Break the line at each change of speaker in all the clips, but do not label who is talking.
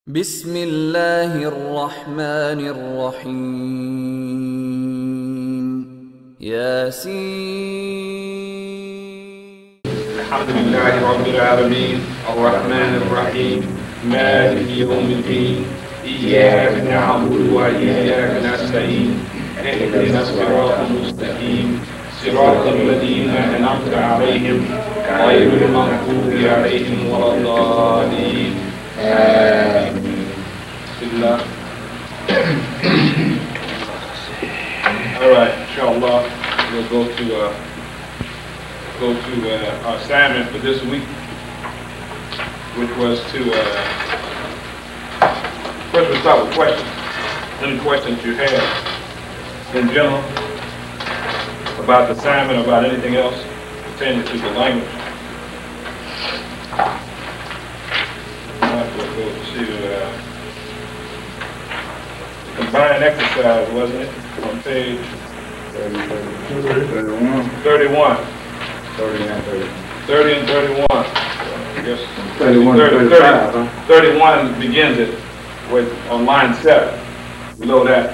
بسم الله الرحمن الرحيم ياسين.
الحمد لله رب العالمين الرحمن الرحيم مالك يوم الدين إياك نعبد وإياك نستعين اهدنا الصراط المستقيم صراط الذين أنعمت عليهم غير المغضوب عليهم ولا الضالين آمين. بسم الله. All right, inshallah, we'll go to our assignment for this week, which was to first we'll start with questions. Any questions you have in general about the assignment, about anything else pertaining to the language. We'll go to combined exercise, wasn't it? On page 31. 30 and 31. I guess 31 begins it with on line 7. Below that.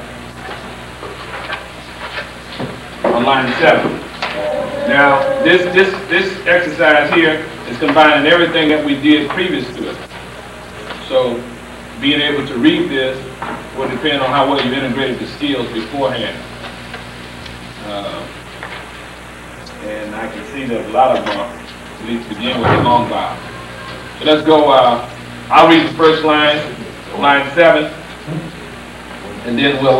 On line 7. Now this exercise here is combining everything that we did previous to it. So being able to read this will depend on how well you integrated the skills beforehand. And I can see that a lot of them at least begin with a long vowel. So let's go, I'll read the first line, line 7, and then we'll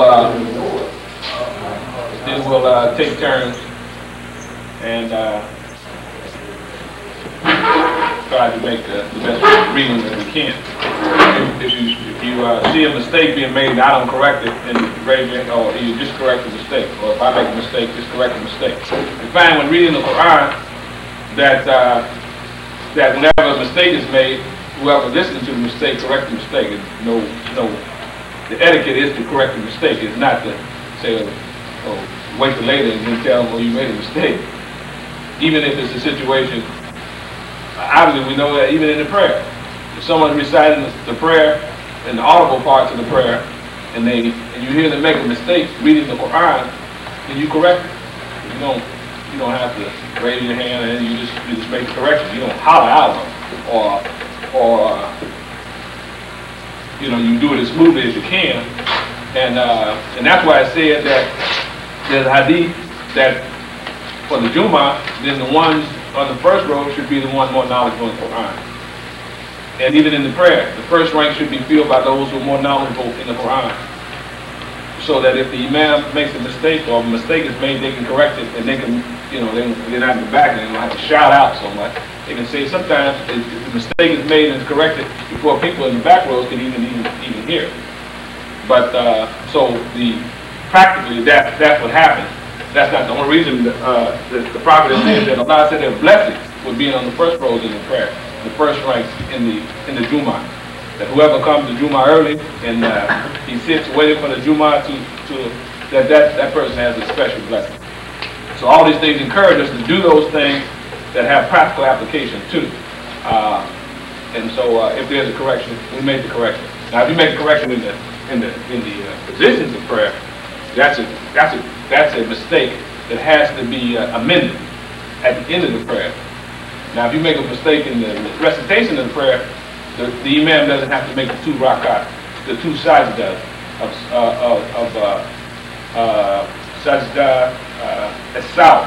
take turns and try to make the best reading that we can. If you see a mistake being made and I don't correct it, then raise your hand, or you just correct the mistake. Or if I make a mistake, just correct the mistake. You find when reading the Quran that whenever a mistake is made, whoever listens to the mistake, correct the mistake. The etiquette is to correct the mistake. It's not to say, wait till later and then tell them, you made a mistake. Even if it's a situation, obviously we know that even in the prayer. If someone's reciting the prayer and the audible parts of the prayer, and you hear them make a mistake reading the Quran, then you correct it. You don't have to raise your hand and you just make the correction. You don't holler out or you do it as smoothly as you can. And that's why I said that there's a hadith that for the Jummah, then the ones on the first row should be the ones more knowledgeable in the Quran. And even in the prayer, the first rank should be filled by those who are more knowledgeable in the Quran. So that if the Imam makes a mistake or a mistake is made, they can correct it and they can, they're not in the back and they don't have to shout out so much. They can say sometimes if the mistake is made and it's corrected before people in the back rows can even hear it. But practically that's what happened. That's not the only reason the prophet said that Allah said their blessings would be on the first rows in the prayer, the first ranks in the Jummah. That whoever comes to Jummah early and he sits waiting for the Jummah that person has a special blessing. So all these things encourage us to do those things that have practical application too. And so if there's a correction, we make the correction. Now if you make a correction in the positions of prayer, that's a mistake that has to be amended at the end of the prayer. Now, if you make a mistake in the recitation of the prayer, the Imam doesn't have to make the 2 rakat, the 2 sajda of sajda as-saw,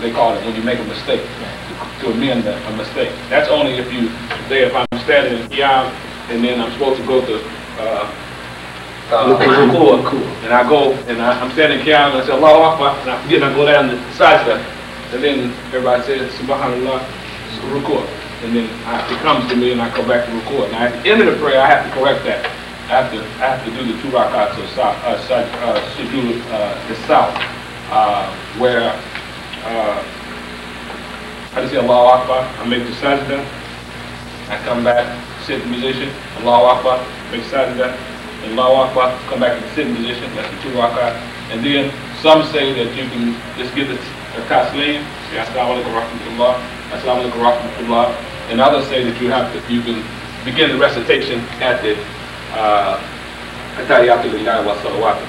they call it when you make a mistake, to amend a mistake. That's only if I'm standing in qiyam and then I'm supposed to go to and I go and I'm standing in qiyam and I say Allahu Akbar, and I forget and I go down the sajda, and then everybody says Subhanallah, ruku', and then it comes to me and I go back to ruku'. Now at the end of the prayer I have to correct that. I have to do the 2 rakats of sujood as-saw, where I just say Allahu Akbar, I make the sajda, I come back, sit in position, Allahu Akbar, make sajda, Allahu Akbar, come back to the sitting position, that's the 2 rakat. And then some say that you can just give it a taslim, say Assalamu alaikum wa rahmatullah, Assalamu alaikum wa rahmatullah. And others say that you can begin the recitation at the Atahiyatu Lillahi wa Salawatu.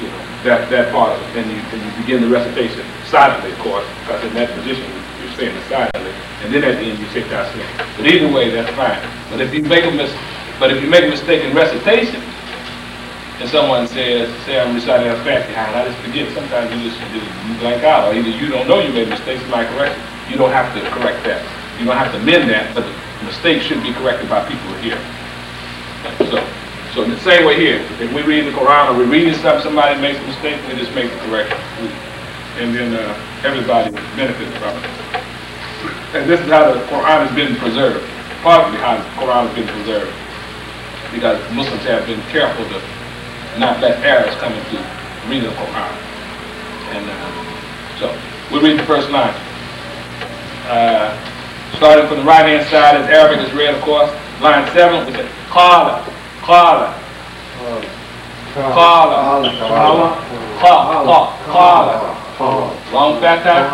You know, that part of it. And you begin the recitation silently, of course, because in that position you're saying it silently. And then at the end you say Taslim. But either way, that's fine. But if you make a mistake in recitation, and someone says, say I'm reciting a Fatiha, and I just forget, sometimes you blank out, or either you don't know you made a mistake, somebody correct it. You don't have to correct that. You don't have to mend that, but the mistake should be corrected by people here. So in the same way here, if we read the Quran or we're reading something, somebody makes a mistake, we just make the correction. And then everybody benefits from it. And this is how the Quran has been preserved. Partly how the Quran has been preserved. Because Muslims have been careful to not let errors come into reading the Quran. And so, we'll read the first line. Starting from the right-hand side, as Arabic is read, of course. Line 7, we say, Qala, Qala, Qala, Qala, long fatha,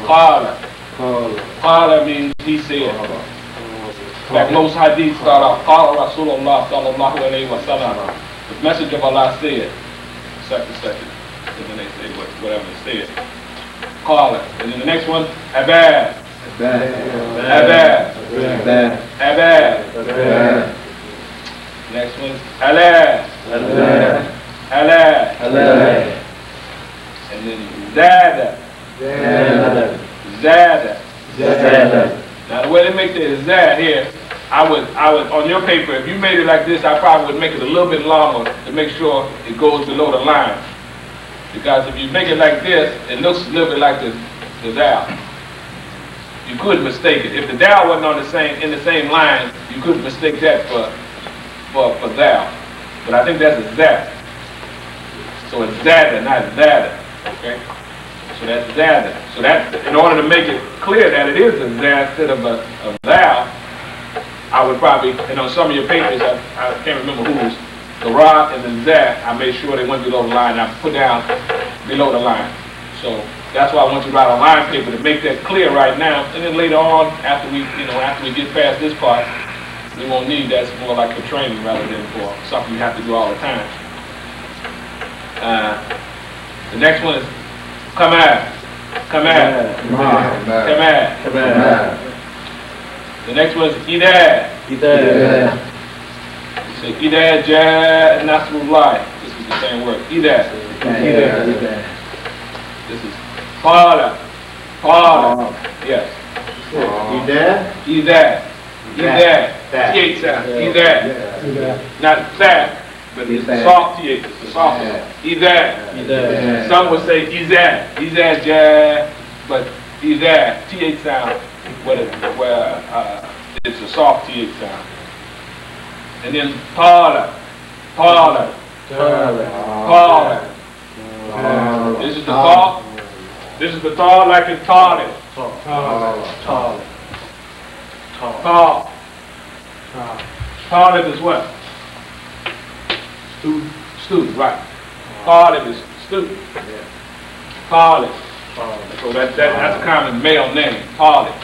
Qala. Qala means he said. Like most hadiths start off, Qala Rasulullah sallallahu alayhi wa sallam. The message of Allah said, such and such, and then they say whatever they said. Qala. And then the next one, Abad. Abad. Abad. Next one is Allah. Allah. And then Zada. Zada. Now the way they make the Zad here, I would on your paper, if you made it like this, I probably would make it a little bit longer to make sure it goes below the line. Because if you make it like this, it looks a little bit like the Dal. You could mistake it. If the Dal wasn't in the same line, you could mistake that for Dal. But I think that's a Zad. So it's Zada, not Zada. Okay? So that's Zada. So that, in order to make it clear that it is a Zad instead of a Dal, I would probably, and on some of your papers, I can't remember whose, the Ra and the Zad, I made sure they went below the line. I put down below the line. So that's why I want you to write a line paper to make that clear right now. And then later on, after we get past this part, we won't need that. It's more like for training rather than for something you have to do all the time. The next one is Kamad. Kamad. Kamad. The next one is Idad. Idad. So Idad, Jad, Nasrullah. This is the same word. Idad. Idad. This is Qala. Qala. Yes.
Idad.
Idad. Idad. TH sound. Idad. Not that, but it's soft TH. It's the soft one. Idad. Some would say Izad. Izad, Jad. But Idad. TH sound. Where it's a soft TH sound. And then Qala. Qala. Qala. This is the thaw. This is the thaw like in Talib. Talib is what? Student, right. Talib is student. Talib. So that's a common male name, Talib.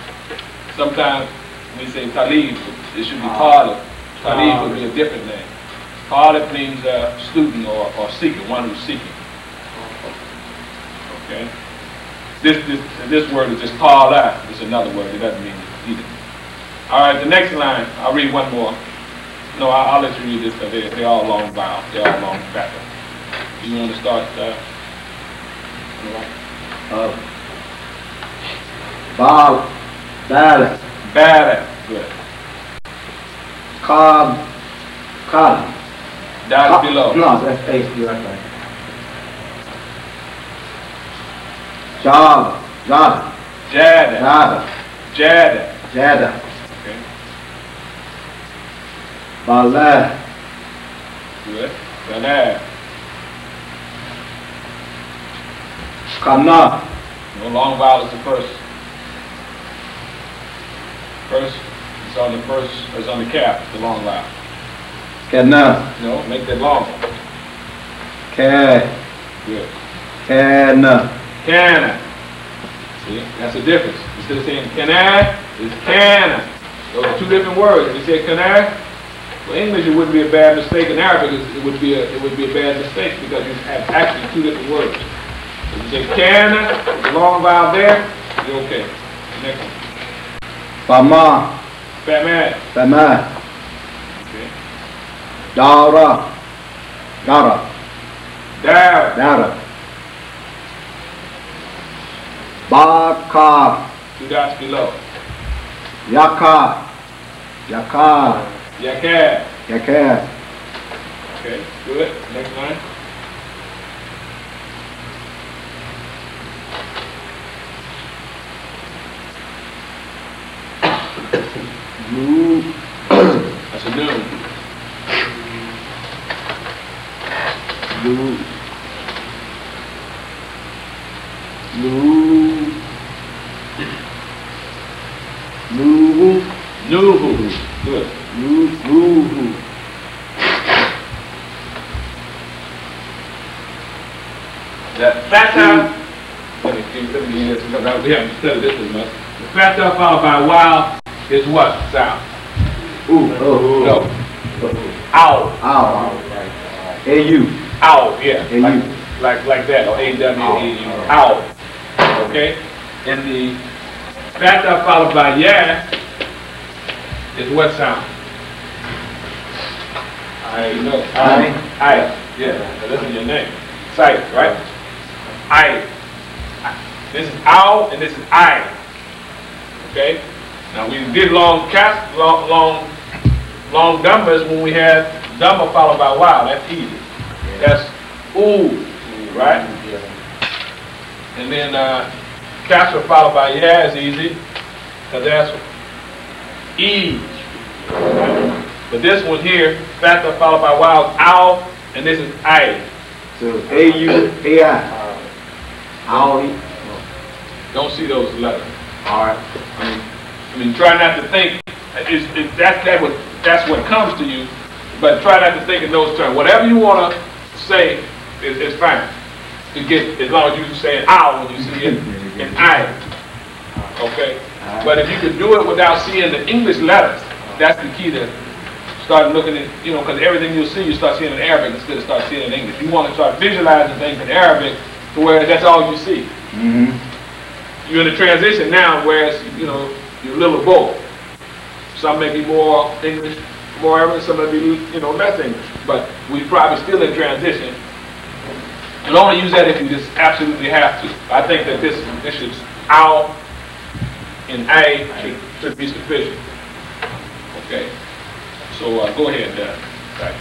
Sometimes when we say Talib, it should be Talib. Talib would be a different name. Talib means student or seeker, one who's seeking. Okay? This word is just Talib. It's another word. It doesn't mean either. All right, the next line, I'll read one more. No, I'll let you read this because they're all long vowels. They're all long vowels. You want to start?
Bal.
Good.
Qab.
Down below.
No, that's A. You're right. Jada.
Okay.
Bala.
Good. Bala.
Kana.
No long vowel is the first. First, it's on the cap, the long vowel.
Kana.
No, make that long one.
Ka.
Good.
Kana.
Kana. See, that's the difference. Instead of saying kana, it's kana. Those are two different words. If you say kanar, well, English it wouldn't be a bad mistake. In Arabic it would be a bad mistake because you have actually two different words. If you say kana, the long vowel there, you're okay. Next one.
Fama.
Fama.
Fama.
Okay.
Dara. Dara.
Dara.
Dara. Baka.
Two dots below.
Yaka. Yaka.
Yakad.
Yaka.
Okay, good. Next line.
Nu.
That's a noon.
Nu. Nu. Nuhu.
Nuhu. Good.
Nuhu.
That fatha. Let me hear this because we haven't studied this as much. The fatha followed by a vowel is what sound?
Ooh. Oh.
No. Ow.
Ow. A-U.
Ow. Yeah.
A-U.
Like that. Or A-W-A-U. Ow. Okay. And the fatha followed by ya is what sound? I know. I. Yeah. Now this is your name. Sight, right? I. This is ow and this is I. Okay? Now we did long numbers when we had number followed by wow. That's easy. That's ooh, right? And then castle followed by yeah is easy, because that's E. But this one here, fatha followed by wow is ow, and this is I.
So A-U-A-I. Ow.
Don't see those letters.
All right.
I mean, try not to think. That's what comes to you, but try not to think in those terms. Whatever you want to say is fine. To get, as long as you say ow when you see it, and I. Okay. But if you could do it without seeing the English letters, that's the key to start looking at. Because everything you see, you start seeing in Arabic instead of start seeing in English. You want to start visualizing things in Arabic to where that's all you see.
Mm-hmm.
You're in a transition now, whereas you're a little both. Some may be more English, more Arabic, some may be less English. But we probably still in transition. You only use that if you just absolutely have to. I think that this should ow and a should be sufficient. Okay. So go ahead, right.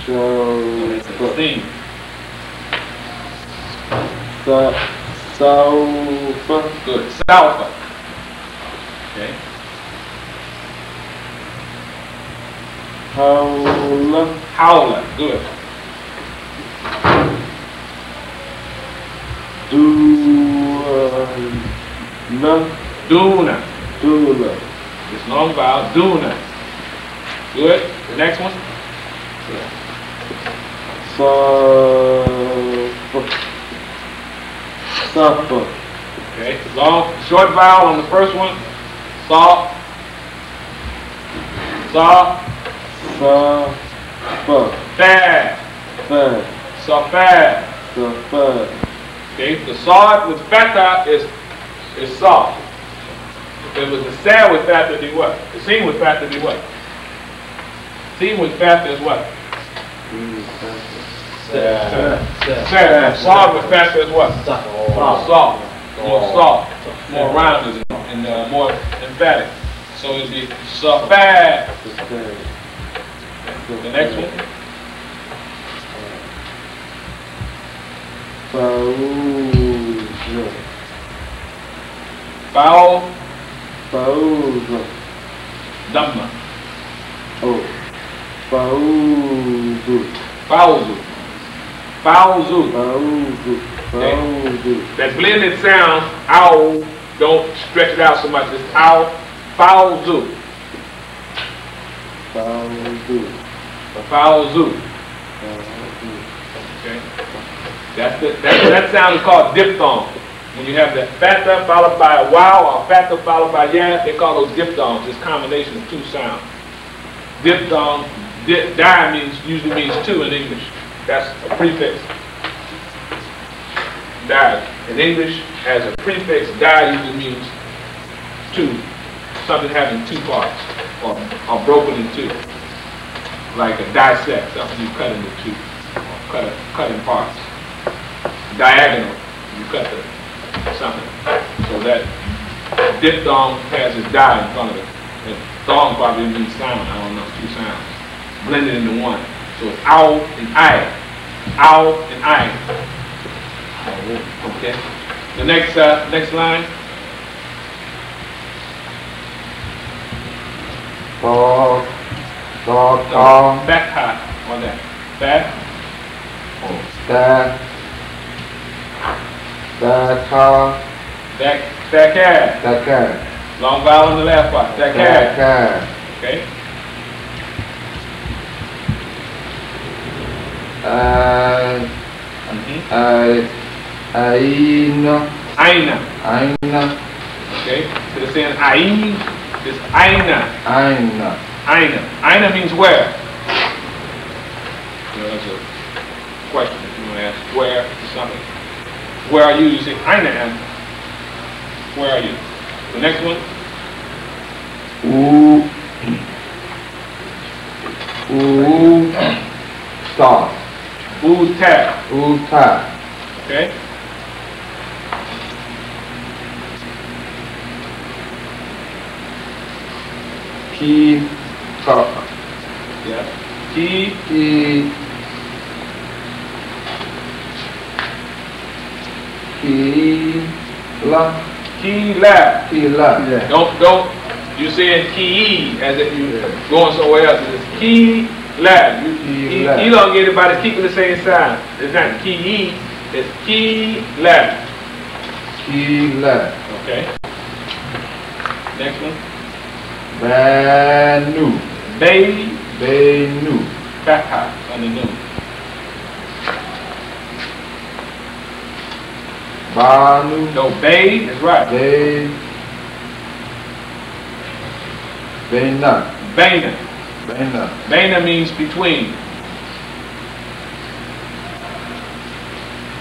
So
It's a theme.
Saufa.
Good. Salfa. Okay.
Hawla.
Howla. Good. Duna.
Duna.
This long vowel. Duna. Good. The next one.
Safa.
Okay. Long, short vowel on the first one. Saw. Saw.
Safa.
Fad.
Fa.
Safad.
Safa.
Okay. The sawed with fatha is saw. If it was the sad with fatha, it'd be what? The sin with fatha would be what? Sin with fatha is what? Sad. Sawed with fatha is what? Soft. More soft. More rounded and more emphatic. So it'd be safad. The next one. Foul.
Fauza.
Dhamma.
Oh. Fauzu.
Fauzu. Fauzu.
Fauzu. Fauzu.
That blended sound, ow, don't stretch it out so much. It's ow, fauzu.
Fauzu.
Fauzu. Okay. That sound is called diphthong. When you have the fatha followed by a wow or fatha followed by ya, they call those diphthongs. It's a combination of two sounds. Diphthong, di usually means two in English. That's a prefix. Di in English as a prefix, di usually means two. Something having two parts or broken in two. Like a dissect, something you cut into two. Or cut in parts. Diagonal, you cut something. So that diphthong has a di in front of it. And thong probably means sound, I don't know, two sounds. Blended into one. So it's ow and I. Ow and I. Okay. The next line. Back high on that. Back. Back. Long vowel in the last part. Back. Okay. Aina. Okay. So they're saying ain. It's aina. Aina means where? You know, that's a question if you want to ask where is something. Where are you? You say aina am. Where are you? The next one. Uta. Okay. Yeah. Kila. Don't. You saying ki as if you going somewhere else. It's kila. You don't get anybody keeping the same sound. It's not ki. It's kila. Okay. Next one. Benu. Fatha on the noon. No, bay is right. Baina means between.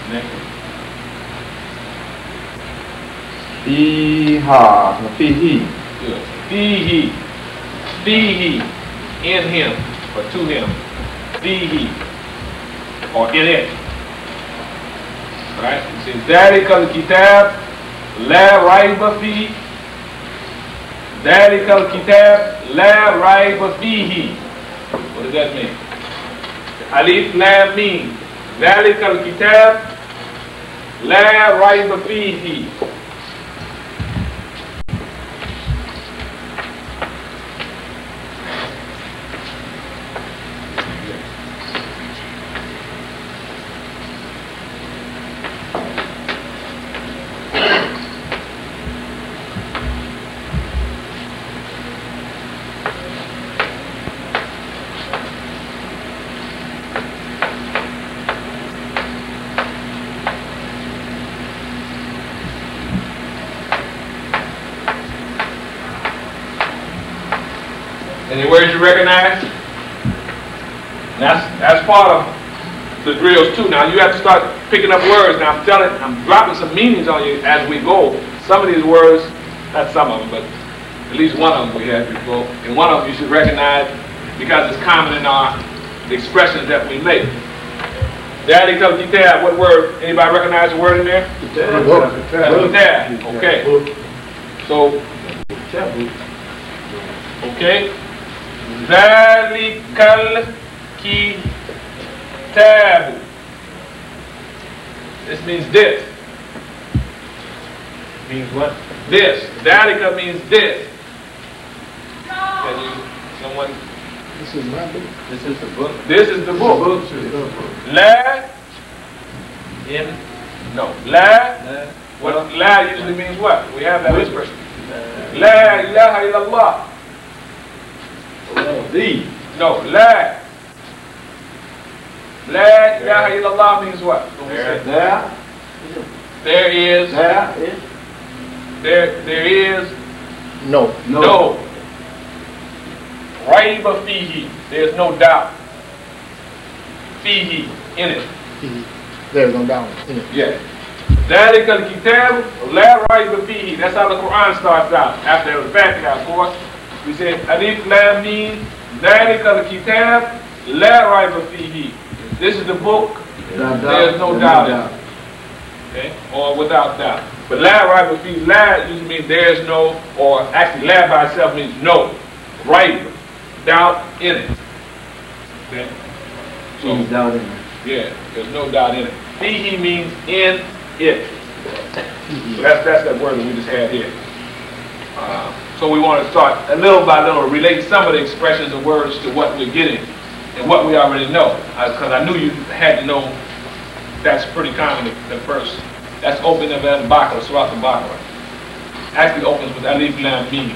Next one. Good. Fihi. In him or to him. Fihi. Or in it. Right? It says, ذَلِكَ الْكِتَابِ لَا رَيْبَ فِيهِ. ذَلِكَ الْكِتَابِ لَا رَيْبَ فِيهِ. What does that mean? Alif Lam Mim. ذَلِكَ الْكِتَابِ لَا رَيْبَ فِيهِ. Any words you recognize? And that's part of the drills too. Now you have to start picking up words. Now I'm dropping some meanings on you as we go. Some of these words, not some of them, but at least one of them we had before. And one of them you should recognize because it's common in our expressions that we make. Daddy, what word? Anybody recognize the word in there? Okay. So, okay. Zalikal kitabu. This means this. Means what? This. Zalika means this. Can you, someone?
This is my book.
This is the book. This is the book. La. No. La. Well, la usually means what? We have that expression. La ilaha illallah. No, la. La ilaha illallah means what?
There.
There is. There is.
No.
No. Raiba fihi. There's no doubt. Fihi, in it.
There's no doubt in it.
Yeah. ذَلِكَ الْكِتَابُ لَا رَيْبَ فِيهِ. That's how the Quran starts out. After the Fatiha, of course. We say, Alif Lam Mim, ذَلِكَ الْكِتَابُ لَا رَيْبَ فِيهِ. This is the book. There's no doubt in it. Okay? Or without doubt. But La Raiba Fihi, La usually means there's no, or actually La by itself means no. Raiba, doubt in it. Okay? So,
doubt in it.
yeah, there's no doubt in it. Fihi means in it. So that's that word that we just had here. So we want to start a little by little, relate some of the expressions and words to what we're getting and what we already know. Because I knew you had to know that's pretty common, the first. That's opening of Al-Baqarah, Surah Al-Baqarah. Actually opens with Alif Lam Mim.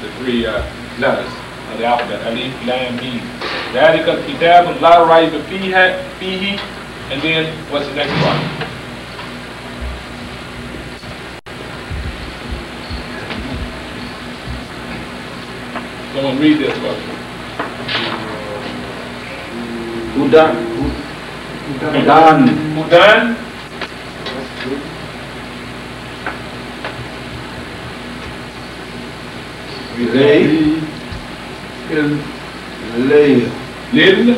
The three letters of the alphabet. Alif Lam Mim. ذَلِكَ الْكِتَابُ لَا رَيْبَ فِيهِ. And then, what's the next part? Someone read this for me.
Hudan.
Hudan.
Lil.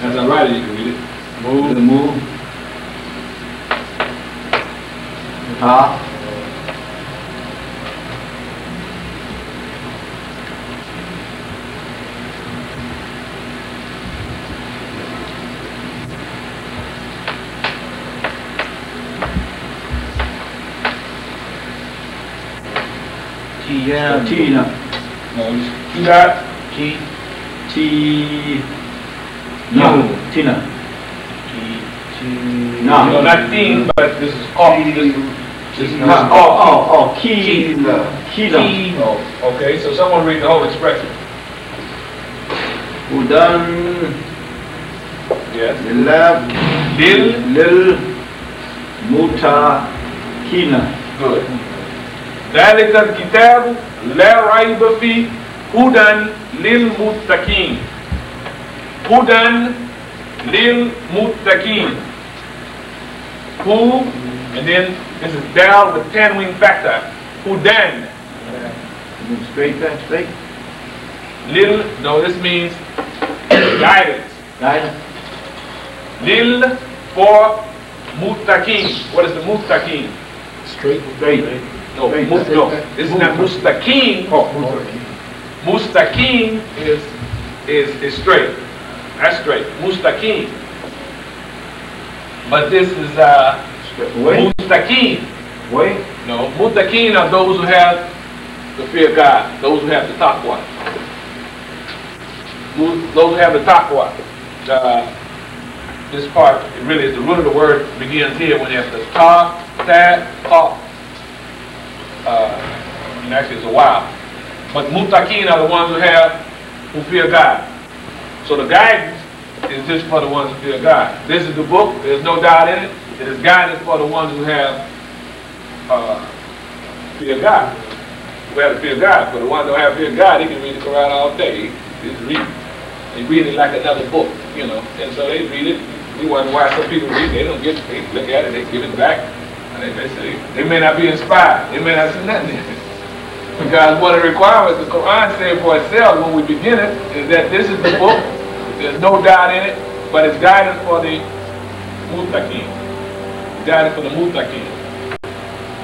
As I write it, you can read it.
Move. Ha. Tina.
No, you got
No. Tina.
no, not teen, but this is off. This is
Oh, Kila.
Oh, okay, so someone read the whole expression.
Hudan.
Yes.
Lil Mutakina.
Good. ذَلِكَ الْكِتَابُ لَا رَيْبَ فِيهِ هُدًى لِلْمُتَّقِينَ. هُدًى لِلْمُتَّقِينَ. Who, and then this is dal with tanween factor. Hudan.
Straight.
No, this means guidance. Lil for muttaqin. What is the muttaqin?
Straight.
No, this is not mustaqim. Mustaqim is straight. That's straight. Mustaqim. But this is mustaqim.
Wait.
No, muttaqin are those who have the fear of God. Those who have the taqwa. Those who have the taqwa. This part, it really is the root of the word begins here when you have the ta, ta. And actually it's a while. But muttaqin are the ones who fear God. So the guidance is just for the ones who fear God. This is the book, there's no doubt in it. It is guidance for the ones who have fear God. Who have to fear God. For the ones who have fear God, they can read the Quran all day. They read it like another book, you know. And so they read it. We wonder why some people read it, they look at it, they give it back. They may not be inspired. They may not see nothing in it. Because one of the requirements the Quran said for itself when we begin it is that this is the book. There's no doubt in it, but it's guidance for the muttaqin. Guidance for the muttaqin.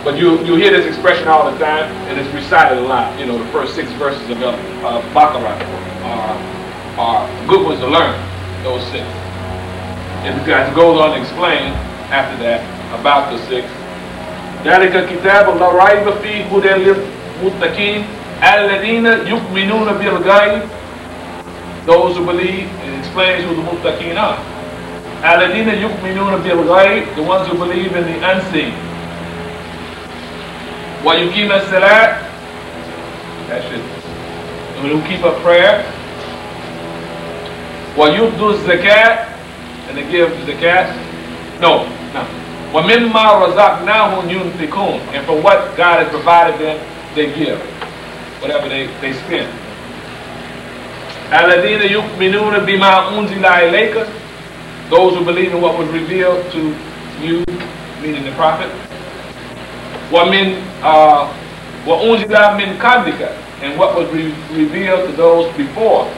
But you hear this expression all the time, and it's recited a lot. You know, the first 6 verses of Baqarah are good ones to learn. Those 6. And it goes on to explain after that about the 6. ذلك الكتاب لا ريب فيه هدى للمتقين الذين يؤمنون بالغيب. Those who believe, it explains who the muttaqin are. الذين يؤمنون بالغيب, the ones who believe in the unseen. ويقيم الصلاة, that's it. And who keep up prayer. ويؤتوا الزكاة, and they give zakat? No. وَمِمَّا رَزَقْنَاهُمْ يُنْفِقُونَ. And for what God has provided them, they give. Whatever they spend. الَّذِينَ يُؤْمِنُونَ بِمَا أُنزِلَ إِلَيْكَ. Those who believe in what was revealed to you, meaning the prophet. وَأُنزِلَ مِنْ قَبْلِكَ. And what was revealed to those before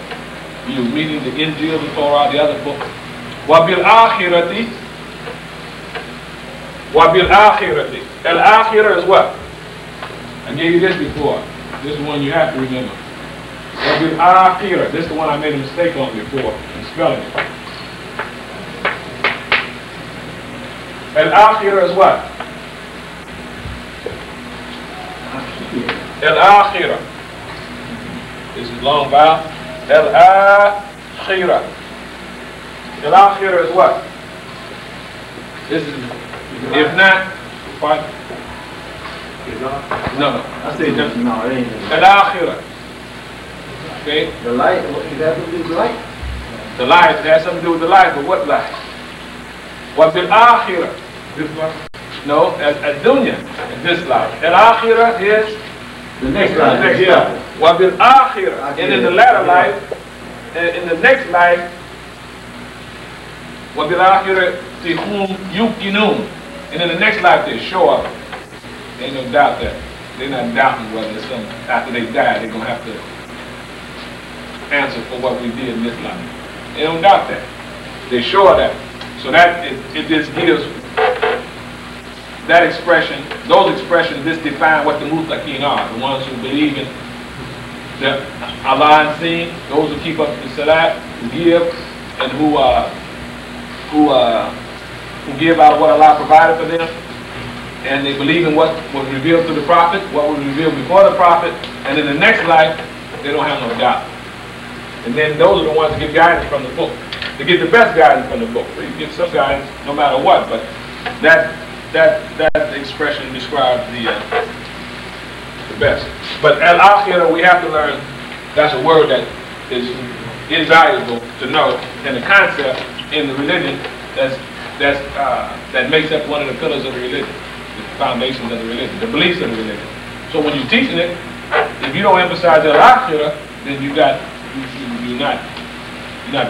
you, meaning the Injil, the Torah, the other books. وَبِالْآخِرَةِ. Al-akhirah is what? I gave you this before. This is one you have to remember. Wabil-akhirah. This is the one I made a mistake on before in spelling it. Al-akhirah is what? Al-akhirah. This is long vowel. Al-akhirah. Al-akhirah is what? This is, if not, what? No.
I say just no, it ain't.
Al-akhirah. Okay?
The light, what is that to do with the light?
The light, it has something to do with the light, but what light? What's al-akhirah? This one? No, ad-dunya, this light. Al-akhirah is
The next light.
the next life. What's al-akhirah? And in the latter life, in the next life, what's al-akhirah to whom yuqinun. And in the next life, they're sure of it. Ain't no doubt that. They're not doubting whether it's some, after they die, they're going to have to answer for what we did in this life. They don't doubt that. They're sure of that. So that, it just gives that expression, those expressions just define what the muttaqin are. The ones who believe in the Allah unseen, those who keep up the salat, who give, and who give out what Allah provided for them. And they believe in what was revealed to the prophet, what was revealed before the prophet, and in the next life, they don't have no doubt. And then those are the ones that get guidance from the book. They get the best guidance from the book. So you get some guidance no matter what, but that expression describes the best. But al-akhirah, we have to learn, that's a word that is invaluable to know, and the concept in the religion that makes up one of the pillars of the religion. The foundations of the religion, the beliefs of the religion. So when you're teaching it, if you don't emphasize al-akhirah, then you're not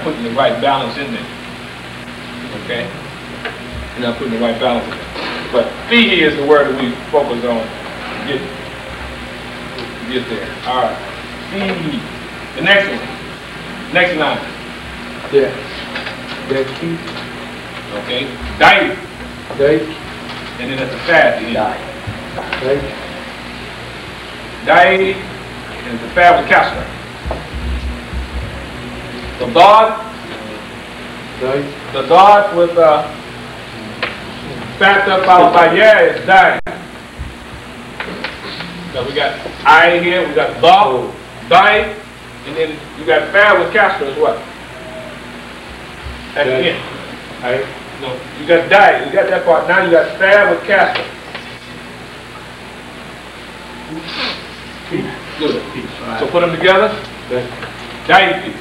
putting the right balance in there. Okay? You're not putting the right balance in there. But fihi is the word that we focus on to get there. All right. Fihi. The next one. Next line.
Yeah. That's key.
Okay. Dai.
Dai.
And then it's a fad.
Dai.
Dai. And it's a fad with kasra. The dad with fatha followed by yeah is dai. So we got I here, we got dai, and then you got fa with kasra as what? At the end. No, you got dai, you got that part. Now you got fa with kasra. Good. So put them together. Dai.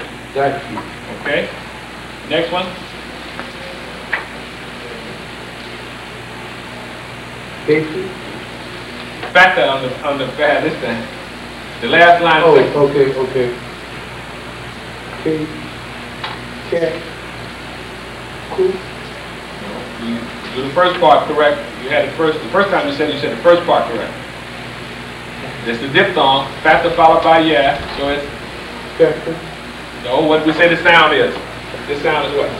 Okay. Next one. Fatha on the fad this time. The last line.
Oh, okay. Cool.
You do the first part correct. You had the first time you said the first part correct. It's the diphthong. Fatha followed by yeah. So it's. No, what we say the sound is. This sound is what?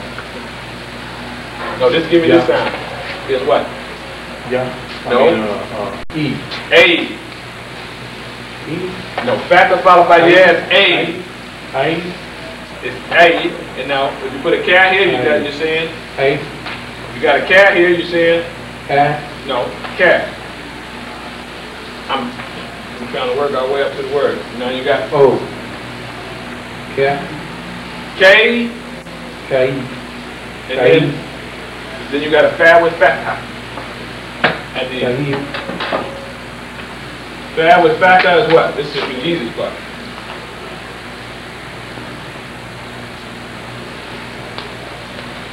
No, just give me this sound. It's what?
Yeah.
No.
E.
A.
E.
No, fatha followed by yeah is A.
I.
It's A. And now, if you put a cat here, you're saying?
A.
You got a cat here, you're saying? No, cat. I'm trying to work our way up to the word. Now you got
O. K.
And then you got a fa with fatha at the end. Fa with fatha is what? This is the easiest part.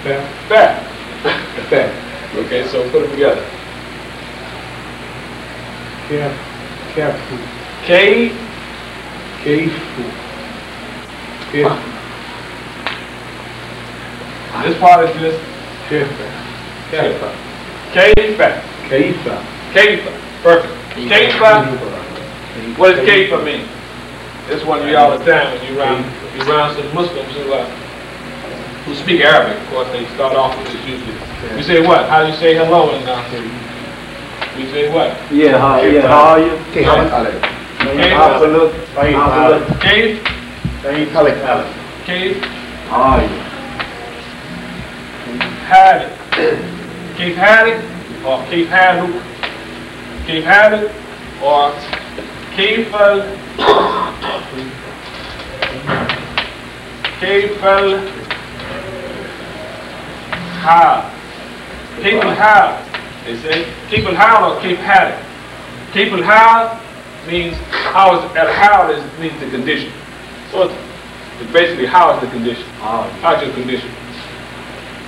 Fat.
Fat.
Okay, so put them together.
Careful.
K,
Careful. Careful.
this part is just
Careful. Careful.
K-fat.
Careful.
K-fat. Perfect. K-fat. What does K-fat mean? This one you hear all the time when you around some Muslims who speak Arabic. Of course, they start off with this usually. We say what? How do you say hello? And we say what?
how are you?
Kayf. Kayf.
How are you?
Hadid. Kayf Hadid or Kayf Haduk. Kayf Hadid or Kayf al-Hal. Kayf al-Hal. They say Kayf al-Hal or Kayf Hadid. Kayf al-Hal means how is al-Hal means the condition. So it's basically how is the condition? How's your condition?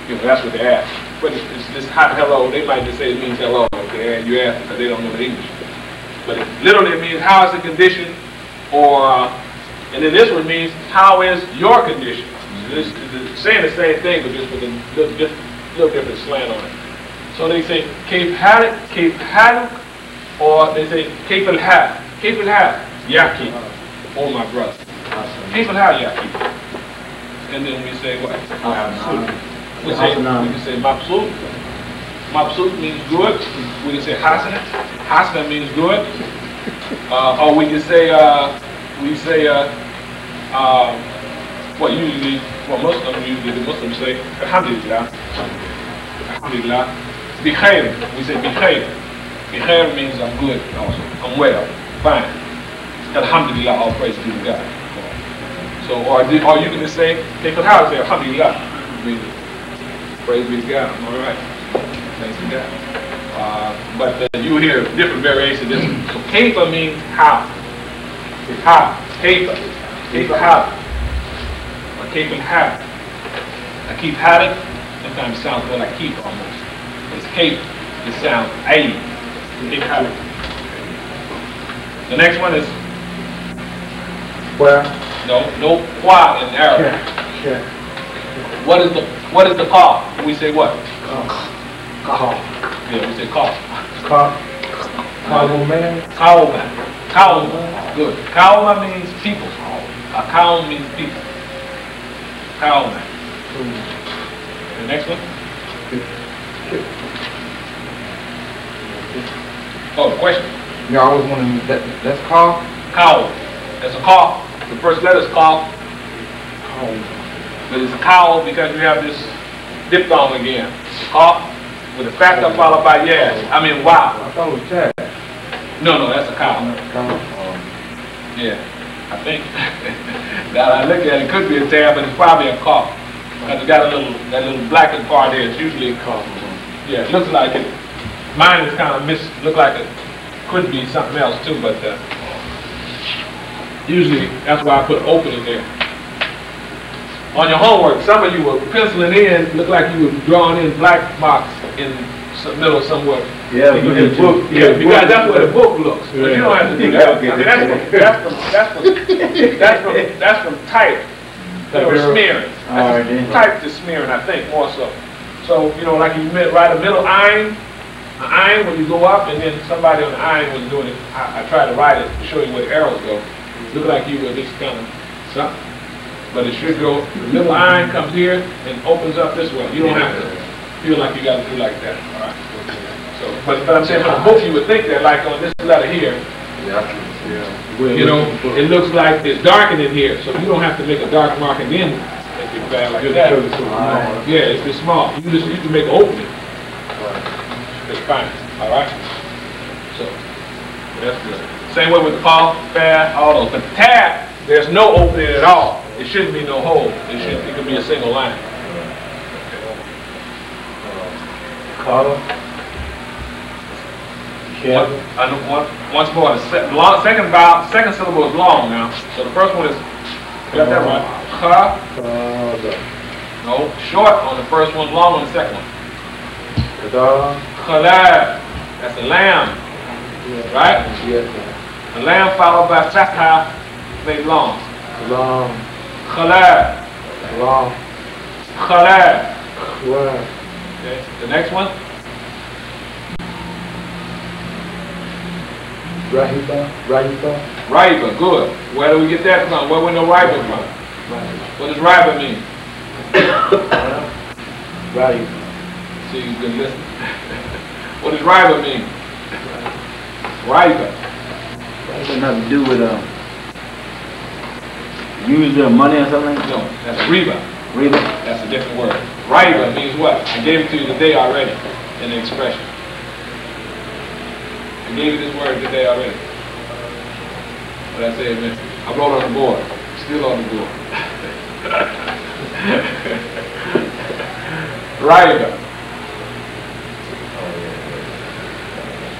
You know, that's what they ask. But it's this hot hello. They might just say it means hello. Okay, and you ask because they don't know the English. But it literally means how is the condition, or and then this one means how is your condition. It's saying the same thing, but just with a little different slant on it. So they say Kayf Haduk, or they say Kayf al-Hal. Kayf al-Hal, Yaki. Oh my brother. Kayf al-Hal, Yaki. And then we say what? We can say Mabsut. Mabsut means good. We can say Hasana. Hasana means good. Or we can say what the Muslims say, Alhamdulillah. Alhamdulillah. Bikhair. We say Bikhair. Bikhair means I'm good also. I'm well. Fine. Alhamdulillah, all praise be to God. So, or you can just say, take it how to say Alhamdulillah. Praise be to God. I'm all right. Thanks to God. But you hear different variations. So kayfa means how. How. Kayfa. Kayfa how. Or kayfa how. I keep having. Sometimes it sounds more like keep almost. It's kayfa. It sounds aid. Keep having. The next one is
Where?
no qua in Arabic. What is the call? We say what?
Call.
Yeah, we say call.
Man.
Kauma. Good. Kauma means people. Kaum means people. Kauma. The next one? Oh, question.
Yeah, I was wondering, that's call?
Cow. That's a call. The first letter is call. But it's a cow because you have this diphthong again. Call with a factor followed by yes. I mean wow.
I thought it was Chad.
No, that's a cow. Yeah, I think. Now I look at it, could be a tab, but it's probably a cough. Because it's got that little blackened part there. It's usually a cough. Yeah, it looks like it. Mine is kind of look like it could be something else too, but usually that's why I put open in there. On your homework, some of you were penciling in, looked like you were drawing in black marks in the middle somewhere.
Yeah,
because that's where the book looks. But you don't have to do that. I mean, that's from type. Or smearing. Type to smearing, I think, more so. So, you know, like you write a middle ayin, an ayin when you go up, and then somebody on the ayin was doing it. I tried to write it to show you where the arrows go. Look like you were just kind of something. But it should go, the middle ayin comes here and opens up this way. You don't have to feel like you got to do like that. All right. So, but I'm saying for the book, you would think that like on this letter here, you know, it looks like it's darkened in here, so you don't have to make a dark mark and then make it bad like that. Yeah, it's just small. You can make an opening. It's fine. All right. So that's good. Same way with the call, fast, all those. But the tab, there's no opening at all. It shouldn't be no hole. It could be a single line.
Color.
Once more, the second syllable is long now. So the first one is, you got that right. No, short on the first one, long on the second one.
Qadar.
Khalad, that's a lamb, right?
Yes.
A lamb followed by fatha, made long.
Long.
Khalad,
Long.
khalad.
Word.
Okay, the next one.
Rahiba. Rahiba.
Riba, good. Where do we get that from? Where we know riba from? What does riba mean?
Rahiba.
See, you've been listening. What does riba mean? Riba.
That's nothing to do with use their money or something?
No, that's riba.
Riba.
That's a different word. Riba means what? I gave it to you today already in the expression. I gave you this word today already. What I said, man, I wrote on the board. Still on the board. Riba.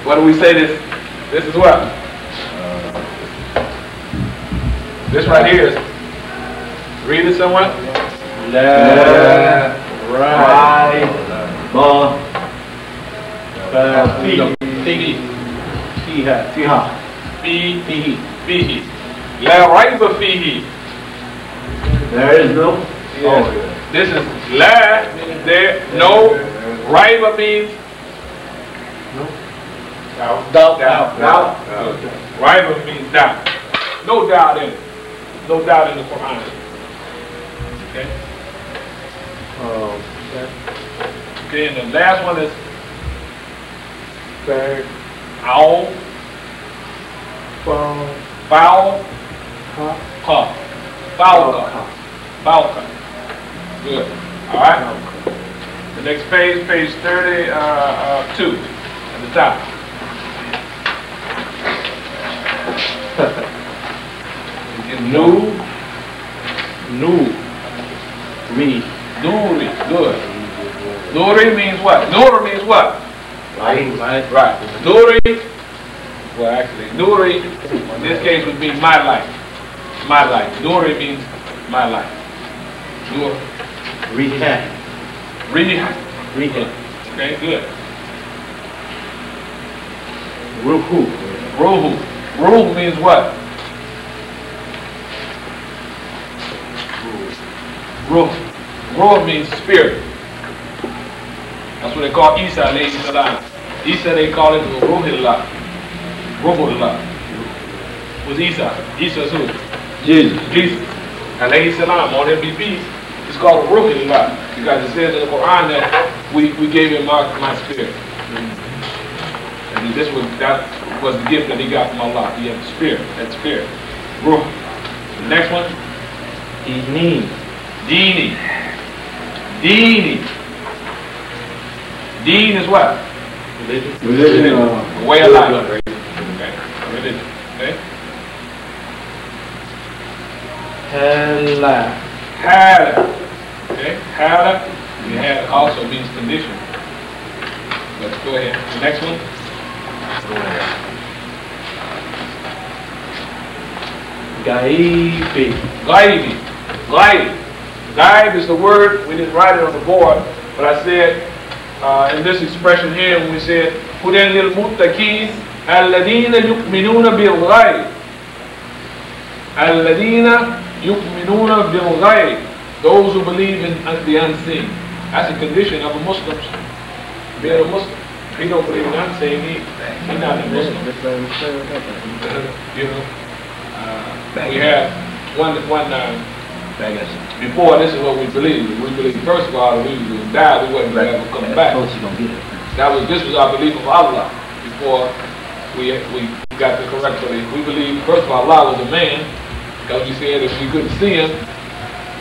What do we say this? This is what? This right here is, read it someone.
La. Right. Ba.
Fihi.
Fiha. Fiha.
Fihi. Fihi. La raiba fihi.
There is no.
Yes. This is la, means there, no. Raiba means doubt. Raiba means doubt. No doubt in it. No doubt in the Quran. Okay? Okay, and the last one is owl, foul, ha. Foul. Good. All right. The next page, page 32 at the top. Nuri, good. Nuri means what? Nur means what?
Light.
Right. Nuri, well actually, Nuri in this case would be my life. My life. Nuri means my life. Nur.
Rehat.
Rehat. Okay, good.
Ruhu.
Ruhu means what? Ruh means spirit. That's what they call Isa alayhi salam. Isa they call it Ruhullah. Who's Isa? Isa's who?
Jesus.
Alayhi salam, on him be peace. It's called Ruhullah because it says in the Quran that we gave him my spirit. And that was the gift that he got from Allah. He had the spirit, that spirit. Ruh. The next one? Dini. Deen is what?
Religion.
A way of life. Okay. Religion. Okay.
Hala.
Okay. Hala. We had also means condition. Let's go ahead. The next one.
Gaibi.
Ghaib is the word. We didn't write it on the board, but I said in this expression here, when we said هُدًى لِلْمُتَّقِينَ الَّذِينَ يُؤْمِنُونَ بِالْغَيْبِ. الَّذِينَ يُؤْمِنُونَ بِالْغَيْبِ. Those who believe in the unseen. That's a condition of a Muslim. Being a Muslim. If he don't believe in unseen, he's not a Muslim. You know, we have one. Before, this is what we believed. We believed, first of all, that we would die, we wouldn't ever come back. This was our belief of Allah. Before we got the correct belief. We believed, first of all, Allah was a man, because we said if we couldn't see him,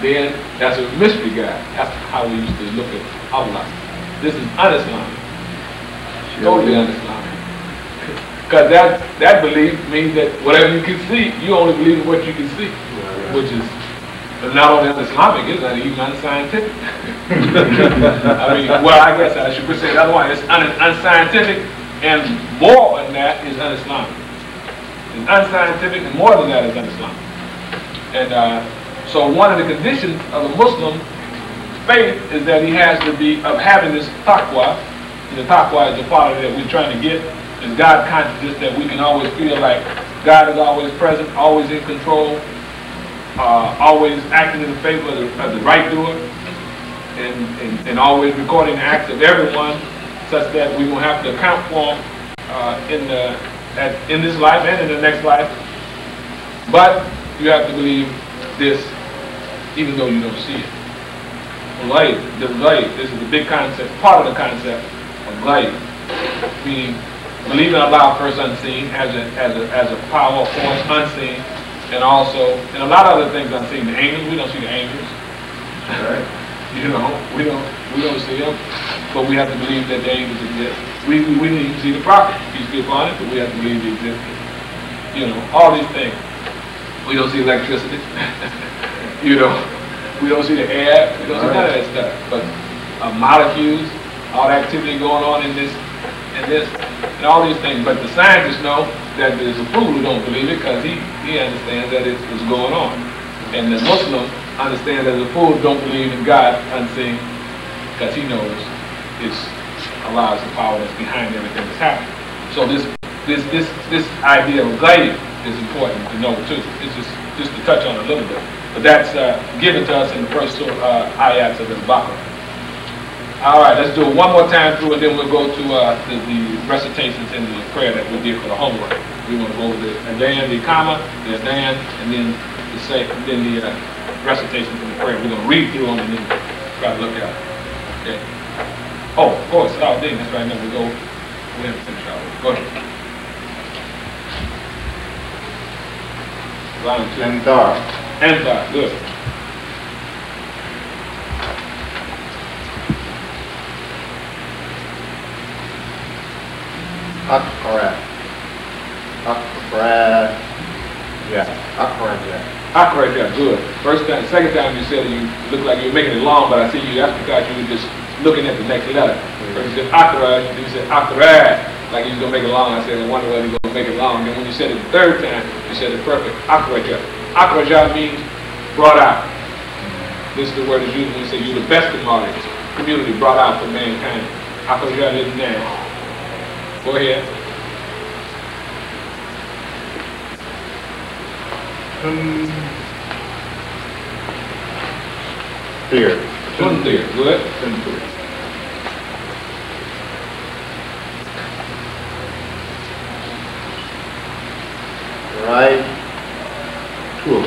then that's a mystery God. That's how we used to look at Allah. This is un-Islamic. Totally un-Islamic. Because that belief means that whatever you can see, you only believe in what you can see, which is not only un-Islamic, it's not even unscientific. I mean, well, I guess I should say the other one. It's unscientific, and more than that is un-Islamic. It's unscientific, and more than that is un-Islamic. And so one of the conditions of a Muslim faith is that he has to be of having this taqwa. And the taqwa is the quality that we're trying to get. Is God consciousness, that we can always feel like God is always present, always in control, always acting in the favor of the right doer, and always recording the acts of everyone, such that we won't have to account for them in this life and in the next life. But you have to believe this, even though you don't see it. Light, this is the big concept, part of the concept of light, meaning believing Allah first unseen as a power force unseen, and also and a lot of other things unseen. The angels, we don't see the angels. Right? You know, we don't see them, but we have to believe that the angels exist. We need to see the prophet, peace be upon it, but we have to believe they exist. You know, all these things. We don't see electricity. You know, we don't see the air. We don't see none of that stuff. But molecules, all the activity going on in this, and all these things. But the scientists know that there's a fool who don't believe it because he understands that it's going on. And the Muslim understands that the fool who don't believe in God unseen because he knows Allah is the power that's behind everything that's happening. So this idea of guiding is important to know too. It's just to touch on a little bit. But that's given to us in the first ayats of the Baqarah. All right, let's do it one more time through, and then we'll go to the recitations in the prayer that we did for the homework. We want to go over the adhan, the comma, the adhan, and then the recitations in the prayer. We're going to read through them and then try to look at it. Okay. Oh, of course. Oh, then that's right. Now we haven't finished our. Go ahead. Line 2. Antar. Good.
Akra.
Good. First time, second time you said it, you looked like you were making it long, but I see you. That's because you were just looking at the next letter. First you said akra, then you said akra, like you was gonna make it long. I said, I wonder whether you're gonna make it long. Then when you said it the third time, you said it perfect. Akraja. Akraja means brought out. This is the word that's used when you say you're the best community brought out for mankind. Akraja is now. Go ahead.
Clear.
Good.
Right. True.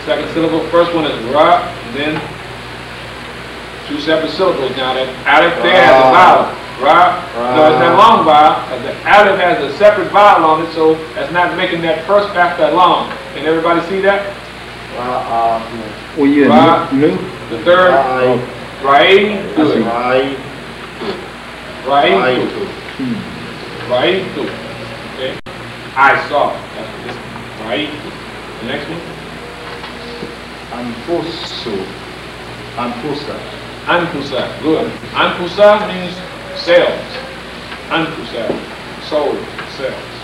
Second syllable. First one is ra, then two separate syllables. Now that alif there has a vowel. Ra. No, it's not long vowel. The alif has a separate vowel on it, so that's not making that first half that long. Can everybody see that? Ra. The third. Right. Good. Right. Okay. I saw. That's what this is. Right. The next one. Anpusa. Good. Anpusa means cells. Anpusa. Soul cells.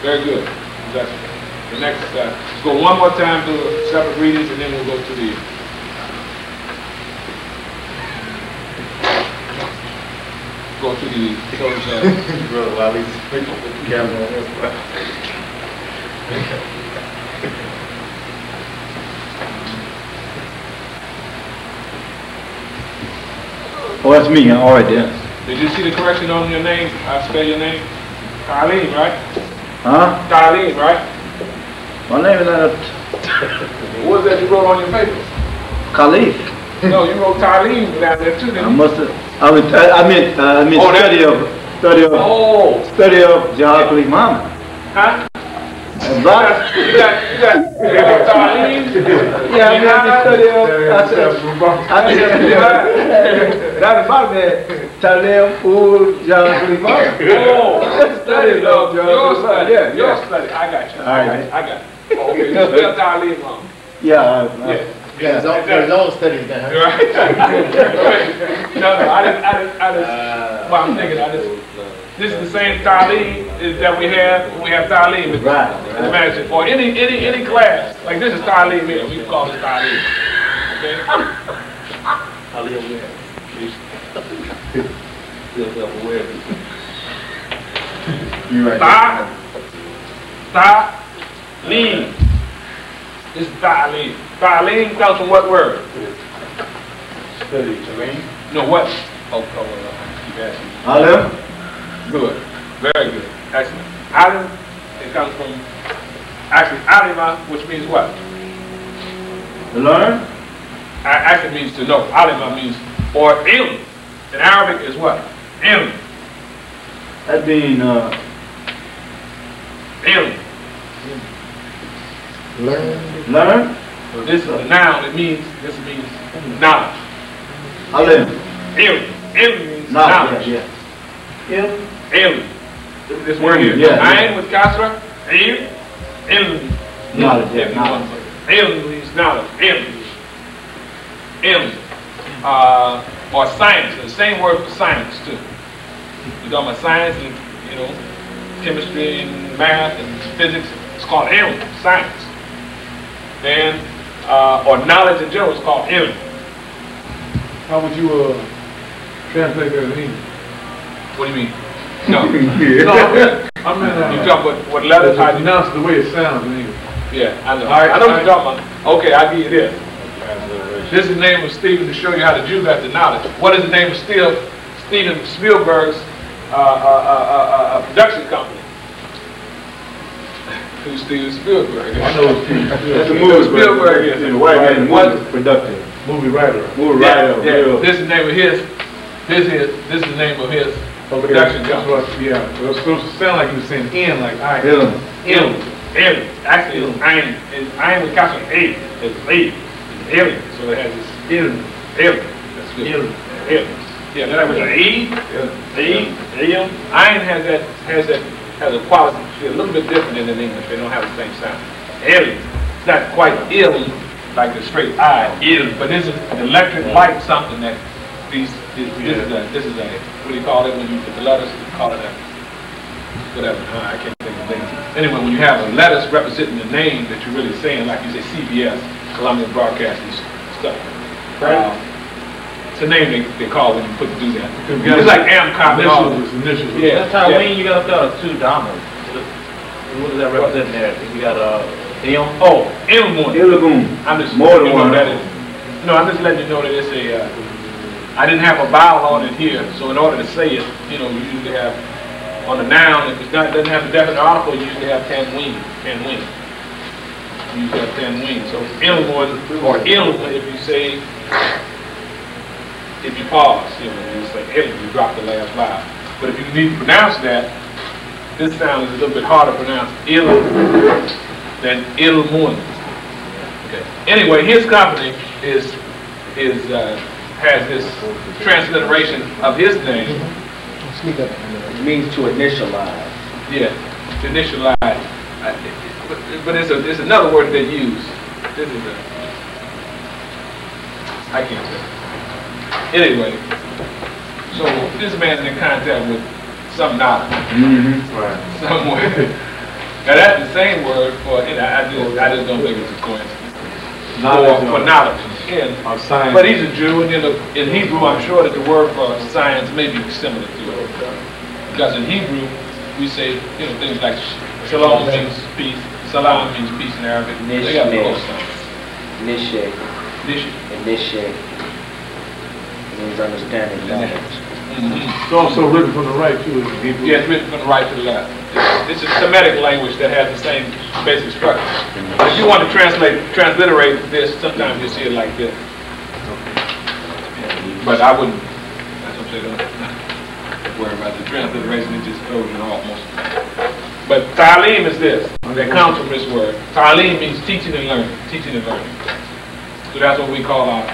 Very good. That's the next. Let's go one more time to separate readings, and then we'll go to the. Go to the.
Brother Wally's camera.
Oh, that's me. All right, then.
Did you see the correction on your name? I spell your name. Talim, right?
Huh?
Talim, right?
My name is not
What was that you wrote on your paper?
Khalif.
No, you wrote Talim down there too, didn't
I
you?
must have. I meant
Oh,
study of Jihad Imam.
Huh?
And that.
You got Talim?
Yeah, I mean, study of. I said, that's about that. Talim ul Jihad Imam.
Oh, study of your study.
Yeah,
Your
yeah.
study. I got you.
All right.
I got you. Okay, you spell Talim wrong.
Yeah.
Yeah, his own studies now.
Right. No, I just, well, I'm thinking, this is the same Talim that we have when we have Talim.
Right.
Imagine, or any class. Like this is Talim here. We can call this Talim. Okay?
You right.
Ta'aleem. This is ta'aleem. Ta'aleem comes from what word?
Study.
No, what? Keep asking.
Alim.
Good. Very good. Excellent. Alim, it comes from, actually, alima, which means what?
Learn.
Actually means to know. Alima means, or ilm. In Arabic is what? Ilm.
That being
Ilm.
learn.
So this is a noun. This means knowledge.
Alim.
Ilm. Ilm means
Knowledge.
knowledge.
Yeah.
Ilm. This word here.
Yeah.
Ayn with kasra. Ilm. Ilm.
Knowledge. Yeah. Knowledge.
Ilm means knowledge. Ilm. Ilm. Or science. The same word for science too. You're talking about science and, chemistry and math and physics. It's called ilm, science. Then, or knowledge in general is called ilm.
How would you translate that in English?
What do you mean? No.
No, I mean,
You talk about what letters?
I pronounce the way it sounds in English.
Yeah, I know. I know what you're talking about. Okay, I'll give you this. This is the name of Stephen to show you how to do that, the knowledge. What is the name of Steven Spielberg's production company? Who's Steven Spielberg?
I know it's
That's a
Who
movie.
Spielberg is.
The white man,
What?
productive.
movie writer.
Movie
Yeah,
writer.
yeah.
Real.
This is the name of his. This is the name of his production
That's
company.
what, yeah. Well, it's supposed to sound like you were saying in, like I.
Ilm.
Ilm. Actually, it's ayn. It's ayn with capital A. It's A. It's alien. So it has this
In.
alien. That's good.
Ilm.
Alien. Yeah, that was an A. Alien. Ayn has a quality a little bit different than in English. They don't have the same sound. Alien. It's not quite ill like the straight I. Ill. But this is electric light something that this is a what do you call it when you put the letters? You call it a whatever. I can't think of the name. Anyway, when you have a letters representing the name that you're really saying, like you say CBS, Columbia Broadcasting stuff. It's a name they call when you do that. It's like AMCOP and all.
Initials.
Yeah.
That's how when you got a two dominant. What does that represent there? You got M.
Oh, M1.
Ilagoon.
I'm just
More than
letting you know
one.
that I'm just letting you know that it's a. I didn't have a vowel on it here, so in order to say it, you usually have on a noun. If it doesn't have a definite article, you usually have 10 wings. 10 wings. You usually have 10 wings. So M1 or ilm if you say. If you pause, you say ilm, you drop the last vowel. But if you need to pronounce that, this sound is a little bit harder to pronounce ilm than ilmun. Okay. Anyway, his company has this transliteration of his name.
It means to initialize.
Yeah, to initialize. But it's another word they use. This is I can't say. Anyway, so this man is in contact with some knowledge.
Right.
Somewhere. Now that's the same word for, I just don't think it's a coincidence. For knowledge.
Of science.
But he's a Jew, and in Hebrew, I'm sure that the word for science may be similar to it. Because in Hebrew, we say, things like shalom means peace, salam means peace in Arabic. They got close sounds.
Initiate. Initiate. It means understanding knowledge.
Mm-hmm.
It's also written from the right too.
Yeah, it's written from the right to the left. It's a Semitic language that has the same basic structure. If you want to transliterate this, sometimes you see it like this. But I wouldn't, that's what I'm saying, don't worry about the transliteration, it just throws it off most of the time. But ta'aleem is this, that comes from this word. Ta'aleem means teaching and learning, So that's what we call our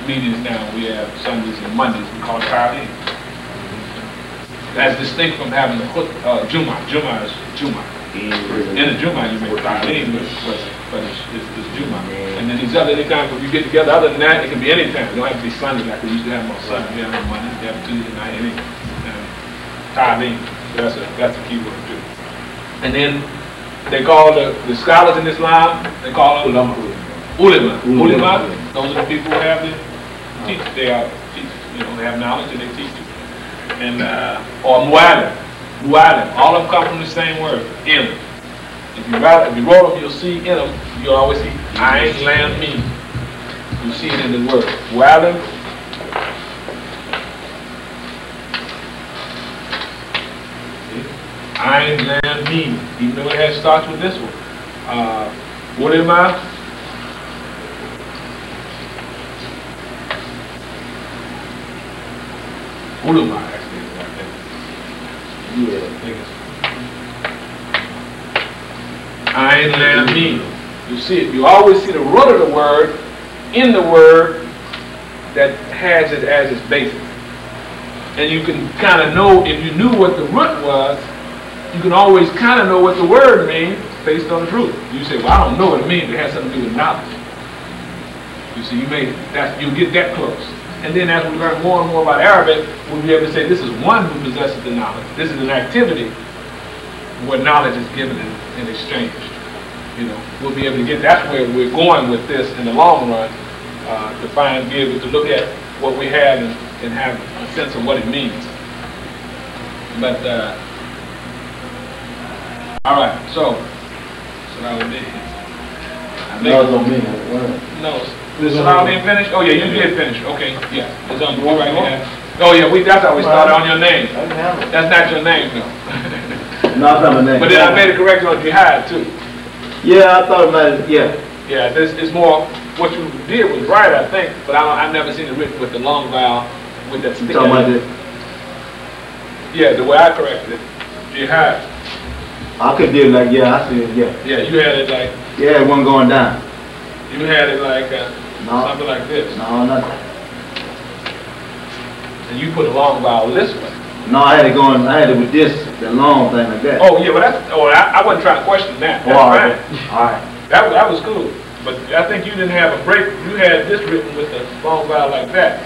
meetings now. We have Sundays and Mondays, we call it ta'aleem. As distinct from having the Juma. Juma is Juma. In the Juma you make ta'aleem, but it's Juma. And then these other anytime when you get together, other than that, it can be any time. It don't have to be Sunday like we used to have on Sunday. We have on Monday, we have Tuesday night, any ta'aleem. So that's a key word too. And then they call the scholars in Islam, they call them ulama. Ulama, those are the people who have the teach. They are teach. You know, they have knowledge and they teach you. And or mu'alim, mu'alim. All of them come from the same word, ilm. If you roll them, you'll see in them. You'll always see ayn lam mim. You see it in the word mu'alim. Ayn lam mim. Even though it starts with this one. What am I? Ulama, actually, I think. Yeah, I think it's Ayn Lam Mim. You see it. You always see the root of the word in the word that has it as its basis. And you can kind of know, if you knew what the root was, you can always kind of know what the word means based on the root. You say, well, I don't know what it means, but it has something to do with knowledge. You see, you get that close. And then as we learn more and more about Arabic, we'll be able to say this is one who possesses the knowledge. This is an activity where knowledge is given and exchanged. You know, we'll be able to get, that's where we're going with this in the long run, to be able to look at what we have and have a sense of what it means. But, all right, so that would be.
No, it's on me.
No. Is Salah being finished? Oh yeah, you did finish. Okay, yeah. It's on the right here. Oh yeah, that's how we started on your name. That's not your name, no.
No, it's not my name.
But then I made a correction on jihad too.
Yeah, I thought about it, yeah.
Yeah, this is more, what you did was right, I think, but I've never seen it written with the long vowel, with that stick.
You talking about this?
Yeah, the way I corrected it. Jihad.
I could do it like, yeah, I see it, yeah.
Yeah, you had it like.
Yeah, it wasn't going down.
You had it like
No.
something like this.
No, not that.
And you put a long vowel this way.
No, I had it with this, the long thing like that.
Oh yeah, but I wasn't trying to question that. That's
all
fine.
right. All right.
That was cool. But I think you didn't have a break. You had this written with a long vowel like that.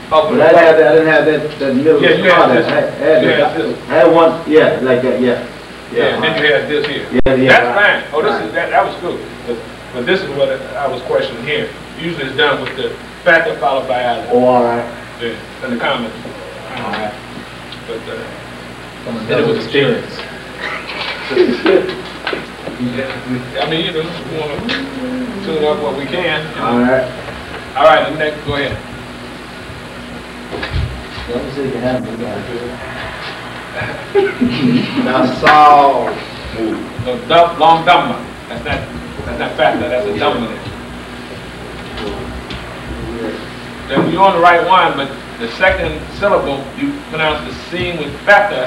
But I didn't have that middle.
Yeah, you had this.
I had one, yeah, like that, yeah.
Yeah, and then you had this here.
Yeah, yeah.
That's fine. Oh, that was cool. But this is what I was questioning here. Usually it's done with the factor followed by alif.
Oh, all right.
Yeah, in the comments.
All right.
But it was experience. I mean, you know, we want to tune up what we can. You know.
All right.
All right, next, go ahead.
Let me see if you can handle it.
That's all.
No, long dhamma. That's not factor, that's a dhamma. Then you're on the right one, but the second syllable, you pronounce the scene with factor,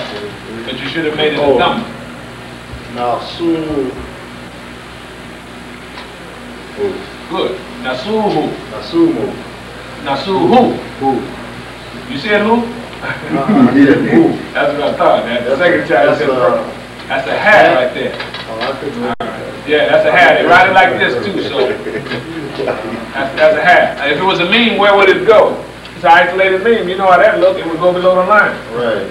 but you should have made it a dhamma.
Nasir.
Good. Nasuhu.
Nasumu.
Nasuhu.
Who?
You said who?
Who?
That's what I thought. The second time said that's a hat right there.
Oh, I couldn't.
Yeah, that's a hat. They write it like this too, so that's a hat. If it was a meme, where would it go? It's an isolated meme. You know how that look. It would go below the line.
Right.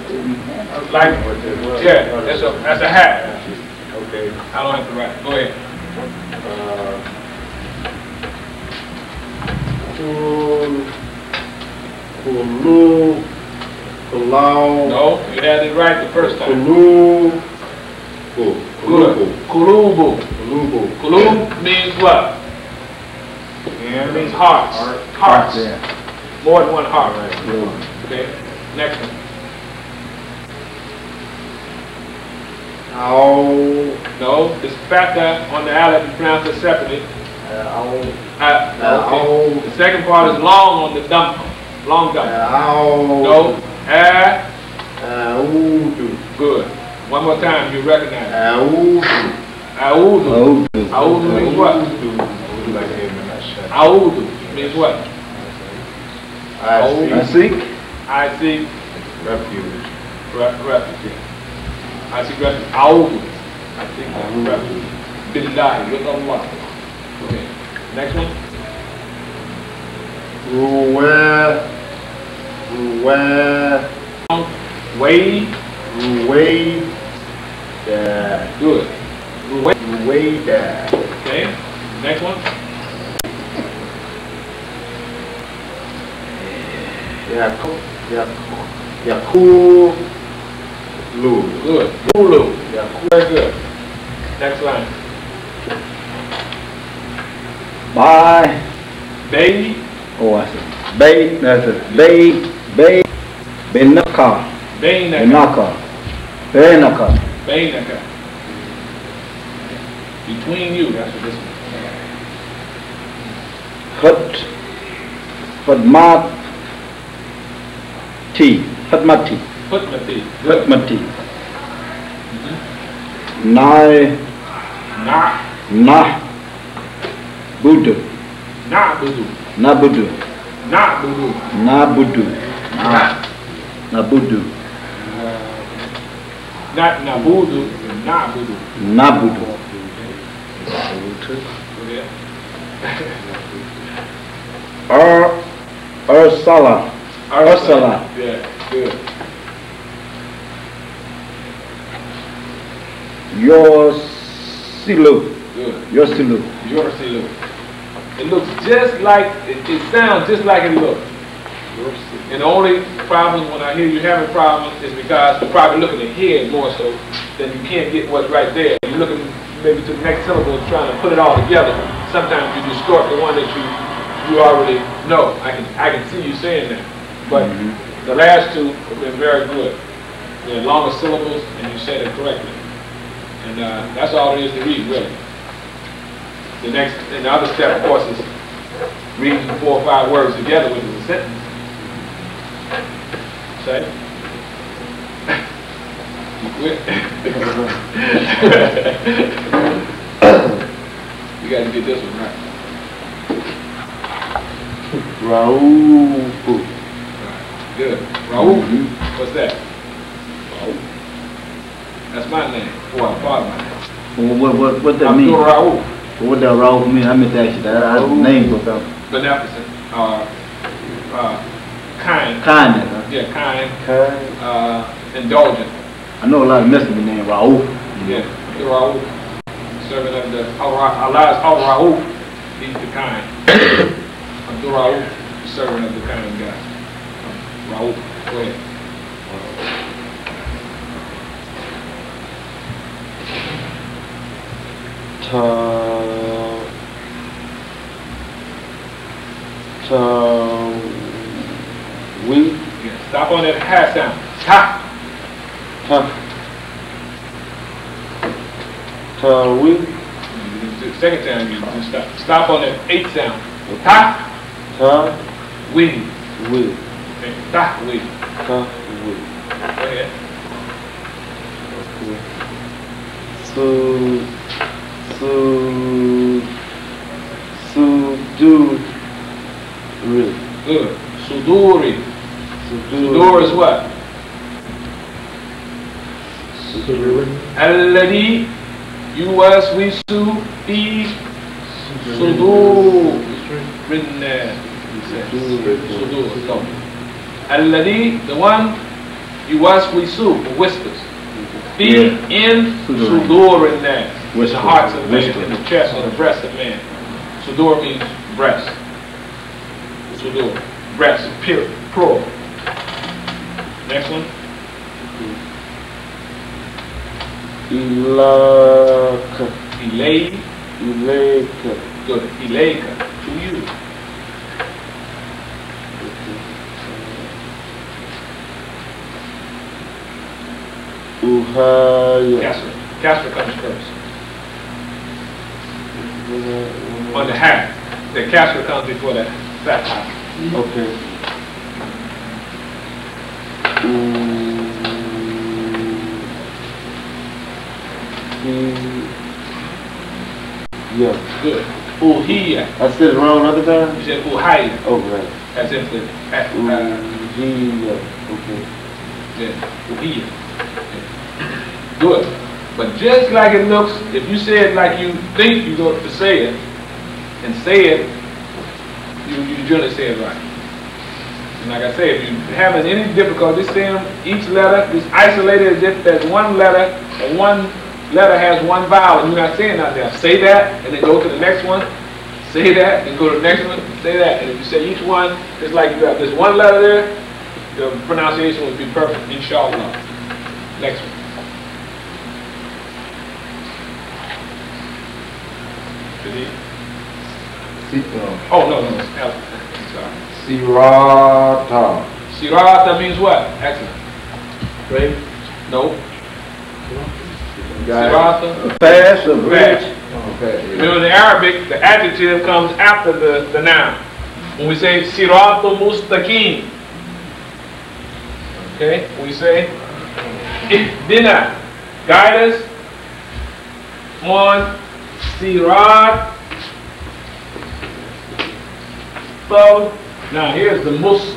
Like, yeah, that's a hat.
Okay.
I don't have to write. Go ahead.
Kulu. Kulau.
No, you had it right the first time.
Kulu.
Good. Kulubu.
Kulubu.
Kulub means what?
Yeah,
It means hearts. Hearts.
Yeah.
More than one heart.
Yeah.
Okay. Next one.
Ow.
No, it's factor on the alif. You pronounce it separately. Okay. The second part is long on the dump. Long dump.
Ow.
No.
Audu.
Good. One more time, you recognize it.
Audu.
Audu. Audu means what? Audu means what?
I seek.
I seek
Refuge.
refuge. I seek refuge. Audu. I seek refuge. Billahi, with Allah. Okay. Next one.
Ruwe.
Wade.
Ruwe. Da.
Good.
Ruwe da.
Okay. Next one.
Yakulu.
Good. Hulu. Very good. Next line.
Bye.
Baby.
Oh, I said. Bay. That's it. Bay. Benaka.
Bainaka.
Benaka.
Bainaka. Between you. That's what this one.
Hutmati.
Putmati. Good.
Hutmati. Nai.
Nah.
Budu.
Nah budu.
Nabudu.
Nah budu.
Nabudu. Nabudu.
Not nabudu. Nah budu.
Nabudu. Ursula.
Yeah, good.
Yosilu.
Good.
Yosilu.
Your silu. It looks just like, it sounds just like it looks. And the only problem when I hear you having problems is because you're probably looking ahead more so than you can't get what's right there. You're looking maybe to the next syllable and trying to put it all together. Sometimes you distort the one that you already know. I can see you saying that. But the last two have been very good. They're longer syllables and you said it correctly. And that's all there is to read, really. The next, and the other step, of course, is reading 4 or 5 words together, which is a sentence. Say? You quit? You got to get this one right.
Raoof.
Good. Raoof. What's that? That's my name. Or part of my name.
What that mean?
Abdul Raoof.
What that Raoof mean? I meant to ask you that. I name book up.
Beneficent. Kind.
Kindness, huh?
Yeah, kind. Indulgent.
I know a lot of Mexicans named Raoof.
Yeah, Abdul Raoof. Serving of the Allah's Raoof. He's the kind. Abdul Raoof. Serving of the kind guy. Raoof. Go ahead. Yeah, stop on that ha sound. Ta. The second time you stop. Stop on that 8 sound. Ta. Wing. Okay. Ta. Wing. Go ahead. Good. Suduri. Sudur is what? Alladhi yuwaswisu fi sudurinna. Sudur. Alladhi, the one yuwaswisu, whispers. Fi in sudurinna. The hearts of man, in the chest or the breast of man. Sudur means breast. Sudur. Breast, plural. Next one. Ilayka. Good. Ilayka. To you. Kasra comes first. On the hat. The kasra comes before the fat hat.
Okay. Yeah.
Good. Uhiyya.
I said it wrong another time?
You said uhayya.
Oh, right.
As if the
Uhiyya. Okay.
Yeah. Uhiyya. Good. But just like it looks, if you say it like you think you're going to say it, and say it, you generally say it right. And like I say, if you're having any difficulty saying each letter is isolated as if there's one letter, and one letter has one vowel, and you're not saying that there. Say that, and then go to the next one. Say that, and go to the next one. Say that, and if you say each one, it's like you have this one letter there, the pronunciation would be perfect, inshallah. Next one. Oh, no, no. Sorry.
Sirata.
Sirata means what? Excellent.
Great.
No. Sirata.
Fast or
Fast.
Okay.
Remember in Arabic, the adjective comes after the noun. When we say Sirata Mustaqim, okay, we say Ihdina, guide us on Sirat. So, now here's the Mustaqim.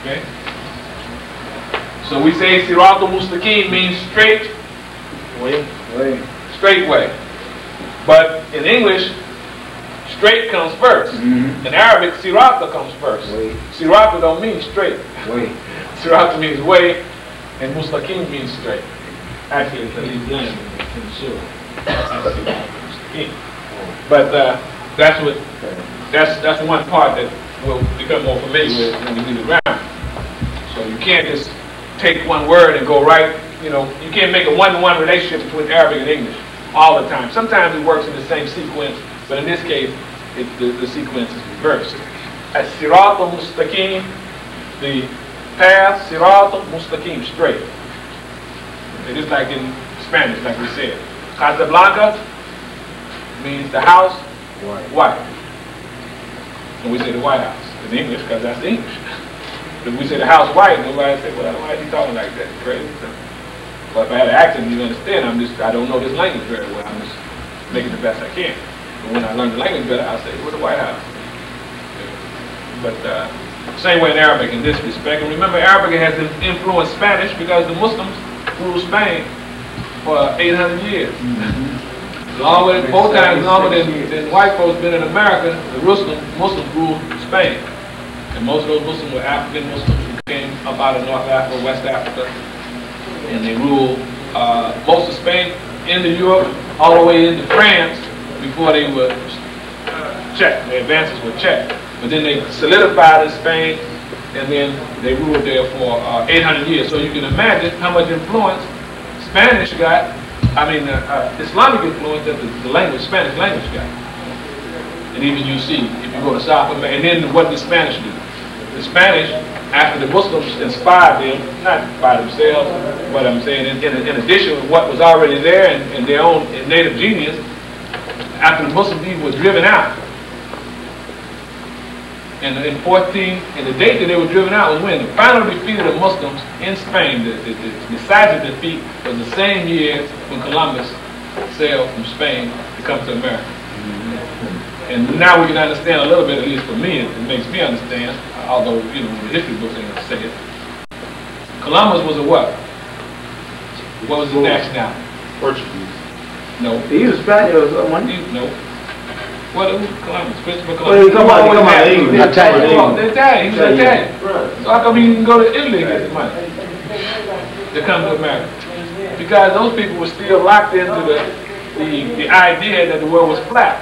Okay? So we say Sirat al-Mustaqim means straight way. Straight way. But in English, straight comes first. In Arabic, Sirata comes first. Sirata don't mean straight. Sirata means way, and Mustaqim means straight. Actually, it's in the surah. But that's one part that we'll become more familiar with when we do the grammar. So you can't just take one word and go right. You know, you can't make a one-to-one relationship between Arabic and English all the time. Sometimes it works in the same sequence, but in this case, the sequence is reversed. As Sirat al-Mustaqim, the path, Sirat al-Mustaqim, straight. It is like in Spanish, like we said. Casablanca means the house white. And we say the White House in English because that's English. If we say the house white, nobody say, well, why is he talking like that? Crazy. But if I had an accent, you understand. I don't know this language very well. I'm just making the best I can. But when I learn the language better, I say, we're the White House. But same way in Arabic in this respect. And remember, Arabic has influenced Spanish because the Muslims ruled Spain for 800 years. Longer, both times longer than white folks been in America, the Muslims ruled Spain. And most of those Muslims were African Muslims who came up out of North Africa, West Africa. And they ruled most of Spain into Europe, all the way into France before they were checked. Their advances were checked. But then they solidified in Spain, and then they ruled there for 800 years. So you can imagine how much influence Spanish got, Islamic influence that the language, Spanish language got. And even you see, if you go to South America, and then what did the Spanish do? The Spanish, after the Muslims inspired them, not by themselves, but I'm saying in addition to what was already there and their own native genius, after the Muslims even were driven out, and in the date that they were driven out was when the final defeat of the Muslims in Spain, the decisive defeat was the same year when Columbus sailed from Spain to come to America. And now we can understand a little bit, at least for me, it makes me understand, although, you know, the history books ain't gonna say it. Columbus was a what? What was his nationality?
Portuguese.
No.
He was Spanish or something.
No. What was Columbus? Christopher
Well, he
Columbus.
come out English.
He was Italian. He was Italian. So how come he didn't go to Italy and get the money to come to America? Because those people were still locked into the idea that the world was flat.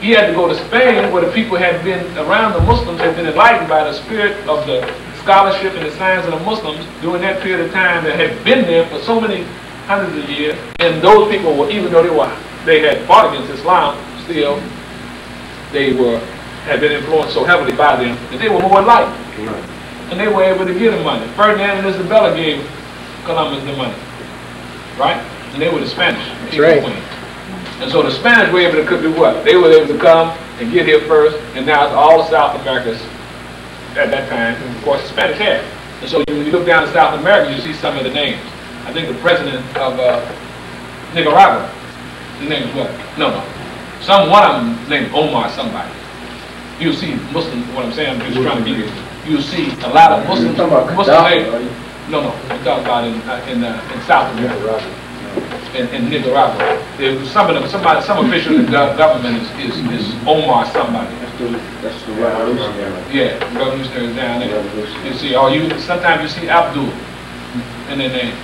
He had to go to Spain, where the people had been around the Muslims, had been enlightened by the spirit of the scholarship and the science of the Muslims during that period of time that had been there for so many hundreds of years. And those people were, even though they had fought against Islam, still had been influenced so heavily by them that they were more enlightened. And they were able to give him money. Ferdinand and Isabella gave Columbus the money, right? And they were the Spanish king and queen. And so the Spanish were able to do what? They were able to come and get here first, and now it's all of South America at that time. And of course, the Spanish had. And so when you look down in South America, you see some of the names. I think the president of Nicaragua, his name is what? No. One of them named Omar somebody. You'll see Muslims, what I'm saying, I'm just trying to get you. You'll see a lot of Muslims. No, I'm talking about in South America. In Nicaragua. Some official in the government is Omar somebody.
That's the revolutionary.
Yeah, revolutionaries down there. You see, sometimes you see Abdul in their names.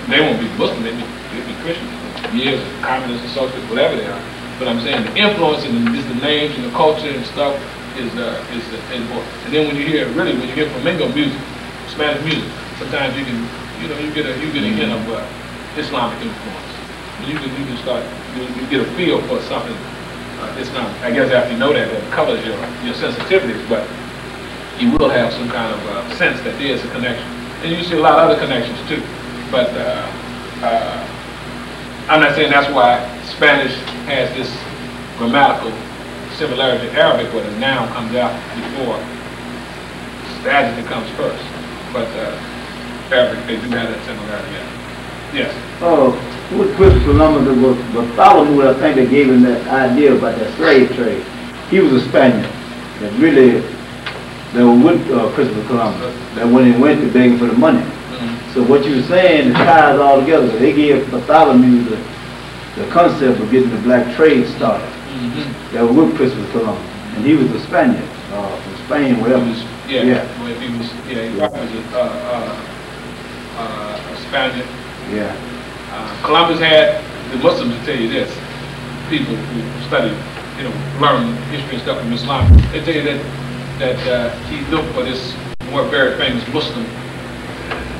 They won't be Muslim, they be Christian. years, communists and socialists, whatever they are. But I'm saying the influence and just the names and the culture and stuff is important. And then when you hear flamenco music, Spanish music, sometimes you get a hint of Islamic influence. You can start you get a feel for something Islamic. I guess after you know that colors your sensitivities, but you will have some kind of sense that there's a connection. And you see a lot of other connections too. But I'm not saying that's why Spanish has this grammatical similarity to Arabic, where the noun comes out before the adjective comes first. But Arabic, they do have that similarity. Yeah. Yes.
Oh, with Christopher Columbus, was Bartholomew, I think they gave him that idea about that slave trade. He was a Spaniard that really, they were with Christopher Columbus, that when he went to begging for the money. So what you were saying, the ties all together, they gave Bartholomew the concept of getting the black trade started. That was with Christopher Columbus, and he was a Spaniard from Spain, wherever.
He probably was a Spaniard.
Yeah.
Columbus had the Muslims, to tell you this, people who study, learn history and stuff from Islam, they tell you that he looked for this very famous Muslim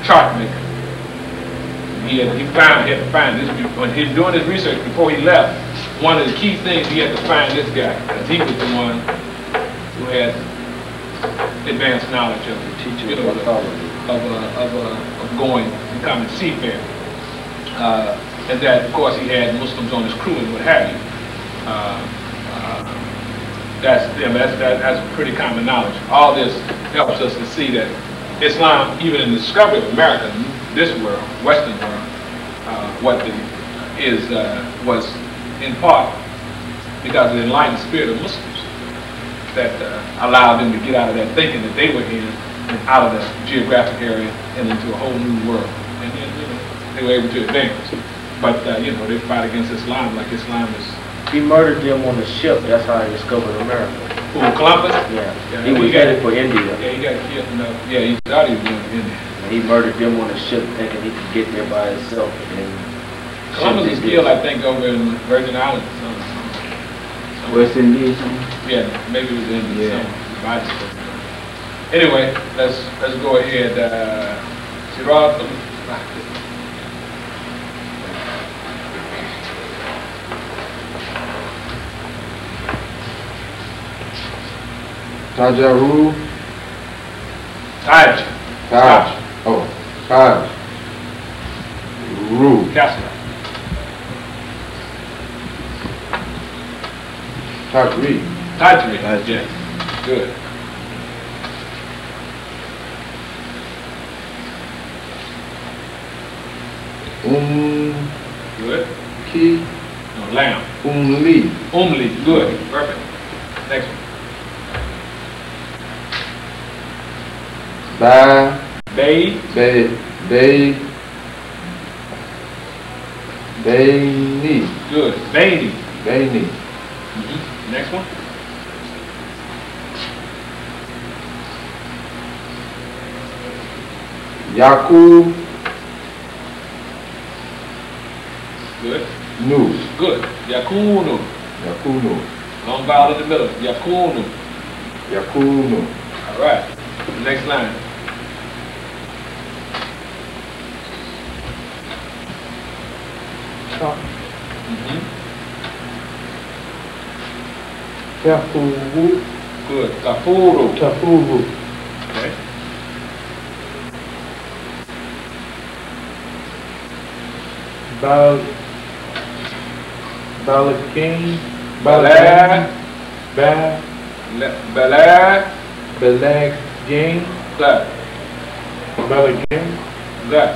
chart maker. He had to find this. When he was doing his research before he left, one of the key things he had to find this guy, because he was the one who had advanced knowledge of the teaching of going and becoming seafarer. And that, of course, he had Muslims on his crew and what have you. That's pretty common knowledge. All this helps us to see that Islam, even in the discovery of America, this world, Western world, was in part because of the enlightened spirit of Muslims that allowed them to get out of that thinking that they were in and out of that geographic area and into a whole new world. And then, they were able to advance. But, they fight against Islam like Islam is...
He murdered them on the ship. That's how he discovered America.
Who, Columbus?
Yeah. He was headed for India.
Yeah, he got killed. Yeah, he thought he was going to India.
And he murdered them on the ship thinking he could get there by himself. And
Columbus was killed, I think, over in Virgin Islands or something.
West Indies?
Yeah, maybe it was India. Anyway, let's go ahead. Siraj.
Tajaru.
Taj.
Oh, Taj. Ru.
Castle.
Tajri.
Tajri. Yes. Good. Good.
Ki.
No, lamb.
Li.
Umli. Good. Perfect. Next one.
Ba.
Bay.
Bayni.
Good. Baini.
Bayni.
Next one.
Yaku.
Good.
Nu.
Good. Yakunu.
Yakunu.
Long vowel in the middle. Yakunu.
Yakunu.
All right. The next line.
Tafuru.
Good. Kafuru.
Tafuru.
Okay.
Balakin.
Balag. Balag.
Balagin.
Glad.
Balagin.
Glad.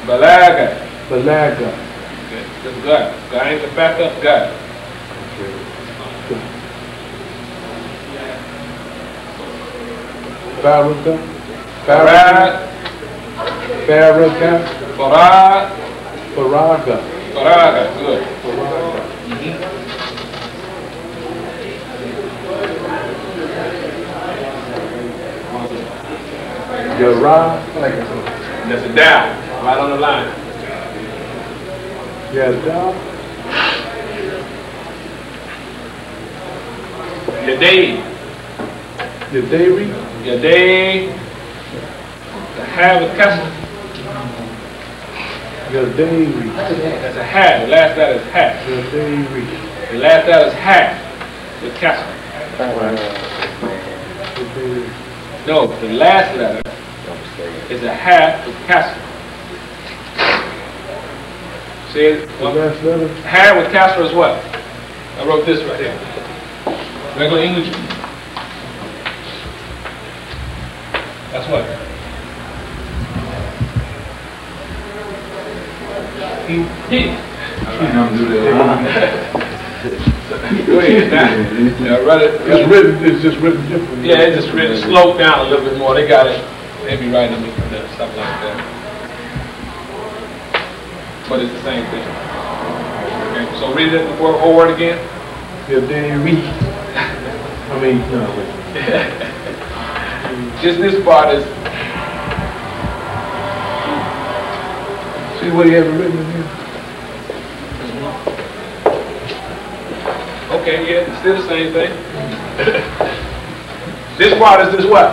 Balaga.
Balaga.
Okay. Just glad. Going to back up. Glad.
Farraga.
Farad.
Farraga.
Farad.
Faraga.
Faraga. Good.
Faraga. Yara.
That's a down. Right on the line.
Yada.
Your day.
Your dairy.
Your day. The have with kasra.
Your dairy.
That's a have. The last letter is have.
Your dairy.
The last letter is have with kasra. No, the last letter is a have with kasra. See it?
The last letter.
Have with kasra is what? I wrote this right here. Regular English. That's what? He. Go ahead now. Yeah, write it.
It's just written differently.
Yeah, it's just written slowed down a little bit more. They got it. Maybe writing something like that. But it's the same thing. Okay, so read it the whole word again.
Your dairy. I mean, no.
Just this part is.
See what he has written in here?
Okay, yeah, it's still the same thing. This part is this what?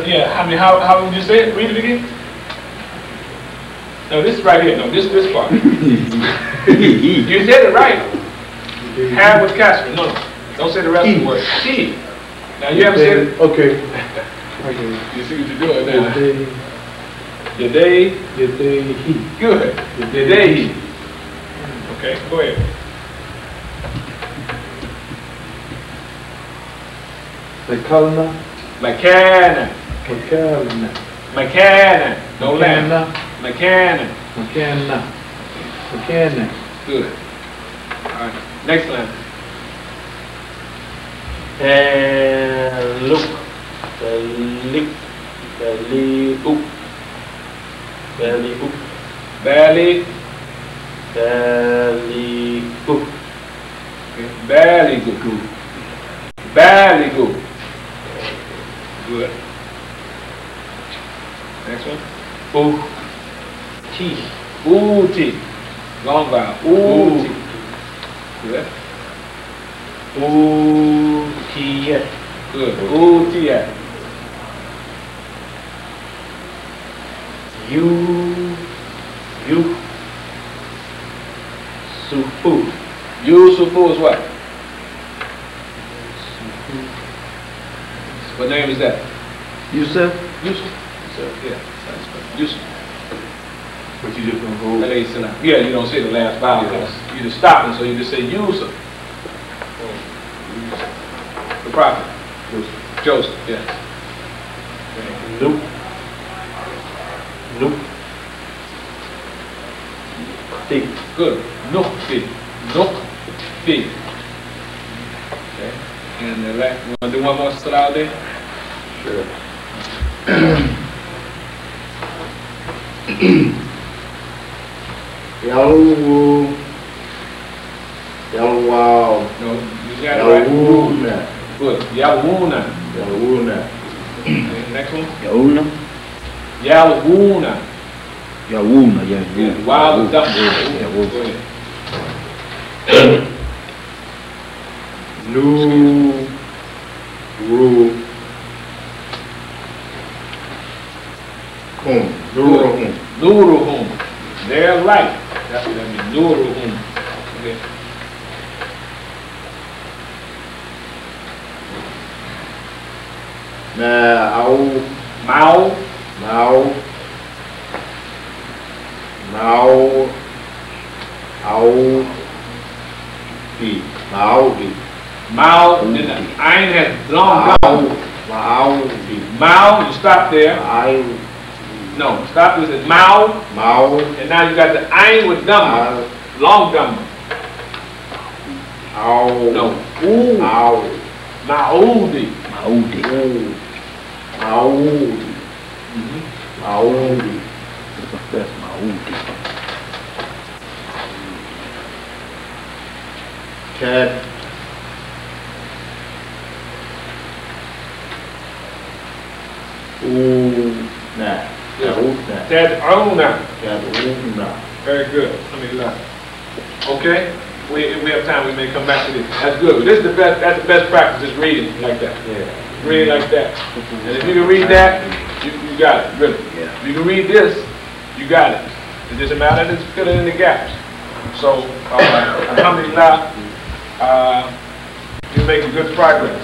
Yeah, I mean, how would you say it? Read it again. No, this is right here. No, this part. You said it right. Have with kasra. No, don't say the rest of the word. She. Now you haven't said it.
Okay.
You see what you're doing now.
Your day.
Your day.
He.
Good. Your day. Okay, go ahead.
Makana.
Makana.
Makana.
Makana. No land. Makana.
Makana. Makana.
Good. All right. Next line.
Look. Lick. Oop. Belly oop.
Belly.
Belly oop.
Belly go. Belly go. Good. Next one.
Ooh. Tea.
Ooty. Long vowel. Ooty. Good.
Ooty.
Good. Ooty.
You. Sufu.
Yusufu is what? What name is that?
Yusuf?
Yusuf. Yeah. Yusuf.
But you just don't hold.
Yeah, you don't say the last vowel because you just stop it, so you just say Yusuf. The prophet. Joseph, yes.
Luke. Thick.
Good. Nukti. Okay. And the last, you want to do one more salah there?
Sure. Yalu. Wow.
No, you got it right.
Yawuna.
Good. Yawuna.
Yawuna.
Okay, next one.
Yauna?
Yawuna.
Yauna, yeah.
Wild duck.
Yeah,
Go ahead.
Nuru. Nuruhum.
Nuruhum. Their light. That's what that means. Nuruhum. Okay. Mao. Mao, then the ayin has long gone. Mao, you stop there. No, stop this at Mao. And now you got the ayin with gum. Long gum. No. Maudi.
That's Maudi.
Cat.
Tad'una. Very good. Okay. If we have time, we may come back to this. That's good. This is the best. That's the best practice. Just reading like that.
Yeah.
Read it like that. And if you can read that, you got it. Really.
Yeah.
If you can read this, you got it. It doesn't matter. Just fill it in the gaps. So, alhamdulillah, you're making good progress.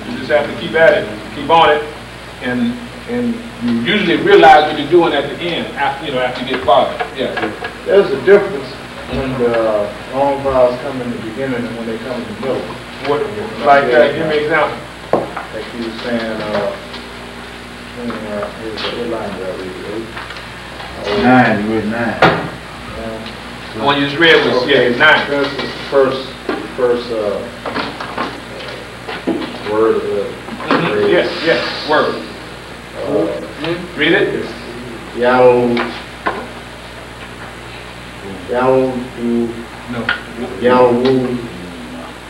You just have to keep at it, keep on it, and you usually realize what you're doing at the end, after you get farther. Yeah.
There's a difference when the long vowels come in the beginning and when they come in the middle.
What, like that? Give me an example.
Like you were saying, here's the headline that we read.
9, you read 9.
The one you just read was,
okay,
9.
This is the first word of the phrase.
Yes, word. Read it.
It's Yahoo,
No.
Yahoo,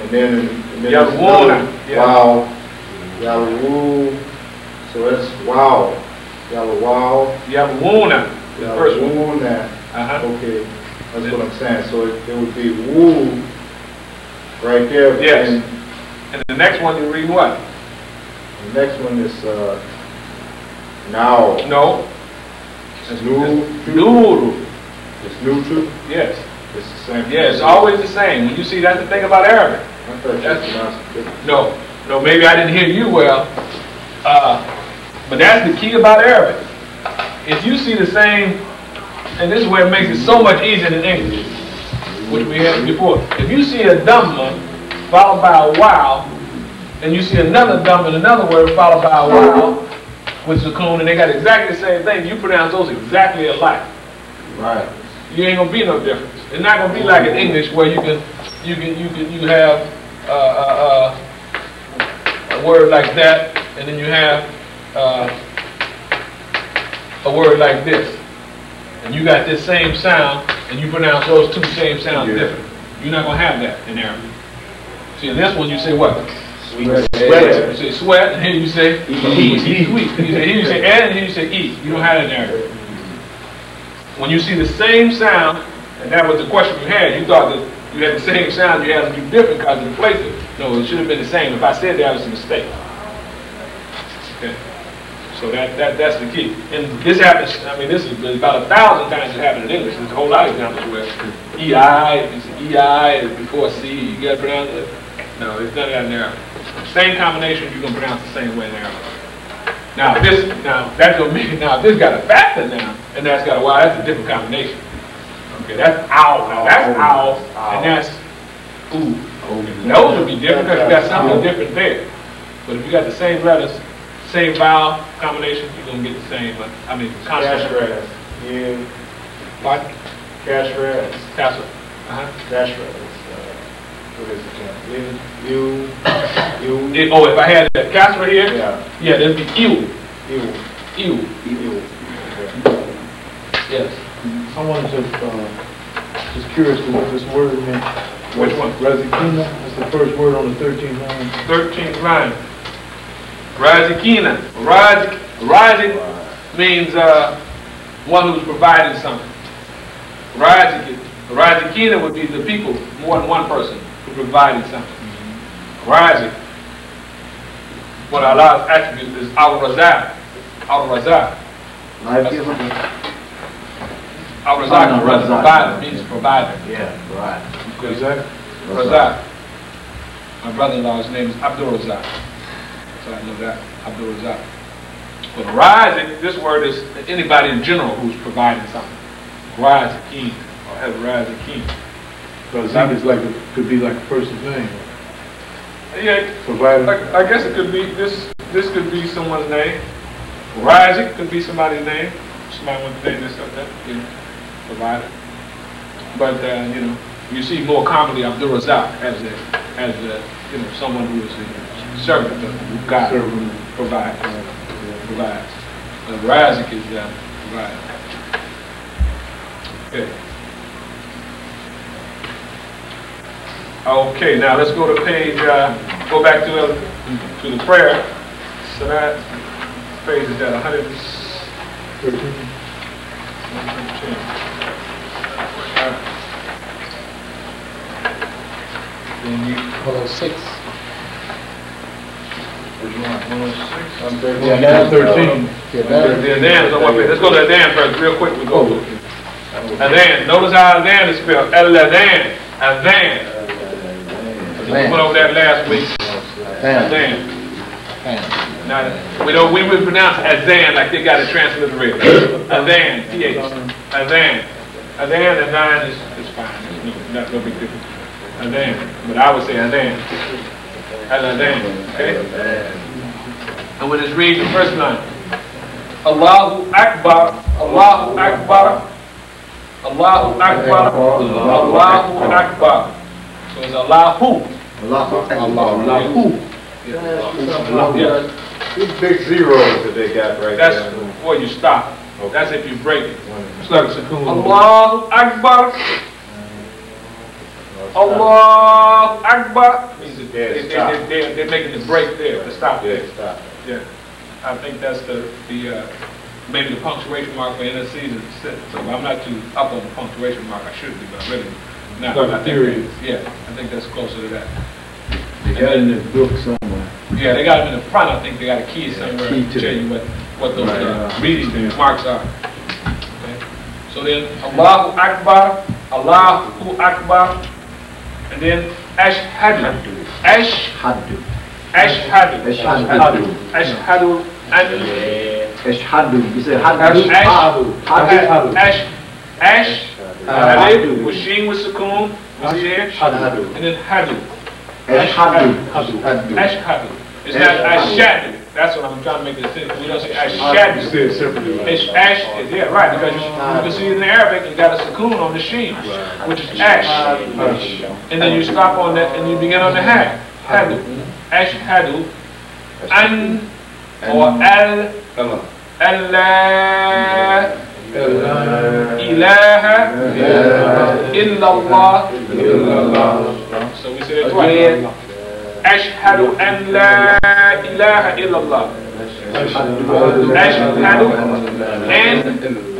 and then
Yahoo.
wow, Yahoo. So that's wow, Yahoo,
Yahoo. The first one.
Yahoo. Okay, that's what I'm saying. So it would be woo right there.
Yes. And the next one you read what?
The next one is now.
No.
It's new.
Nuru.
It's new too.
Yes.
It's the same.
Yeah, it's always the same. When you see, that's the thing about Arabic.
I thought you pronounced it.
No, maybe I didn't hear you well. But that's the key about Arabic. If you see the same, and this is where it makes it so much easier than English, which we had before. If you see a dhamma followed by a wow, and you see another dhamma in another word followed by a wow with sukoon, and they got exactly the same thing, you pronounce those exactly alike.
Right.
You ain't gonna be no difference. It's not gonna be like in English where you have a word like that, and then you have a word like this, and you got this same sound, and you pronounce those two same sounds different. You're not gonna have that in Arabic. See, in this one you say what?
Sweat.
You say sweat, and here you say eat. Sweet. Here you say and here you say eat. You don't have that in Arabic. When you see the same sound, and that was the question you had, you thought that you had the same sound, you had them do different because of the places. No, it should have been the same. If I said that, it was a mistake. Okay. So that's the key. And this happens, I mean, this is about 1,000 times it happened in English. There's a whole lot of examples where EI is before C, you got to pronounce it. No, it's none of that in Arabic. Same combination, you're going to pronounce the same way in Arabic. Now, that don't mean, if this got a factor now, and that's got a Y, that's a different combination. Okay, that's ow. Now, that's ow, and that's ooh. Okay. Those would be different because you got something different there. But if you got the same letters, same vowel combination, you're going to get the same, consonant.
Cash yeah.
What?
Cash rest.
Castle.
Cash rest. What is it? You.
If I had that castle here, yeah, that'd be ew. Ew.
Okay.
Yes.
I wanted to, just curious to what this word meant.
Which one?
Razikina, that's the first word on the 13th line.
13th line. Razikina. Razik means one who's providing something. Razikina would be the people, more than one person, who provided something. Razik. One of Allah's attributes is Al-Razak. Al-Razak.
Life giver?
Al-Razak, provider, means provider.
Yeah, right.
Razak? Razak. My brother-in-law's name is Abdul Razak. So I know that, Abdul Razak. But Razik, this word is anybody in general who's providing something. Razikin, or have Razikin.
Razik is could be like a person's name.
Yeah,
Provider.
I guess it could be, this could be someone's name. Razik could be somebody's name. Somebody wants to name this up there, provider. But, you see more commonly Abdul Razak as someone who is a servant of God, who provides. Razik is provider. Okay. Okay, now let's go to page, go back to the prayer. So that page is at 113.
Then you,
106.
which one? 106?
Yeah, 913.
Yeah,
The Adhan is on one page. Let's go to Adhan first, real quick. We go to it. Adhan. Notice how Adhan is spelled. Adhan. Adhan. We went over that last week. Adhan. Now, we would pronounce Adhan like they got it transliterated. Adhan. T-H. Adhan. Adhan and 9 is fine. No big difference. Adhan. But I would say Adhan. Adhan. Okay? And when it's read the first line. Allahu Akbar, Allahu Akbar, Allahu Akbar, Allahu Akbar. So it's Allahu. Allahu. Yeah.
These big zeros that they got right
That's
there.
before you stop. That's if you break it.
It's like a sukoon.
Allahu Akbar. Allahu Akbar. Means that they're making the break there, the stop there.
Stop.
Yeah. I think that's maybe the punctuation mark for interceding. So I'm not too up on the punctuation mark. I should be, but I'm really not.
Like
I think
period.
I think that's closer to that.
They got it in the book somewhere.
Yeah, they got them in the front. I think they got a key somewhere
key
to
to
tell
that.
you what those reading marks are. Okay. So then, Allahu Akbar, Allahu Akbar, and then Ashhadu.
Ashhadu.
Ashhadu.
Ashhadu.
Ashhadu.
Ashhadu. You said hadu.
Alif with sheen with sukoon. And then hadu.
Ashhadu.
Ashhadu. It's not ashadu. That's what I'm trying to make it sense. We don't say ashadu.
You said it separately.
It's ash. Yeah, right. Because you can see in the Arabic, you got a sukoon on the sheen, which is ash. And then you stop on that, and you begin on the had. Hadu. Ashhadu. An or al. Allah. Ilaha illallah. So we say it twice. Ashhadu an la ilaha illallah. Ashhadu an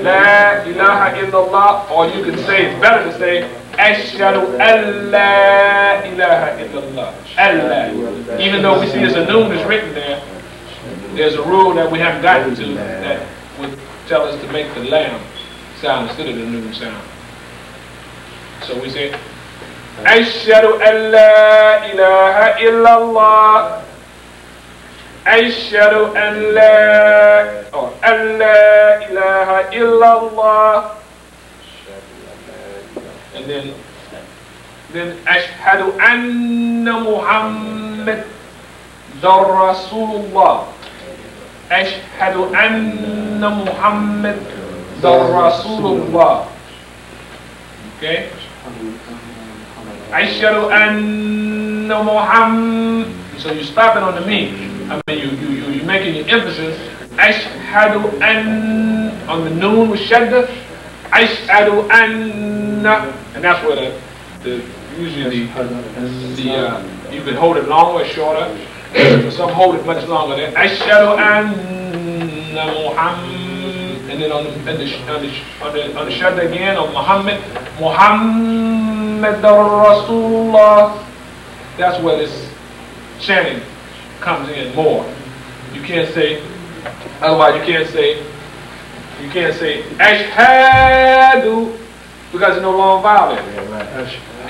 la ilaha illallah. Or you can say, it's better to say, Ashhadu an la ilaha illallah. Allah. Even though we see there's a noon that's written there, there's a rule that we haven't gotten to that would tell us to make the lam sound instead of the noon sound. So we say, Ashhadu an la ilaha illallah. Ashhadu an la ilaha illallah. And then Ashhadu anna Muhammad Rasulullah. Ashhadu anna Muhammad Rasulullah. Okay? Ashhadu anna Muhammad. So you stop it on the me. I mean, you're making your emphasis. Ashhadu an on the noon with shadda. Ashhadu anna, and that's where usually you can hold it longer or shorter. Some hold it much longer than Ashhadu anna Muhammad. And then on the shadda again on Muhammad Rasulullah. That's where this chanting comes in more. You can't say, otherwise you can't say Ashhadu because there's no long vowel there.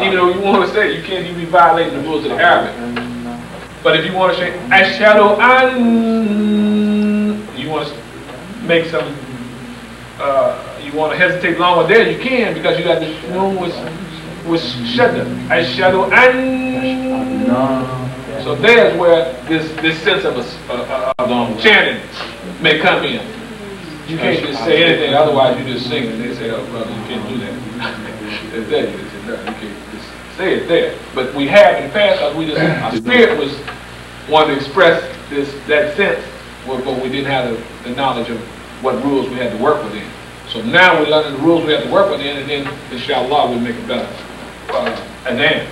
Even though you want to say it, you can't even be violating the rules of the Arabic. But if you want to say Ashhadu an, you want to make some, you want to hesitate longer there, you can, because you got the noon with shadda. Ashhadu an. So there's where this sense of chanting may come in. You can't just say anything, otherwise you just sing and they say, oh brother, you can't do that. They say, no, you can't just say it there. But we have in the past, because our spirit was wanting to express that sense, but we didn't have the knowledge of what rules we had to work within. So now we're learning the rules we have to work within, and then inshallah we'll make it better. And then,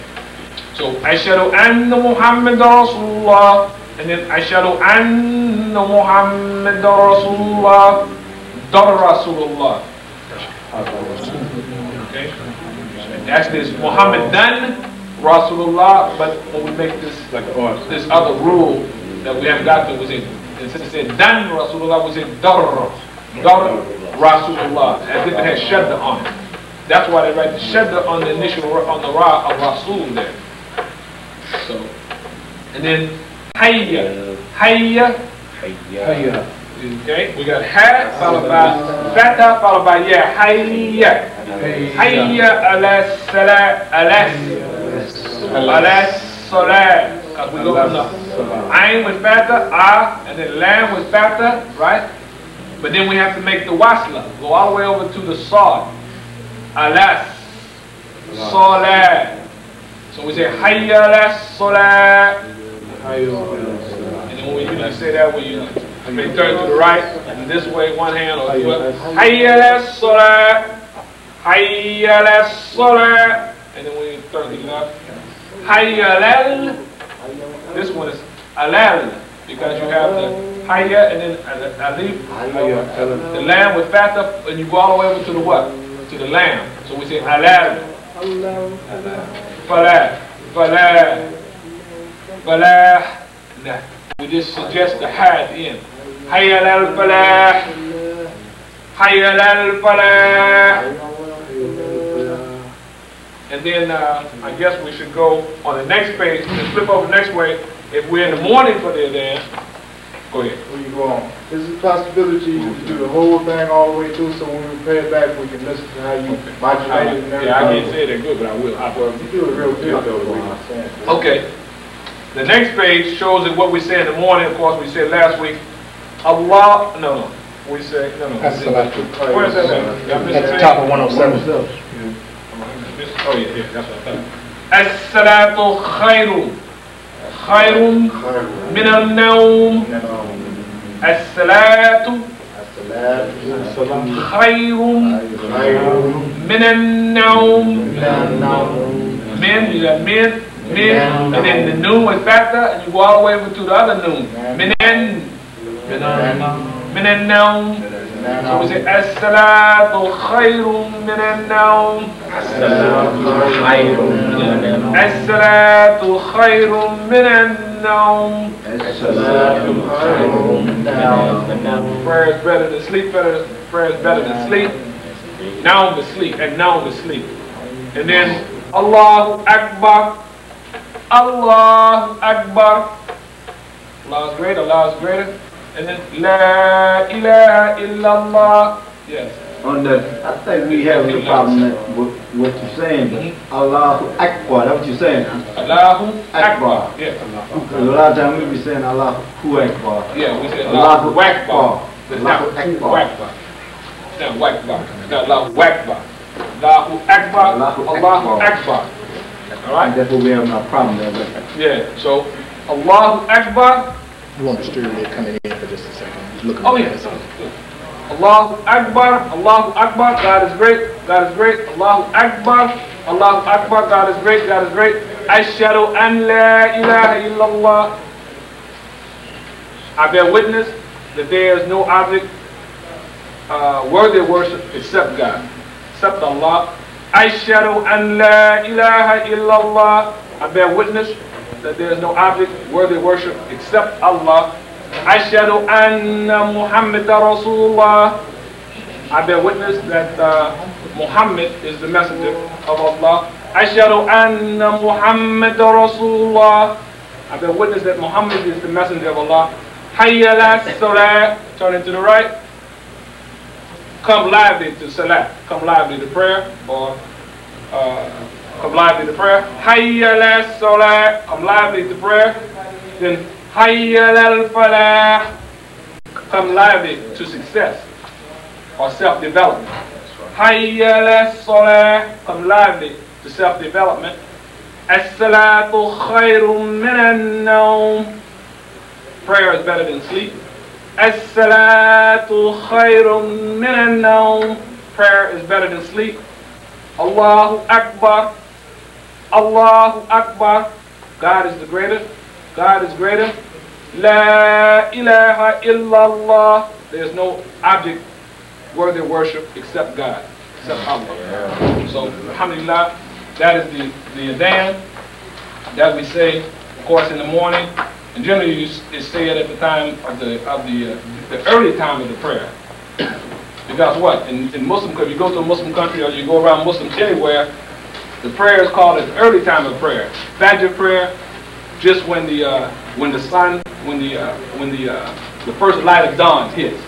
so Ashhadu anna Muhammad Rasulullah, and then Ashhadu anna Muhammad Rasulullah, Rasulullah. Okay? Actually, it's Muhammadan Rasulullah, but when we make this this other rule that we haven't got to, we say, instead of saying Dan Rasulullah, we say Dar Rasulullah, as if it has shadda on it. That's why they write the shadda on the initial, on the Ra of Rasul there. So, and then Hayya, Hayya, Hayya. Okay, we got Ha followed by Fatha followed by Ya. Hayya, Hayya ala salat, ala salat. Because we go from the Ain with Fatha, and then Lam with Fatha, right? But then we have to make the wasla, go all the way over to the Sad. Alas, Salat. So we say Hayya ala salat. And then when we usually say that, we usually may turn to the right, and this way, one hand, or the other. Hayya ala salat. Hayya ala salat. And then we turn to the left. Hayya alal. This one is alal, because you have the hayya and then alif, the lamb with fatha, and you go all the way over to the what? To the lamb. So we say alal. Falah. Falah. Falah. Nah. We just suggest the ha at the end. Hayya alal falah. Hayya alal falah. And then I guess we should go on the next page and flip over the next way. If we're in the morning for the adhan, go ahead.
Where you go on? Is it a possibility to do the whole thing all the way through, so when we pay it back, we can listen to how you modulate it and everything?
Yeah, I can't say that good, but I will.
You do it real good, though, what I'm saying.
Okay. The next page shows that what we said in the morning. Of course, we said last week, Allah, no. We say, no. Where is that at?
At the top of 107.
Oh yeah, that's what I thought. As-salatu khayrun. Khayrun min al-nawm. As-salatu khayrun min al-nawm. Min, you got min, and then the noon with fatha, and you go all the way over to the other noon. Min al-nawm. So we say, as-salatu khayrun min al-nawm. As-salatu khayrun min al-nawm. Prayer is better than sleep. Prayer is better than sleep. Naum is sleep, and naum is sleep. And then Allahu Akbar. Allahu Akbar. Allah is great, Allah is greater. And then La ilaha illallah. Yes.
On the, I think we have a problem with what you're saying. Allahu Akbar, that's what you're saying.
Allahu Akbar. Yeah.
Because a lot of times we be saying Allahu Akbar.
Yeah, we say Allahu Akbar. It's not
Allahu
Akbar. It's not Akbar. It's not Allahu Akbar. Allahu Akbar. Allahu Akbar. All right.
That's what we have no problem there with.
Yeah. So Allahu Akbar.
You want the stereo coming in for just a second. Looking
Oh yeah. Allahu Akbar. Allahu Akbar. God is great. God is great. Allahu Akbar. Allahu Akbar. God is great. God is great. Ashhadu an la ilaha illallah. I bear witness that there is no object worthy of worship except God, except Allah. Ashhadu an la ilaha illallah. I bear witness that there is no object worthy of worship except Allah. Ashhadu anna Muhammad Rasulullah. I bear witness that Muhammad is the messenger of Allah. Ashhadu anna Muhammad Rasulullah. I bear witness that Muhammad is the messenger of Allah. Hayya ala salat. Turn it to the right. Come lively to salat. Come lively to prayer, or come lively to prayer. Hayya ala salat. Come lively to prayer. Then Hayya ala falah. Come lively to success or self-development. Hayya ala salah. Come lively to self-development. As-salatu khayrun min an-nawm. Prayer is better than sleep. As-salatu khayrun min an-nawm. Prayer is better than sleep. Allahu Akbar. Allahu Akbar. God is the greater. God is greater. La ilaha illallah. There is no object worthy of worship except God, except Allah. So, alhamdulillah, that is the adhan. that we say, of course, in the morning, and generally it's said at the time of the early time of the prayer. Because what? In Muslim, if you go to a Muslim country or you go around Muslims anywhere, the prayer is called an early time of prayer. Fajr prayer, just when the first light of dawn hits.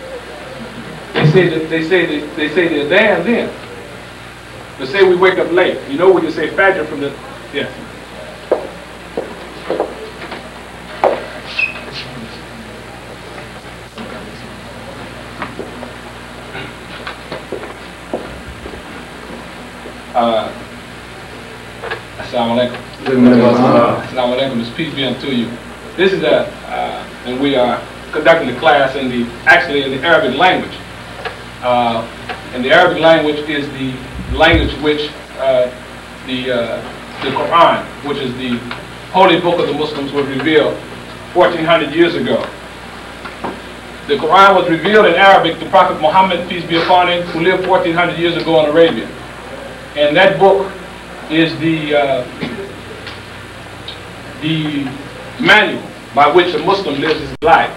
They say the adhan then. But say we wake up late. You know when you say Fajr from the yeah. Assalamu alaikum. Assalamu alaikum. Peace be unto you. This is and we are conducting the class in the Arabic language. And the Arabic language is the language which the Quran, which is the holy book of the Muslims, was revealed 1400 years ago. The Quran was revealed in Arabic to Prophet Muhammad, peace be upon him, who lived 1400 years ago in Arabia. And that book is the manual by which a Muslim lives his life.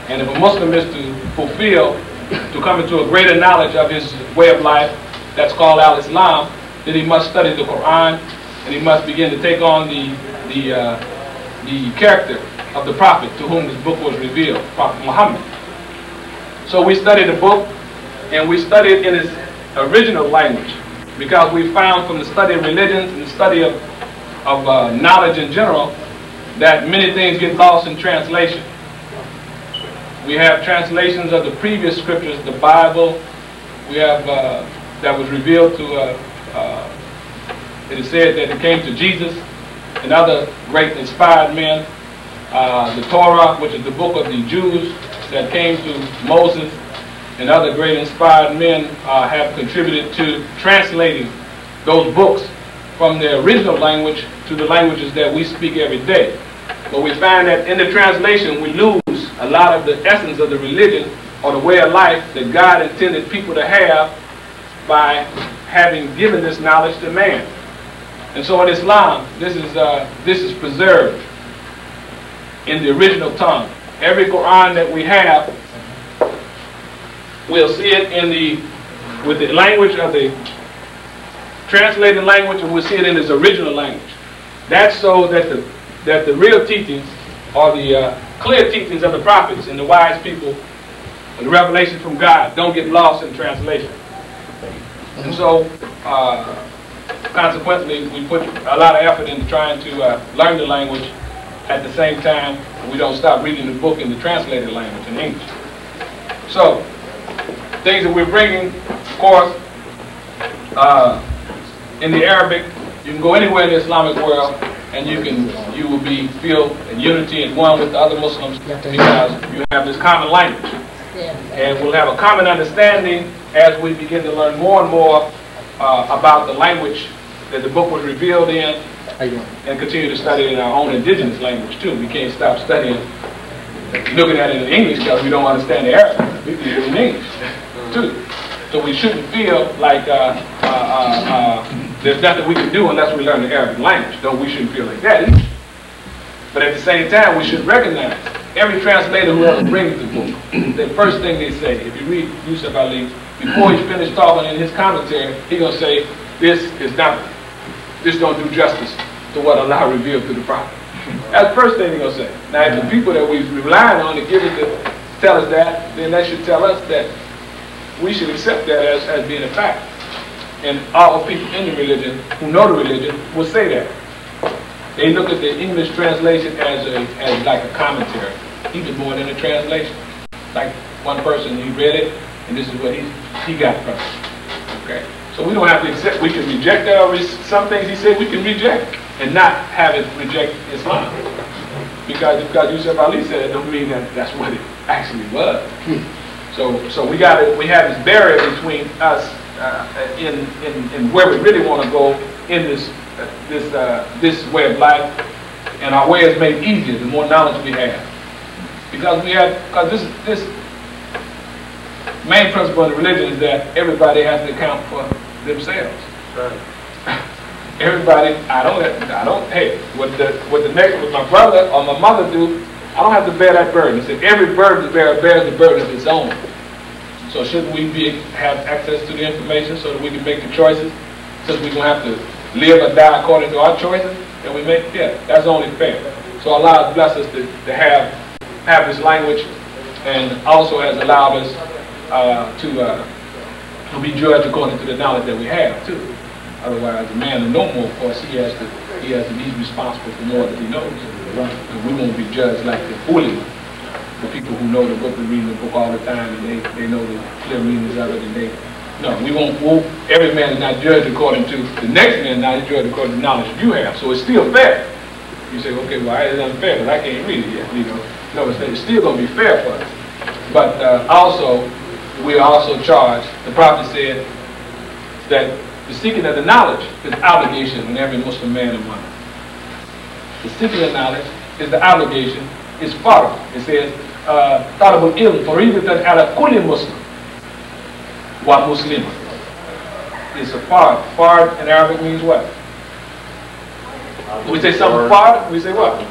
And if a Muslim is to fulfill, to come into a greater knowledge of his way of life, that's called al-Islam, then he must study the Quran, and he must begin to take on the character of the Prophet to whom this book was revealed, Prophet Muhammad. So we study the book, and we study it in its original language, because we found from the study of religions and the study of knowledge in general that many things get lost in translation. We have translations of the previous scriptures, the Bible. We have that was revealed to. It is said that it came to Jesus and other great inspired men. The Torah, which is the book of the Jews, that came to Moses, and other great inspired men have contributed to translating those books from their original language to the languages that we speak every day. But we find that in the translation we lose a lot of the essence of the religion or the way of life that God intended people to have by having given this knowledge to man. And so in Islam, this is preserved in the original tongue. Every Quran that we have, we'll see it with the language of the translated language, and we'll see it in its original language. That's so that the real teachings, or the clear teachings of the prophets and the wise people, and the revelation from God, don't get lost in translation. And so, consequently, we put a lot of effort into trying to learn the language. At the same time, we don't stop reading the book in the translated language in English. So, things that we're bringing, of course, in the Arabic, you can go anywhere in the Islamic world, and you will feel in unity and one with the other Muslims, because you have this common language. And we'll have a common understanding as we begin to learn more and more about the language that the book was revealed in, and continue to study it in our own indigenous language too. We can't stop studying, looking at it in English, because we don't understand the Arabic. We can do it in English too. So we shouldn't feel like there's nothing we can do unless we learn the Arabic language. Though we shouldn't feel like that either. But at the same time, we should recognize every translator who ever brings the book, the first thing they say, if you read Yusuf Ali, before he's finished talking in his commentary, he's going to say, this don't do justice to what Allah revealed to the Prophet. That's the first thing he's going to say. Now, if the people that we rely on to give it to tell us that, then that should tell us that we should accept that as being a fact. And all people in the religion who know the religion will say that. They look at the English translation as like a commentary, even more than a translation. Like one person, he read it, and this is what he got from it. Okay, so we don't have to accept. We can reject some things he said we can reject, and not have it reject Islam. Because Yusuf Ali said it, don't mean that that's what it actually was. So we have this barrier between us in where we really want to go in this way of life, and our way is made easier the more knowledge we have. Because this main principle of the religion is that everybody has to account for themselves. Right. Everybody, hey, what my brother or my mother do, I don't have to bear that burden. He said every burden bears the burden of its own. So shouldn't we have access to the information so that we can make the choices? Since we're going to have to live or die according to our choices that we make? Yeah, that's only fair. So Allah has blessed us to have this language, and also has allowed us to be judged according to the knowledge that we have too. Otherwise, the man will know more. Of course, he's responsible for more that he knows. And we won't be judged like the foolish, the people who know the book and read the book all the time, and they know the clear meanings of it, and no, we won't. Every man is not judged according to the next man. Not judged according to the knowledge you have. So it's still fair. You say, okay, well, it's unfair, but I can't read it yet. No, it's still going to be fair for us. But we are also charged. The prophet said that the seeking of the knowledge is an obligation on every Muslim man and woman. The seeking of knowledge is the obligation. It's farz. It says, "Talabul ilm faridatan ala kulli muslim wa muslima." It's a farz. Farz in Arabic means what? We say something farz, we say what? We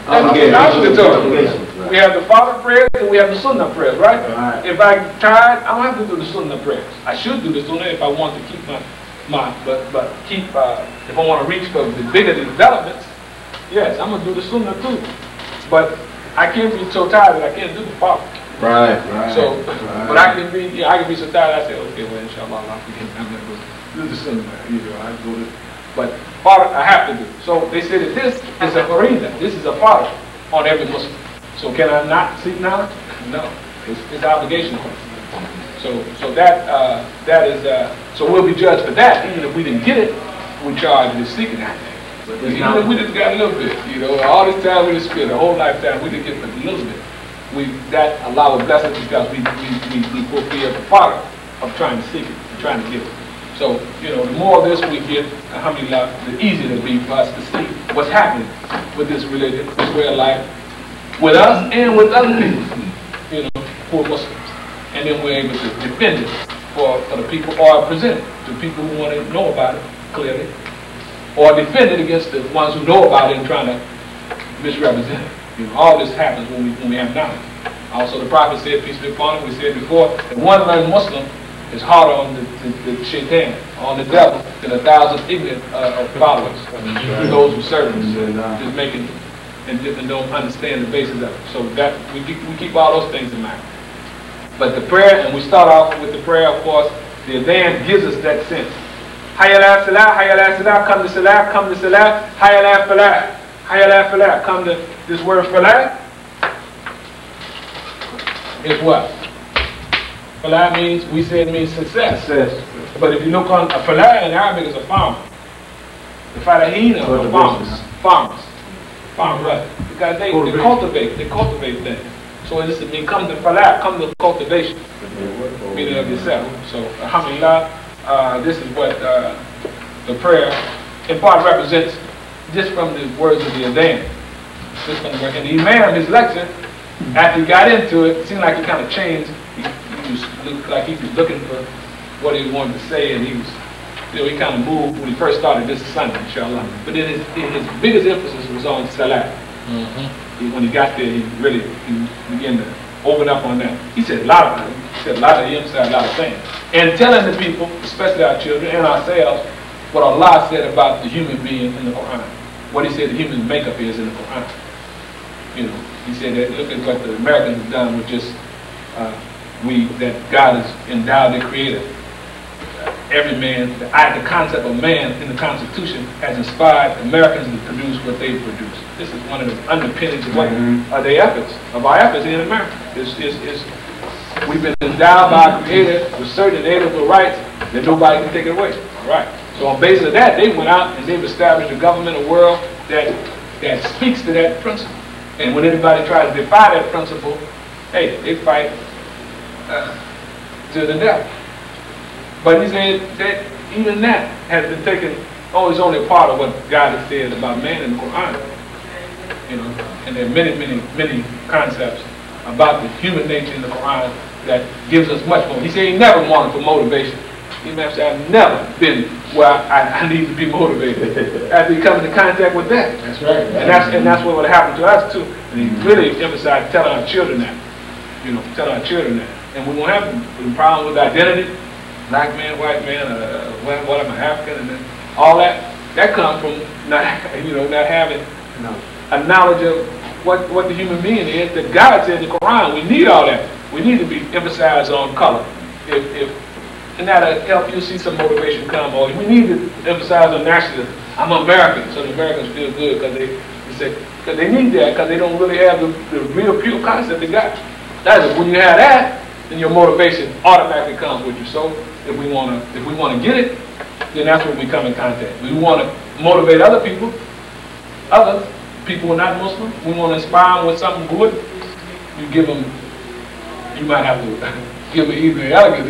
have the farz prayers and we have the sunnah prayers, right? If I'm tired, I don't have to do the sunnah prayers. I should do the sunnah if I want to keep if I want to reach for the bigger developments. Yes, I'm gonna do the sunnah too. But I can't be so tired that I can't do the farz.
Right.
So, but I can be so tired. I say, okay, well, inshallah, I'm gonna do the sunnah. I do it. But farz I have to do. So they say that this is a farida. This is a farz on every Muslim. So can I not seek knowledge? No, it's obligation. So that is so we'll be judged for that. Even if we didn't get it, we charged with seeking it. Even if we just got a little bit, all this time we just spent a whole lifetime, we didn't get but a little bit. That Allah will bless us because we fulfill the part of trying to seek it, trying to get it. So, the more of this we get, alhamdulillah, the easier it'll be for us to see what's happening with this religion, this way of life, with us and with other people, who are Muslims. And then we're able to defend it for the people, or present it to people who want to know about it clearly, or defend it against the ones who know about it and trying to misrepresent it. All this happens when we have knowledge. Also, the Prophet said, peace be upon him, we said before, that one learned Muslim is harder on the shaitan, on the devil, than 1,000 ignorant followers, those who serve us, just making and don't understand the basis of it. So that we keep all those things in mind. But the prayer, and we start off with the prayer, of course, the adhan gives us that sense. Hayya ala salah, hayya ala salah, come to salah, come to salah, hayya ala falah, hayya ala falah, come to this word falah is what? Falah means, we said it means success. But if you look on, a falah in Arabic is a farmer. The falahin are farmers. Farmers, right? Because they cultivate things. So it means come to falah, come to cultivation, meaning of yourself. So alhamdulillah, this is what the prayer in part represents, just from the words of the adhan. And the imam, his lecture, after he got into it, it seemed like he kind of changed. He looked like he was looking for what he wanted to say, and he was, he kind of moved when he first started this Sunday, inshallah. But then his biggest emphasis was on salah. When he got there, he began to open up on that. He said a lot of things. He emphasized a lot of things. And telling the people, especially our children and ourselves, what Allah said about the human being in the Quran. What he said the human makeup is in the Quran. He said that, look at what the Americans have done with just, that God has endowed the creator. Every man, the concept of man in the Constitution has inspired Americans to produce what they produce. This is one of the underpinnings of what our efforts in America. We've been endowed by our Creator with certain inalienable rights that nobody can take it away. All right. So on basis of that, they went out and they've established a government, a world that speaks to that principle. And when anybody tries to defy that principle, hey, they fight to the death. But he said that even that has been taken, is only a part of what God has said about man in the Quran. And there are many concepts about the human nature in the Quran that gives us much more. He said he never wanted for motivation. He may say, I've never been where I need to be motivated. After he comes into contact with that.
That's right.
And that's what would happen to us too. And he really emphasized telling our children that. You know, telling our children that. And we won't have the problem with identity, black man, white man, what am I, African, and then all that. That comes from not having a knowledge of what the human being is. That God said in the Quran, we need all that. We need to be emphasized on color. And that'll help you see some motivation come. Or we need to emphasize on nationalism. I'm American, so the Americans feel good because they need that because they don't really have the real pure concept they got. That is, when you have that, then your motivation automatically comes with you. So if we want to get it, then that's when we come in contact. We want to motivate other people who are not Muslim. We want to inspire them with something good. You might have to give them either elegance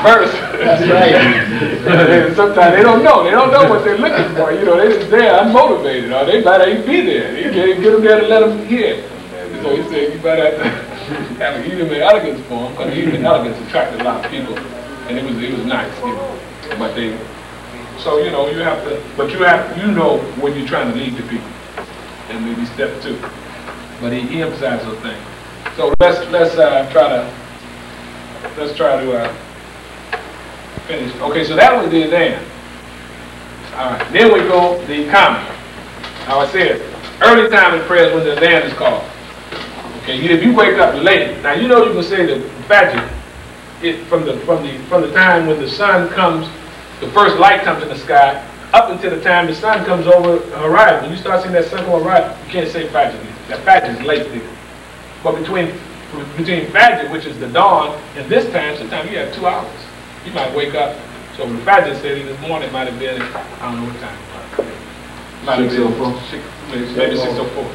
first.
That's right.
Sometimes they don't know what they're looking for. You know, they're just there unmotivated, or they might even be there. You can't get them there to let them hear. So he said you might have to have an evening elegance for them, because evening elegance attracted a lot of people, and it was nice, you know. But so you know, you know when you're trying to lead the people, and maybe step 2. But he emphasized those things. So let's try to finish. Okay, so that was the exam. All right, then we go the economy. Now I said, early time in prayer is when the exam is called. Okay, if you wake up late, now you know you can say the Fajr, from the time when the sun comes, the first light comes in the sky, up until the time the sun comes over the horizon. When you start seeing that sun come over the horizon, you can't say Fajr. That Fajr is late there. But between Fajr, which is the dawn, and this time, sometimes you have 2 hours. You might wake up. So when Fajr said this morning, it might have been, I don't know what time. Might have been maybe 6:04.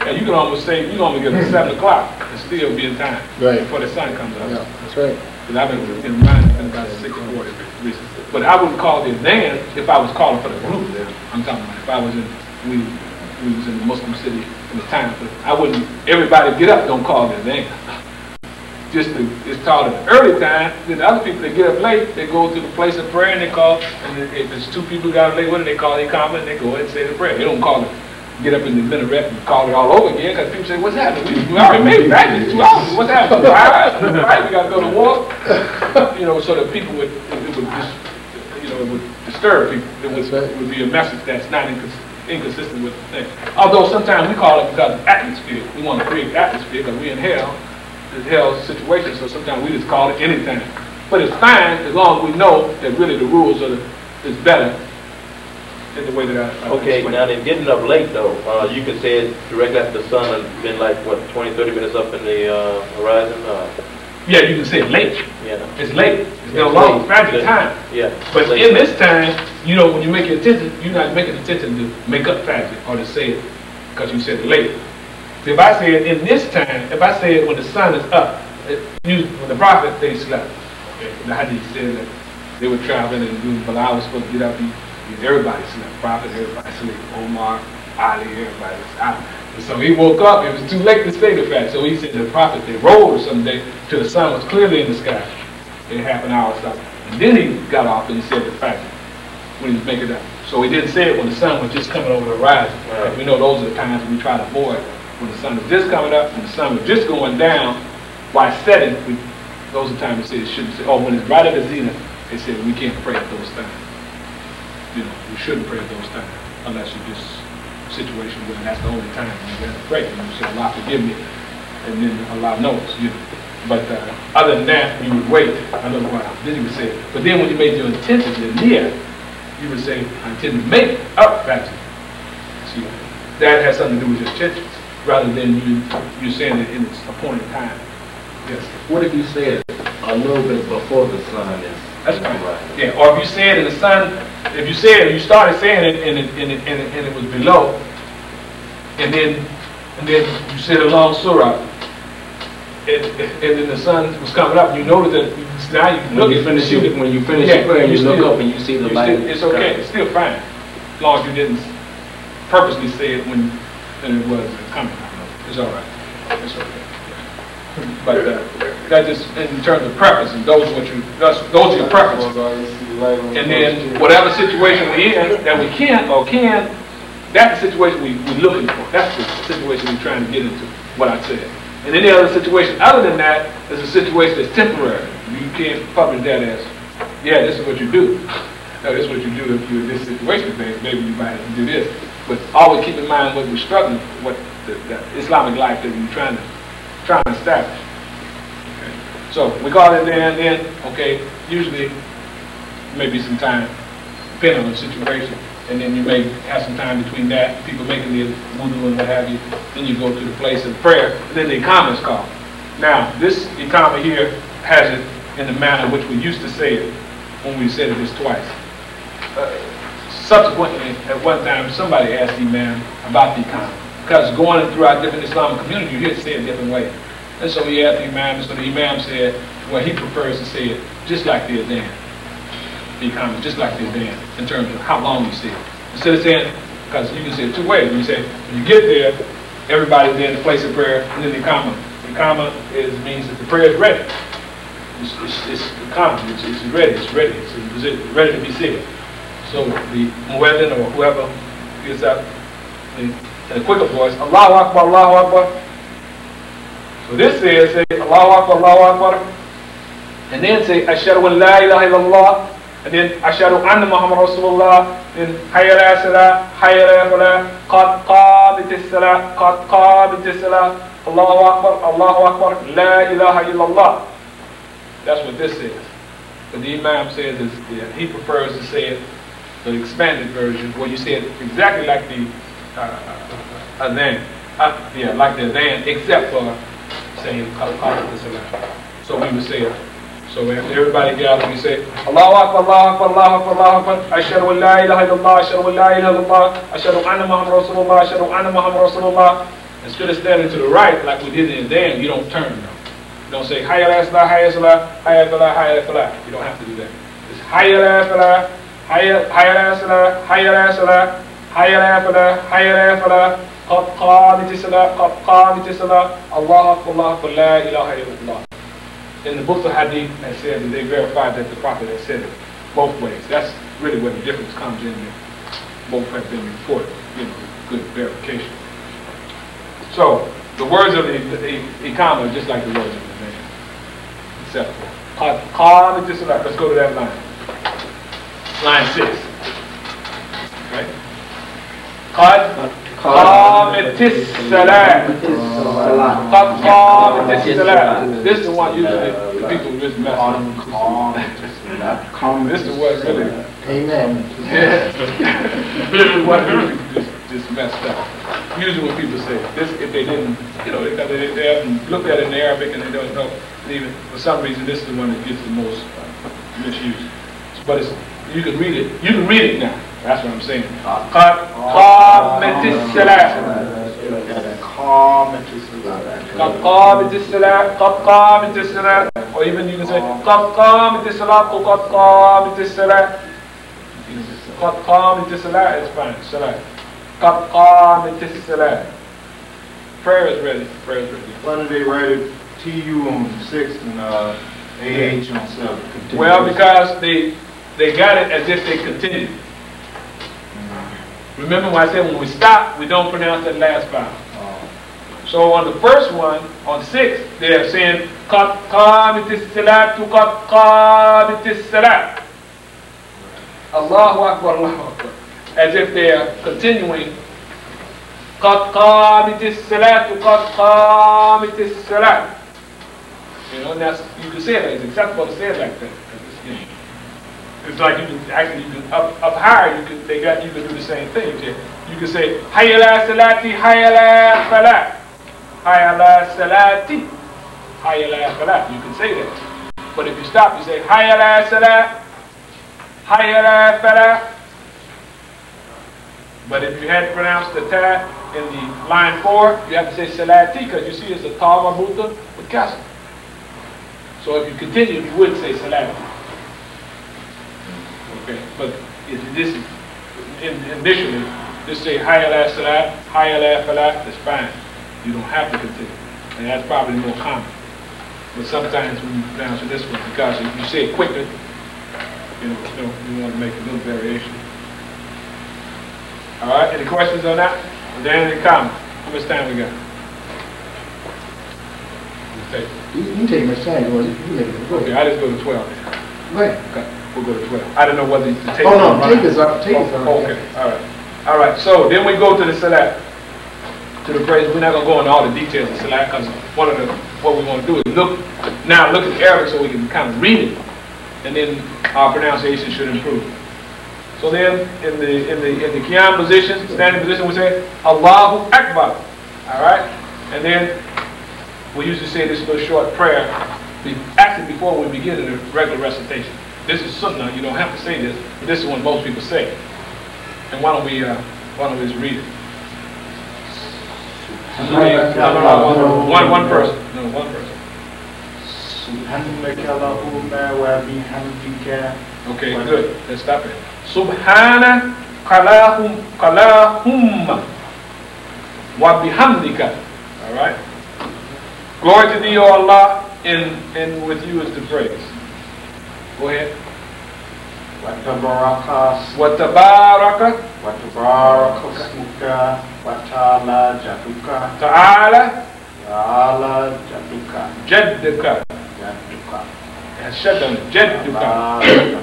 And you can almost say, you can almost get to 7 o'clock and still be in time before the sun comes up.
Yeah, that's right.
Because I've been in mind about 6:40 recently. But I wouldn't call it then if I was calling for the group. I'm talking about if I was we was in the Muslim city in the time. But I wouldn't, everybody get up, don't call it then. It's called an early time. Then the other people that get up late, they go to the place of prayer and they call, and if there's 2 people got up late with it, they call, they comment, and they go ahead and say the prayer. They don't call it, get up in the minaret and call it all over again, because people say, what's happening? We already made it back in 2 hours. What's happening? Right, we got to go to war. You know, so that people it would disturb people. It would be a message that's not inconsistent with the thing. Although sometimes we call it because of atmosphere. We want to create atmosphere because we're in hell. It's hell situation, so sometimes we just call it anything. But it's fine as long as we know that really the rules is better in the way that I
okay,
explained.
now they're getting up late though. You could say it directly after the sun has been like, what, 20, 30 minutes up in the horizon?
Yeah, you can say it late.
Yeah.
It's late. It's no long Fajr time.
Yeah.
But in this time, you know, when you make your intention, you're not making intention to make up Fajr or to say it because you said it late. If I say it in this time, if I say it when the sun is up, when the prophet, they slept. Okay. The hadith said that they were traveling and doing, but I was supposed to get up and everybody slept. Prophet, everybody slept. Omar, Ali, everybody was out. And so he woke up, it was too late to say the Fajr. So he said the prophet, they rolled someday till the sun was clearly in the sky. In half an hour or something. And then he got off and he said the Fajr when he was making it up. So he didn't say it when the sun was just coming over the horizon. Right. We know those are the times we try to avoid. When the sun was just coming up and the sun was just going down while setting, those are times we say it shouldn't say, when it's right at the zenith, they said we can't pray at those times. You know, we shouldn't pray at those times unless you're just situation where that's the only time you got to pray. And you say, Allah forgive me, and then Allah knows, you know. But other than that, you would wait a little while. Then you would say, but then when you made your intention, the near, you would say, I intend to make up Fajr. See, that has something to do with your intentions, rather than you saying it in its appointed time. Yes.
What if you say it a little bit before the sun is?
That's right. Yeah. Or if you say it in the sun, if you say it, you started saying it and it was below, and then you said a long surah, and then the sun was coming up, and you notice that now you can look at it.
When you finish your prayer, you look up and you see the light.
It's okay. It's still fine, as long as you didn't purposely say it when it was coming. It's all right. It's okay. But that just in terms of preferences, those are those are your preferences. And then whatever situation we're in that we can, that's the situation we're looking for. That's the situation we're trying to get into, what I said. And any other situation other than that is a situation that's temporary. You can't publish that as, yeah, this is what you do. No, this is what you do if you're in this situation. Maybe you might have to do this. But always keep in mind what we're struggling, what the Islamic life that we're trying to establish. Okay. So we call it there and then, okay, usually maybe some time, depending on the situation. And then you may have some time between that, people making the wudu and what have you. Then you go to the place of prayer, and then the iqamah is called. Now, this iqamah here has it in the manner which we used to say it when we said it this twice. Subsequently, at one time, somebody asked the Imam about the iqamah. Because going throughout different Islamic communities, you hear it say a different way. And so he asked the Imam, and so the Imam said, well, he prefers to say it just like the adhan. The iqamah, just like the adhan, in terms of how long you say it. Instead of saying, because you can say it two ways. You say, when you get there, everybody's there in the place of prayer, and then the iqamah. The iqamah means that the prayer is ready. It's iqamah, it's ready, it's ready to be said. So the muezzin or whoever gets up in a quicker voice, Allahu Akbar, Allahu Akbar. So this says, say Allahu Akbar, Allahu Akbar, and then say Ashhadu an la ilaha illallah, and then Ashhadu anna Muhammad Rasulullah, then Hayya ala salah, Hayya ala falah, Qad qamatis salah, Qad qamatis salah, Allahu Akbar, Allahu Akbar, La ilaha illallah. That's what this says. But the Imam says is, he prefers to say it, the expanded version, where you say it exactly like the adhan, like the adhan, except for saying Qad qamatis salah. So we would say it. So after everybody gathers, we say, Allahu Akbar, Allahu Akbar, Allahu Akbar, Allahu Akbar, Ashhadu an la ilaha illallah, Ashhadu an la ilaha illallah, Ashhadu anna Muhammad Rasulullah, Ashhadu anna Muhammad Rasulullah. Instead of standing to the right, like we did in the adhan, you don't turn now. You don't say, Hayya ala salah, Hayya salah, Hayya falah, Hayya falah. You don't have to do that. It's Hayya ala falah, Hayya ala salah, Hayya ala salah, Hayya ala falah, Hayya ala falah, Qad qamatis salah, Qad qamatis salah, Allahu Akbar, Allahu Akbar, La ilaha illallah. In the books of hadith, they said that they verified that the Prophet had said it both ways. That's really where the difference comes in. Both have been reported, good verification. So the words of the iqamah are just like the words of the man. Except for let's go to that line. Line 6. Right? Qad qamatis salah. Qad qamatis salah. This is the one usually the people just mess up. This is what really.
Amen.
This is what really just messed up. Usually when people say this, if they didn't, because they haven't looked at it in Arabic and they don't know, even for some reason this is the one that gets the most misused. But you can read it. You can read it now. That's what I'm saying. Qad qamatis salah. Qad qamatis salah. Qad qamatis salah. Or even you can say Qad qamatis salah. Qad qamatis salah. Qad qamatis salah is fine. Salah. Qad qamatis salah. Prayer is ready. Prayer is ready.
Why do they write it TU on 6 and AH on 7?
Well, because they got it as if they continued. Remember when I said when we stop, we don't pronounce that last vowel. So on the first one, on 6, they're saying Qad qamatis salatu, Qad qamatis salat. Allahu Akbar, Allahu Akbar. As if they're continuing Qad qamatis salatu, Qad qamatis salat. And that's, you can say that. It's acceptable to say it like that. It's like you can up higher. You can do the same thing. You can say Hayya ala salati, Hayya ala falah, Hayya ala salati, Hayya ala falah. You can say that. But if you stop, you say Hayya ala salat, Hayya ala falah. But if you had pronounced the ta in the line 4, you have to say salati because you see it's a ta marbuta with kasr. So if you continue, you would say salati. Okay, but this initially, just say Hayya ala salat, Hayya ala falah, that's fine. You don't have to continue. And that's probably more common. But sometimes when you pronounce it this way, because if you say it quicker, you want to make a little variation. All right, any questions on that? Is there any comments? How much time we got?
You take much time, you make it go.
Okay, I just go to 12 then.
Right.
Okay, we'll go to 12. I didn't know whether the tape.
Oh no, tape is up. Tape is up.
Okay, all right. All right, so then we go to the salat, to the praise. We're not going to go into all the details of salat because what we want to do is look at Arabic so we can kind of read it, and then our pronunciation should improve. So then in the qiyam position, standing position, we say Allahu Akbar. All right, and then we usually say this little short prayer actually before we begin in the regular recitation. This is sunnah. You don't have to say this, but this is what most people say. And why don't we just read it? No, one person. No, one person. Okay, good. Let's stop it. Subhana kalahumma wa bihamdika. All right. Glory to thee, O Allah, and with you is the praise. Go ahead.
Watabaraka smuka watala jaduka
ta'ala
jaduka
jadduka shaddan jadduka
jaduka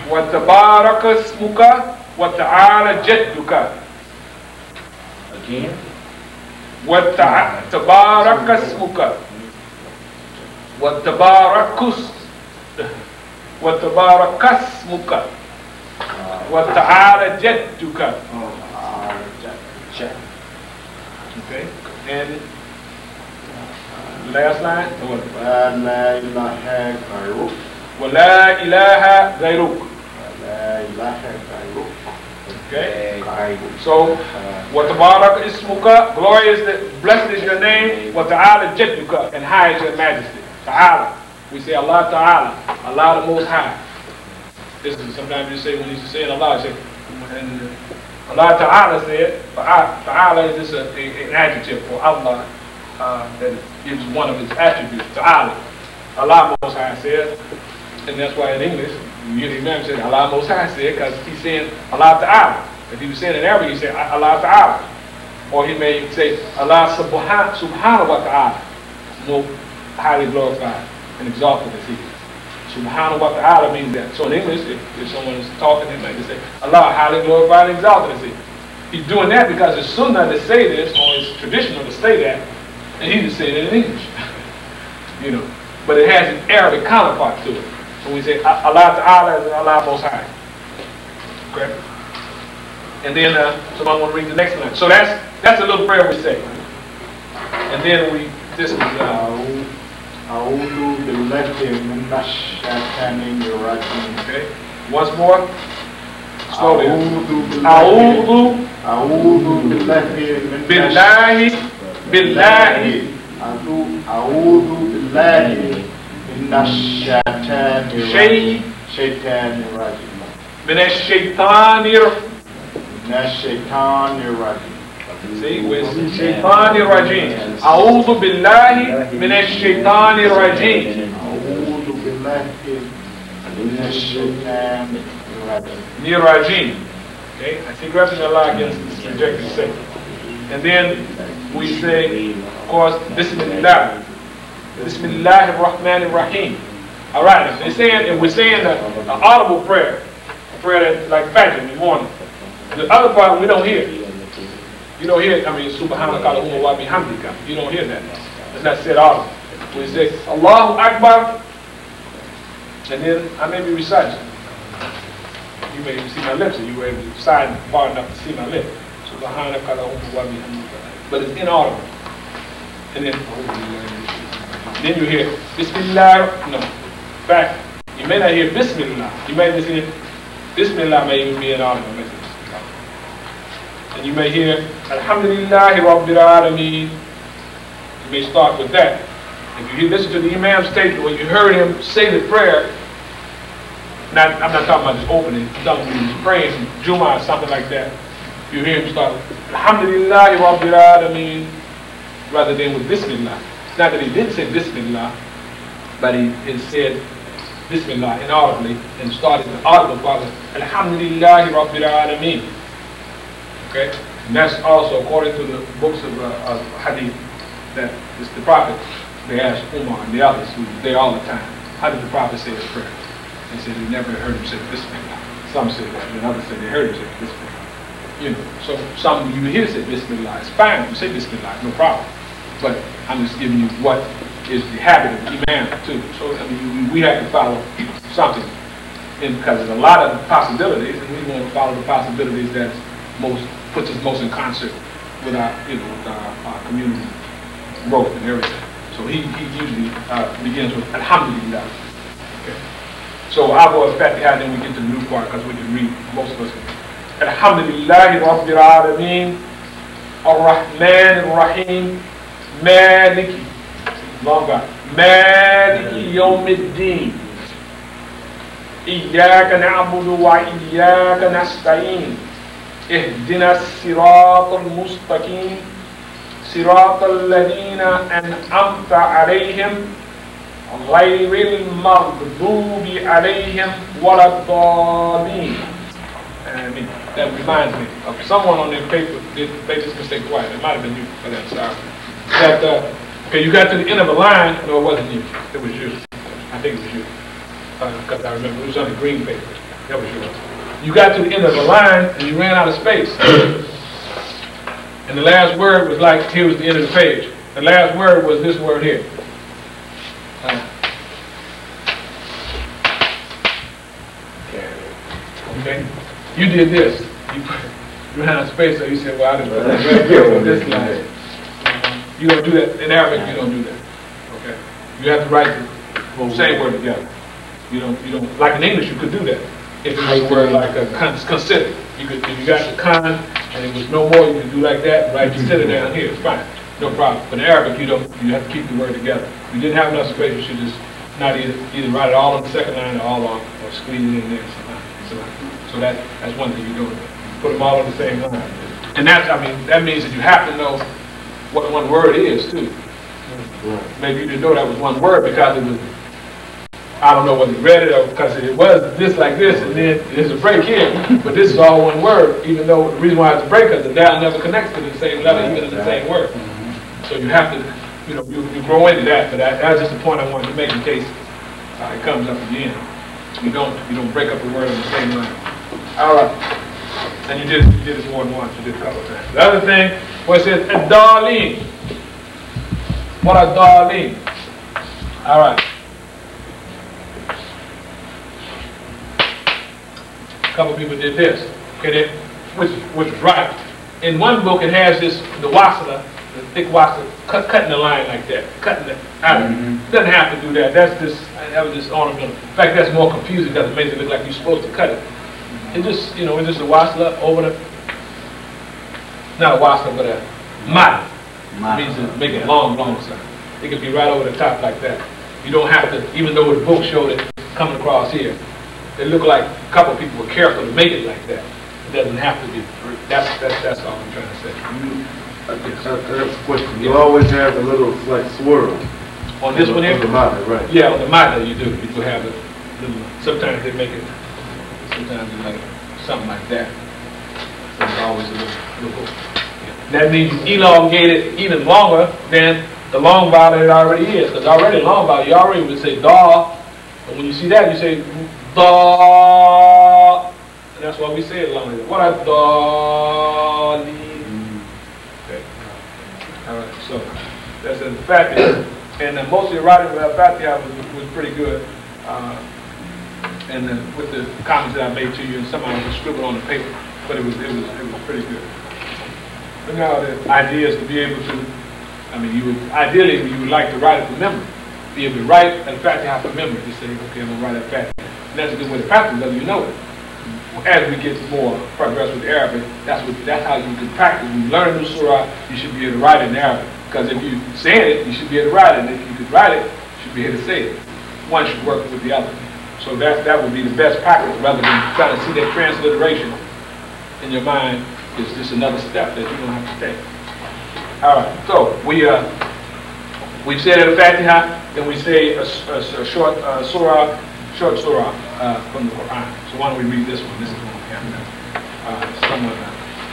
watabaraka smuka wata'ala jadduka.
Again?
Watabaraka smuka watabarakasmuka wata'ala jadduka. Okay, and last line. ولا إله غيرك. Okay. So, watabarak ismuka, glory is the, blessed is your name. Wata'ala jadduka, and high is your majesty. Ta'ala. We say Allah Ta'ala, Allah the Most High. This is sometimes you say when you say Allah, you say, and Allah Ta'ala said, Ta'ala is just an adjective for Allah that gives one of his attributes. Ta'ala, Allah Most High said, and that's why in English you hear the Imam say Allah Most High said because he's saying Allah Ta'ala. If he was saying in Arabic, he say Allah Ta'ala, or he may say Allah Subhanahu wa Ta'ala, more highly glorified and exalted as he is. Subhanahu wa ta'ala means that. So in English, if someone is talking, they might just say, Allah highly glorified and exalted as he is. He's doing that because it's sunnah to say this, or it's traditional to say that, and he just said it in English. But it has an Arabic counterpart to it. So we say Allah Ta'ala is Allah Most High. Okay? And then someone want to read the next line. So that's a little prayer we say. And then this is
A'udhu billahi minash shaitani rajim.
Okay. Once more. Slowly.
A'udhu
billahi.
A'udhu billahi minash shaitani rajim.
Minash shaitani
rajim.
See, with Shaitan Rajim. A'udhu billahi minash Shaitan Rajim.
A'udhu billahi minash shaitani
Rajim. Okay, I see grabbing Allah against this rejected sin. And then we say, of course, Bismillah. Bismillah ar-Rahman ar-Rahim. Alright, if we're saying an audible prayer, a prayer that's like Fajr in the morning. The other part we don't hear. You don't hear it, Subhanaka wa bihamdika. You don't hear that. It's not said audible. We say, Allahu Akbar, and then I may be reciting. You may see my lips, and you were able to sign far enough to see my lips. Subhanaka wa bihamdika. But it's inaudible. And then you hear, Bismillah. No. In fact, you may not hear Bismillah. You may just hear, Bismillah may even be inaudible. And you may hear, Alhamdulillahi Rabbil Alameen. You may start with that. If you listen to the Imam's statement, when you heard him say the prayer, I'm not talking about just opening, I'm talking about he's praying from Jummah or something like that. You hear him start, Alhamdulillahi Rabbil Alameen, rather than with Bismillah. It's not that he didn't say Bismillah, but it said Bismillah inaudibly and started the audible part with Alhamdulillahi Rabbil Alameen. Okay? And that's also according to the books of Hadith, that it's the Prophet. They asked Umar and the others who were there all the time, how did the Prophet say his prayer? They said they never heard him say Bismillah. Some said that, and others said they heard him say Bismillah. You know, so some you hear say Bismillah. It's fine you say Bismillah, no problem. But I'm just giving you what is the habit of Imam too. So I mean, we have to follow something, and because there's a lot of possibilities, and we want to follow the possibilities that puts us most in concert with our, you know, with our community growth and everything. So he usually begins with Alhamdulillah. Okay. So I'll go as Fatiha, then we get to the new part because we can read, most of us can. Alhamdulillahi Rabbil Alameen, Ar-Rahman Ar-Rahim, Maliki, long back, Maliki Yawmiddin, Iyyaka na'budu wa iyyaka nasta'in, Ihdina as-sirata al-mustaqim, Sirata alladhina an'amta alayhim, Ghayril maghdubi alayhim waladdallin. I mean, that reminds me of someone on their paper did make this mistake twice. It might have been you for that, sorry. That, okay, you got to the end of a line. No, it wasn't you. It was you. I think it was you. Because I remember it was on the green paper. That was yours. You got to the end of the line and you ran out of space. And the last word was like, here was the end of the page. The last word was this word here. Okay? You did this. You ran out of space, so you said, well, I didn't put this line. You don't do that. In Arabic, you don't do that. Okay? You have to write the same word together. You don't, like in English, you could do that. If it was a word like consider. You could, if you got the con, and it was no more, you could do like that, write consider down here, it's fine. No problem. But in Arabic, you have to keep the word together. If you didn't have enough space, you should just not either write it all on the second line or all on, or squeeze it in there somehow. So that's one thing you do. Put them all on the same line. And that means that you have to know what one word is too. Maybe you didn't know that was one word because it was, I don't know whether you read it or because it was this like this and then there's a break here, but this is all one word, even though the reason why it's a break is the down never connects to the same letter, even in the same word. So you have to, you grow into that, but that's just the point I wanted to make in case it comes up again. You don't break up a word on the same line. All right. And you did this more than once, you did a couple of times. The other thing, where it says, Ad-Darleen. What are Darleen? All right. A couple people did this, okay, which is right. In one book, it has this, the wasila, the thick wasila, cutting the line like that, cutting it out. It doesn't have to do that. That was just ornamental. In fact, that's more confusing because it makes it look like you're supposed to cut it. It's just, it's just a wasila over the, not a wasila, but a mat. It means to make it long side. It could be right over the top like that. You don't have to, even though the book showed it coming across here. It looked like a couple of people were careful to make it like that. It doesn't have to be. That's all I'm trying to say.
That's a question. You always have a little like swirl.
On this one here?
On the mata, right?
Yeah, on the mata you do. You do have a little, sometimes they make it, sometimes they make something like that. It's always a little. Yeah. That means you elongate it even longer than the long vowel it already is. Because already long vowel, you already would say da. But when you see that, you say da. And that's why we say it longer. What are da? Okay. All right. So that's the Fatiha. And most of the writing about Fatiha was pretty good. And with the comments that I made to you, and some of them were scribbled on the paper, but it was pretty good. But now the idea is to be able to, ideally you would like to write it from memory. Be able to write a Fatiha from memory. Just say, okay, I'm going to write a Fatiha. And that's a good way to practice, whether you know it. As we get more progress with Arabic, that's how you can practice. When you learn a new surah, you should be able to write it in Arabic. Because if you say it, you should be able to write it. And if you could write it, you should be able to say it. One should work with the other. So that would be the best practice, rather than trying to see that transliteration in your mind is just another step that you're going to have to take. All right, so we've said the Fatiha. then we say a short surah from the Quran. So why don't we read this one? This is one we have now.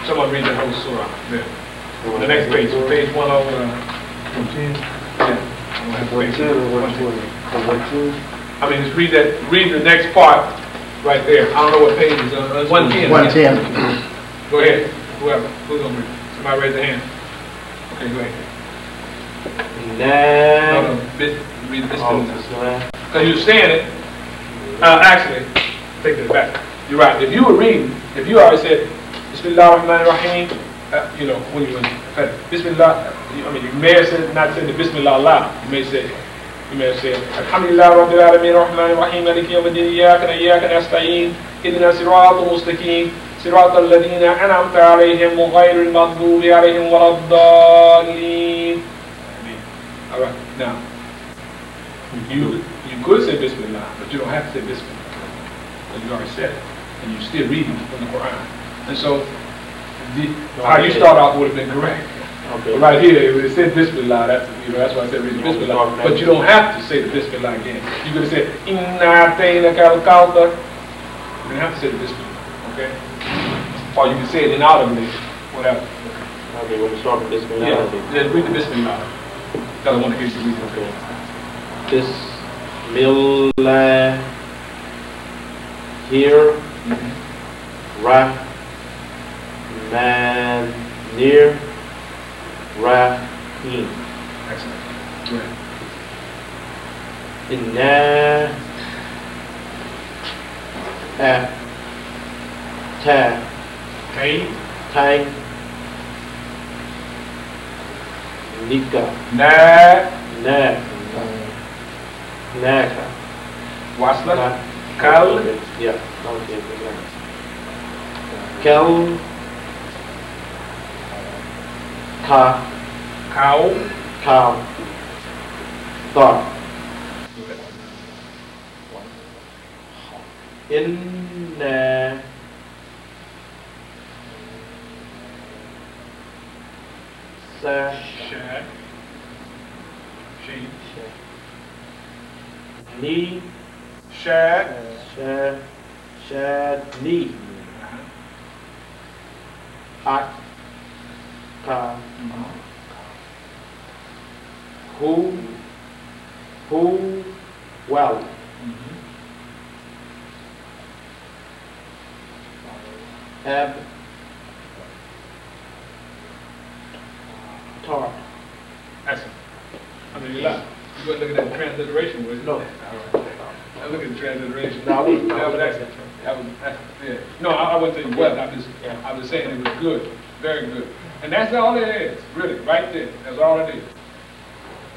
Someone read the whole surah there. The next page, page 1 over
14.
yeah.
110 or 120? 110?
I mean, just read the next part right there. I don't know what page it's on. 110.
110.
Go ahead. Whoever. Who's gonna read? Somebody raise their hand. Okay, go ahead. No, read this one. Because you're saying it. Actually, take it back. You're right. If you were reading, if you already said, Bismillah ar-Rahman ar-Rahim, you know, when you were Bismillah, I mean, you may have said, not said the Bismillah Allah. You may have said, Alhamdulillah Rabbil Alameen ar-Rahman ar-Rahim, Maliki yawmiddin, Iyyaka nasta'in, Ihdina siratal mustaqim, siratal ladina an'amta alayhim, ghayril maghdubi alayhim waladdallin. All right, now, you could say Bismillah, but you don't have to say Bismillah. Because you already said it, and you're still reading from the Quran. And so, how you start off would have been correct.
Okay.
But right here, it said Bismillah, that's why I said read Bismillah. But you don't have to say the Bismillah again. You could have said, Inna a'tainaka al-kawthar. You don't have to say the Bismillah, okay? Or you can say it inaudibly, whatever.
Okay, when you start with Bismillah.
Yeah, just read the Bismillah. I don't want to hear you read it.
Okay. Bismillah. Here. Rahmanir Rahim.
Excellent. Go ahead.
Inna Nika Naka
Wasla Kal.
Yeah. Kel Cow Thought Inna
Shad.
Ni
Shad.
Ni Ak Who well Ab Tar.
Excellent. I mean, you're not. You go look at that transliteration, was it?
No.
All right. I look at the transliteration.
No, I wouldn't.
That was excellent. Yeah. No, I wouldn't say well. I was saying it was good. Very good. And that's all it is, really, right there. That's all it is.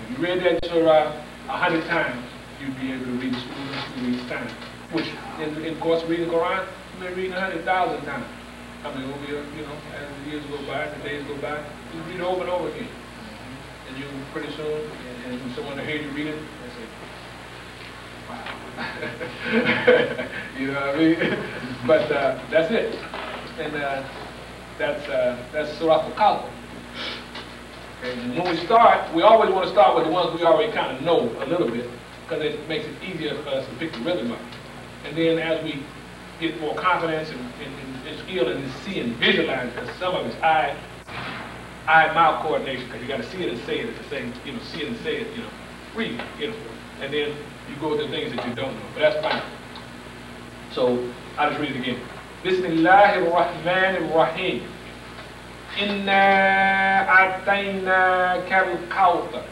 If you read that surah 100 times, you'd be able to read the surah each time. Which, in course, reading the Quran, you may read 100,000 times. I mean, over here, you know, as the years go by, the days go by, you read it over and over again. And you pretty soon, and when someone hears you read it, they say, wow. You know what I mean? But that's it. And that's Surah Al-Kawthar. Okay, and when we start, we always want to start with the ones we already kind of know a little bit, because it makes it easier for us to pick the rhythm up. And then as we get more confidence and skill and see and visualize, because some of it's eye-mouth coordination, because you got to see it and say it at the same, see it and say it, read, and then you go to things that you don't know, but that's fine. So I'll just read it again. Bismillahir Rahmanir Rahim. Inna a'tainaka al-kawthar.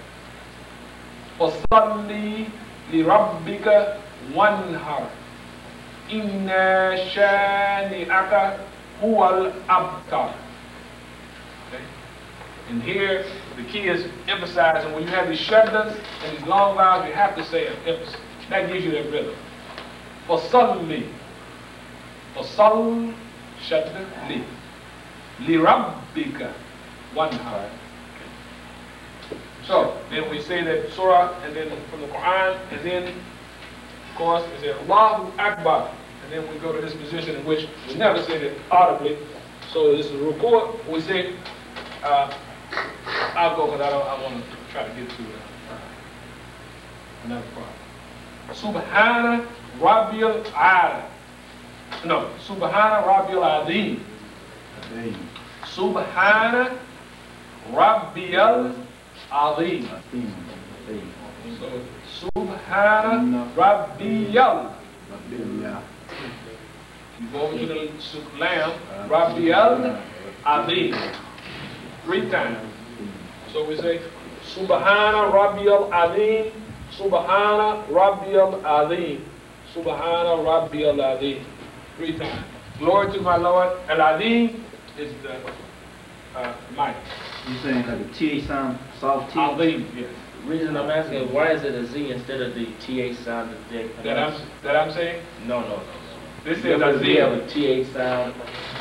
Fasalli li rabbika wanhar. Inna shani'aka huwal abtar. Okay? And here, the key is emphasizing when you have these shaddas and these long vowels, you have to say an emphasis. That gives you that rhythm. Fasalli. Fasal shadda li. Li rabbika wanhar. So, then we say that surah, and then from the Quran, and then, of course, we say Allahu Akbar. And then we go to this position in which we never say it audibly. So this is a record. We say, I'll go because I want to try to get to Another problem. Subhana Rabbil Ala. No, Subhana Rabbil Azim. Subhana Rabbil Azim. So, Subhana Rabbil. You go over to the lamb, Rabbil Azim. 3 times. So we say, Subhana Rabbil Azim. Subhana Rabbil Azim. Subhana Rabbil Azim. 3 times. Glory to my Lord. Al-Azim is the mighty.
You saying like a T sound, soft T?
Azim, yes.
The reason I'm asking is why is it a Z instead of the TH sound
That I'm saying?
No.
This is
We have
Azim.
a TH sound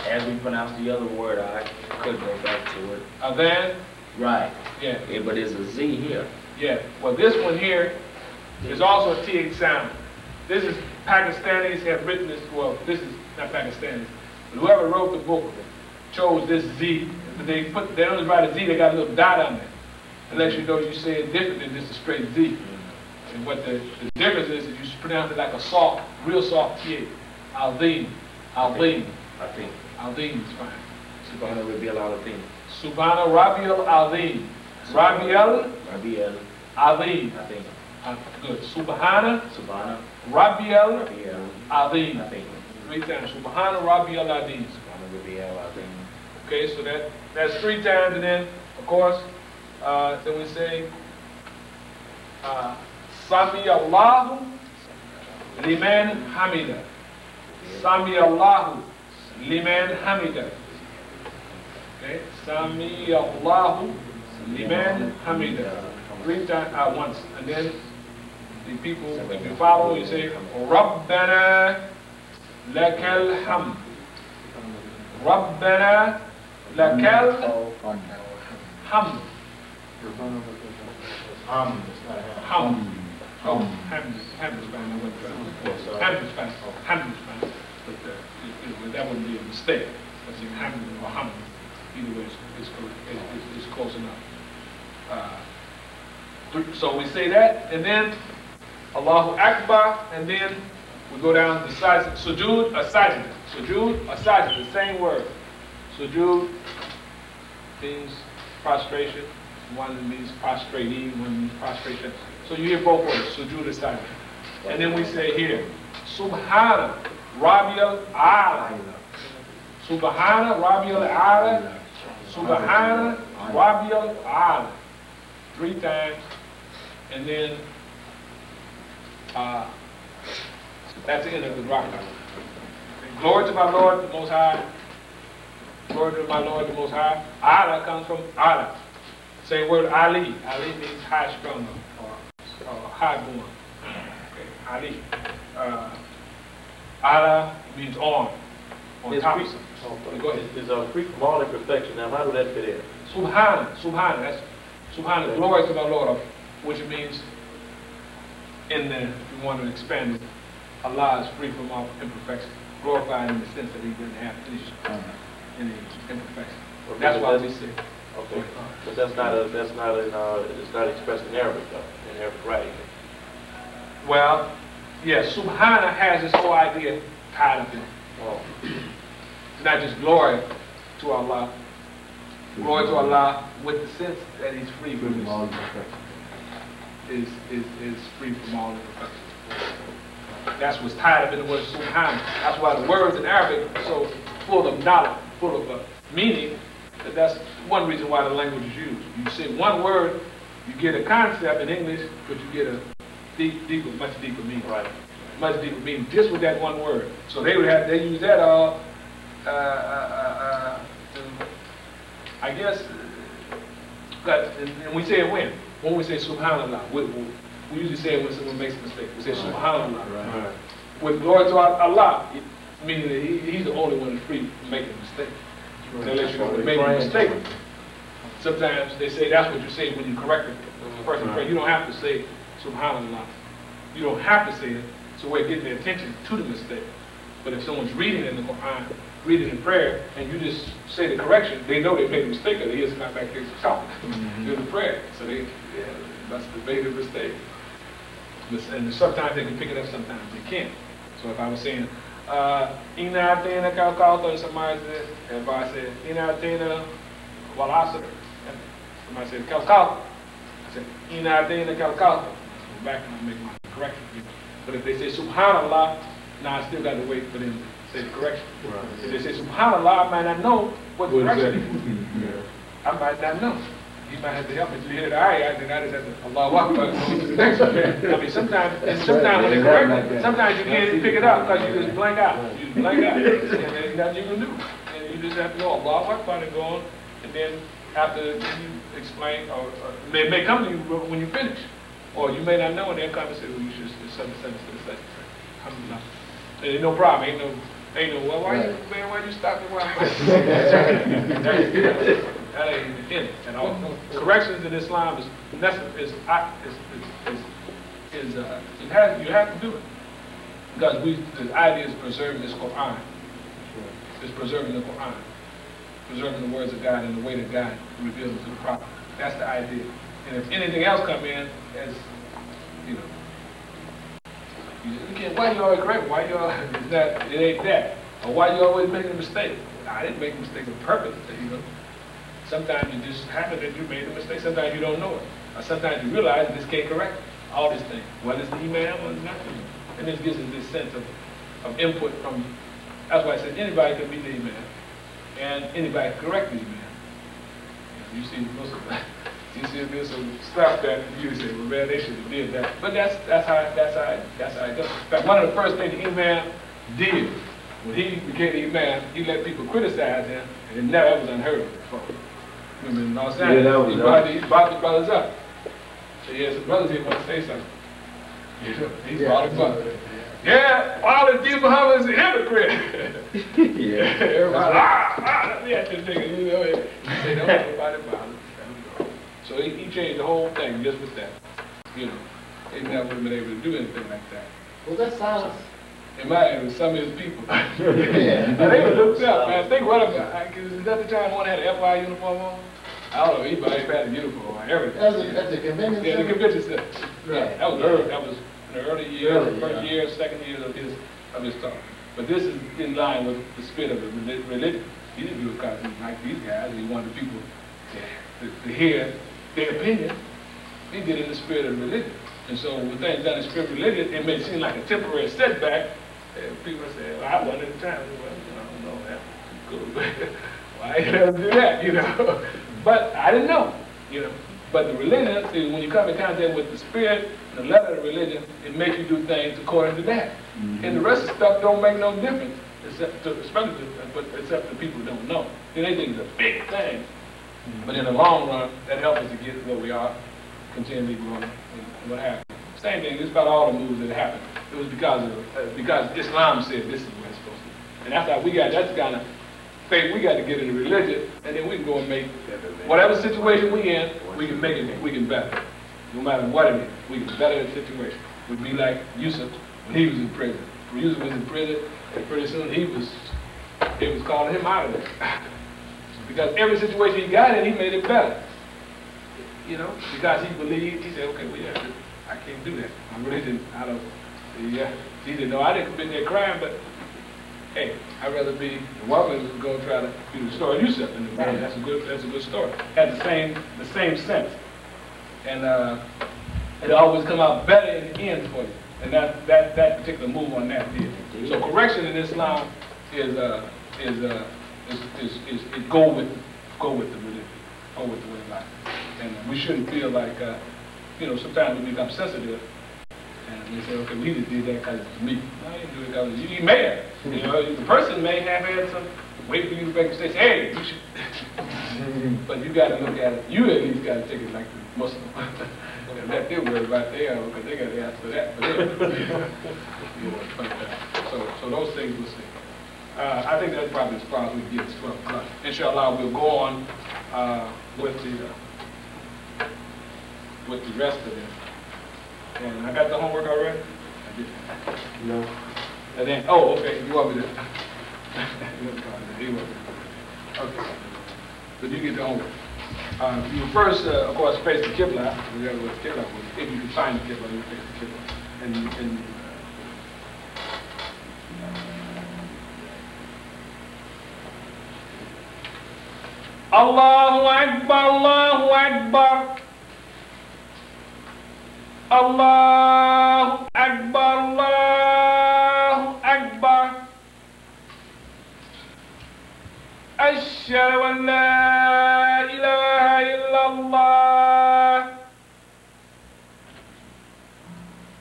as we pronounce the other word. I could go back to it.
Adhan?
Right.
Yeah.
But there's a Z here.
Yeah. Well, this one here is also a TH sound. This is Pakistanis have written this. Well, this is not Pakistanis, but whoever wrote the book chose this Z. But they don't just write a Z. They got a little dot on it. It lets you know you say it different than just a straight Z. And what the difference is you pronounce it like a soft, real soft TH. Al-Din. Al-Din.
I think.
Al-Din is fine.
Subhana Rabbil Azim.
Subhana Rabbil Azim. Rabbil
Rabbil
Azim.
I think.
Good. Subhana
Subhana
Rabbil
Rabbil
Azim.
I think.
3 times. Subhana Rabbil Azim.
Subhana Rabbil Azim.
Okay, so that's 3 times, and then of course, then we say Sami Allahu liman hamida. Sami Allahu liman hamida. Okay, Sami Allahu liman hamida. 3 times once, and then the people, if you follow, you say Rabbana lakal hamd. Rabbana lakal hamd. Hamd. Oh, hamd is fine. Hamd is fine. Hamd is fine. But that wouldn't be a mistake. I say hamd or hamd. Either way, it's close enough. So we say that, and then Allahu Akbar, and then we go down to sujood or sajda. Sujood or sajda, the same word. Sujood means prostration. One means prostrating, one means prostration. So you hear both words, sujood or sajda. And then we say here, Subhana Rabbil Ala. Subhana Rabbil Ala. Subhana Rabbil Ala. 3 times. And then that's the end of the rak'ah. Glory to my Lord the Most High. Glory to my Lord the Most High. Allah comes from Allah. Same word Ali. Ali means high strung or high born. Okay, Ali. Allah means on top of something. Go ahead.
It's free from all imperfection. Now, how do that fit in?
Subhana. That's Subhana. Glory to my Lord, which means if you want to expand it, Allah is free from all imperfection, glorified in the sense that He didn't have any imperfection.
Okay,
that's why we say.
Okay, but it's not expressed in Arabic though, in Arabic writing.
Well, yeah, Subhana has this whole idea tied up in it.
Oh.
It's not just glory to Allah. Glory to Allah with the sense that He's free from all imperfection. Is free from all imperfection. That's what's tied up in the word Subhana. That's why the words in Arabic are so full of knowledge, full of meaning. That's one reason why the language is used. You say one word, you get a concept in English, but you get a much deeper meaning. Right. Much deeper meaning just with that one word. So they use that I guess. And we say it when we say Subhanallah. We usually say it when someone makes a mistake. We say Subhanallah. Right. With glory to Allah, meaning that He's the only one that's free from making a mistake. They let you know they made a mistake. Sometimes they say that's what you say when you correct the person. You don't have to say Subhanallah. You don't have to say it. It's a way of getting their attention to the mistake. But if someone's reading in the Quran, reading in prayer, and you just say the correction, they know they made a mistake, or they not back there talking in the prayer. So they must have made a mistake. And sometimes they can pick it up, sometimes they can't. So if I was saying, Inatina Calcalto, and somebody said, if I said, Inatina Walasar, and somebody said Calcalto, I said, Inatina Calcalto. Go back and I make my correction. But if they say Subhanallah, now I still got to wait for them to say the correction. Right. If they say Subhanallah, I might not know what the correction is. Yeah. I might not know. You might have to help me to hear the ayah, and then I just have to Allah Akbar and go to the next one. I mean, sometimes when they correct it, sometimes you can't pick it up because you just blank out. You just blank out, and there's nothing you can do. And you just have to go Allah Akbar and go on, and then after you explain, or they may come to you when you finish. Or you may not know, and they'll come and say, well, you should such and such and such. Alhamdulillah. Ain't no problem. Ain't no, well, why you stop me while I'm that ain't it at all. Corrections in Islam is necessary. You have to do it. Because the idea is preserving this Quran. It's preserving the Quran. Preserving the words of God and the way that God reveals it to the prophet. That's the idea. And if anything else come in, as you know, you can't. Why you always correct? Why you always it ain't that? Or why you always making a mistake? I didn't make a mistake on purpose. You know, sometimes it just happens that you made a mistake. Sometimes you don't know it, or sometimes you realize this can't correct all this thing. Whether it's the email or nothing, and this gives us this sense of input from. That's why I said anybody can be the email, and anybody can correct the email. You see most of that. You see, there's some stuff that you say, well, man, they should have did that. But that's how it goes. In fact, one of the first things the imam did when he became the imam, he let people criticize him, and it never was unheard of before. Remember in Los Angeles, he brought the brothers up. So he had some brothers here want to say something. He brought them up. Yeah, all the D. Muhammad is a hypocrite. Yeah. Everybody, yeah, this nigga, you know, he say, don't let nobody bother. So he changed the whole thing just with that. You know, they never would have been able to do anything like that.
Was that silence?
It might have been some of his people. Yeah. Now, they were looked up, man. Think what about, because is that the time one had an FY uniform on? I don't know, anybody had a uniform on, everything.
At the convention center?
Yeah, the convention center. Right. That was early. That was in the early years, first year, second year of his talk. But this is in line with the spirit of the religion. He didn't do it because he liked these guys. He wanted people to hear their opinion. He did it in the spirit of religion. And so when things done in the spirit of religion, it may seem like a temporary setback. And people say, well, I wasn't at the time. Well, I don't know, that's cool. Why you let them do that, you know? But I didn't know, you know. But the religion, see, when you come in contact with the spirit, the letter of the religion, it makes you do things according to that. Mm-hmm. And the rest of the stuff don't make no difference, except the people who don't know. Then they think it's a big thing. Mm-hmm. But in the long run, that helps us to get where we are, continually growing, and what happened. Same thing, it's about all the moves that happened. It was because Islam said this is where it's supposed to be. And after that's kind of faith we got to get in the religion, and then we can go and make whatever situation we in, we can make it, we can better. No matter what it is, we can better the situation. We'd be like Yusuf when he was in prison. When Yusuf was in prison, and pretty soon they was calling him out of there. Because every situation he got in, he made it better. You know, because he believed, he said, okay, well, yeah, I can't do that. My religion, he didn't know I didn't commit that crime, but hey, I'd rather be the woman who's going to try to do the story Yusuf in the world. That's a good story. Has the same sense. And it always come out better in the end for you. And that particular move on that did. So correction in Islam is go with the religion, go with the way of life. And we shouldn't feel like sometimes we become sensitive and we say, okay, we just did that because it's me. No, you didn't do it because it's you. You may have. You know, the person may have had some wait for you to make a mistake. Hey, you should. But you got to look at it. You at least got to take it like the Muslim. And let them worry about their because they got to ask for that. So those things we'll see. I think that's probably as far as we get. 12 o'clock. Inshallah, we'll go on with the rest of it. And I got the homework already? I did. No. And then, okay, you want me to? Okay. But you get the homework. You first, of course, face the Qibla. Whatever the Qibla was. If you can find the Qibla, you face the Qibla. And Allahu Akbar, Allahu Akbar. Allahu Akbar, Allahu Akbar. Ashhadu an la ilaha illallah.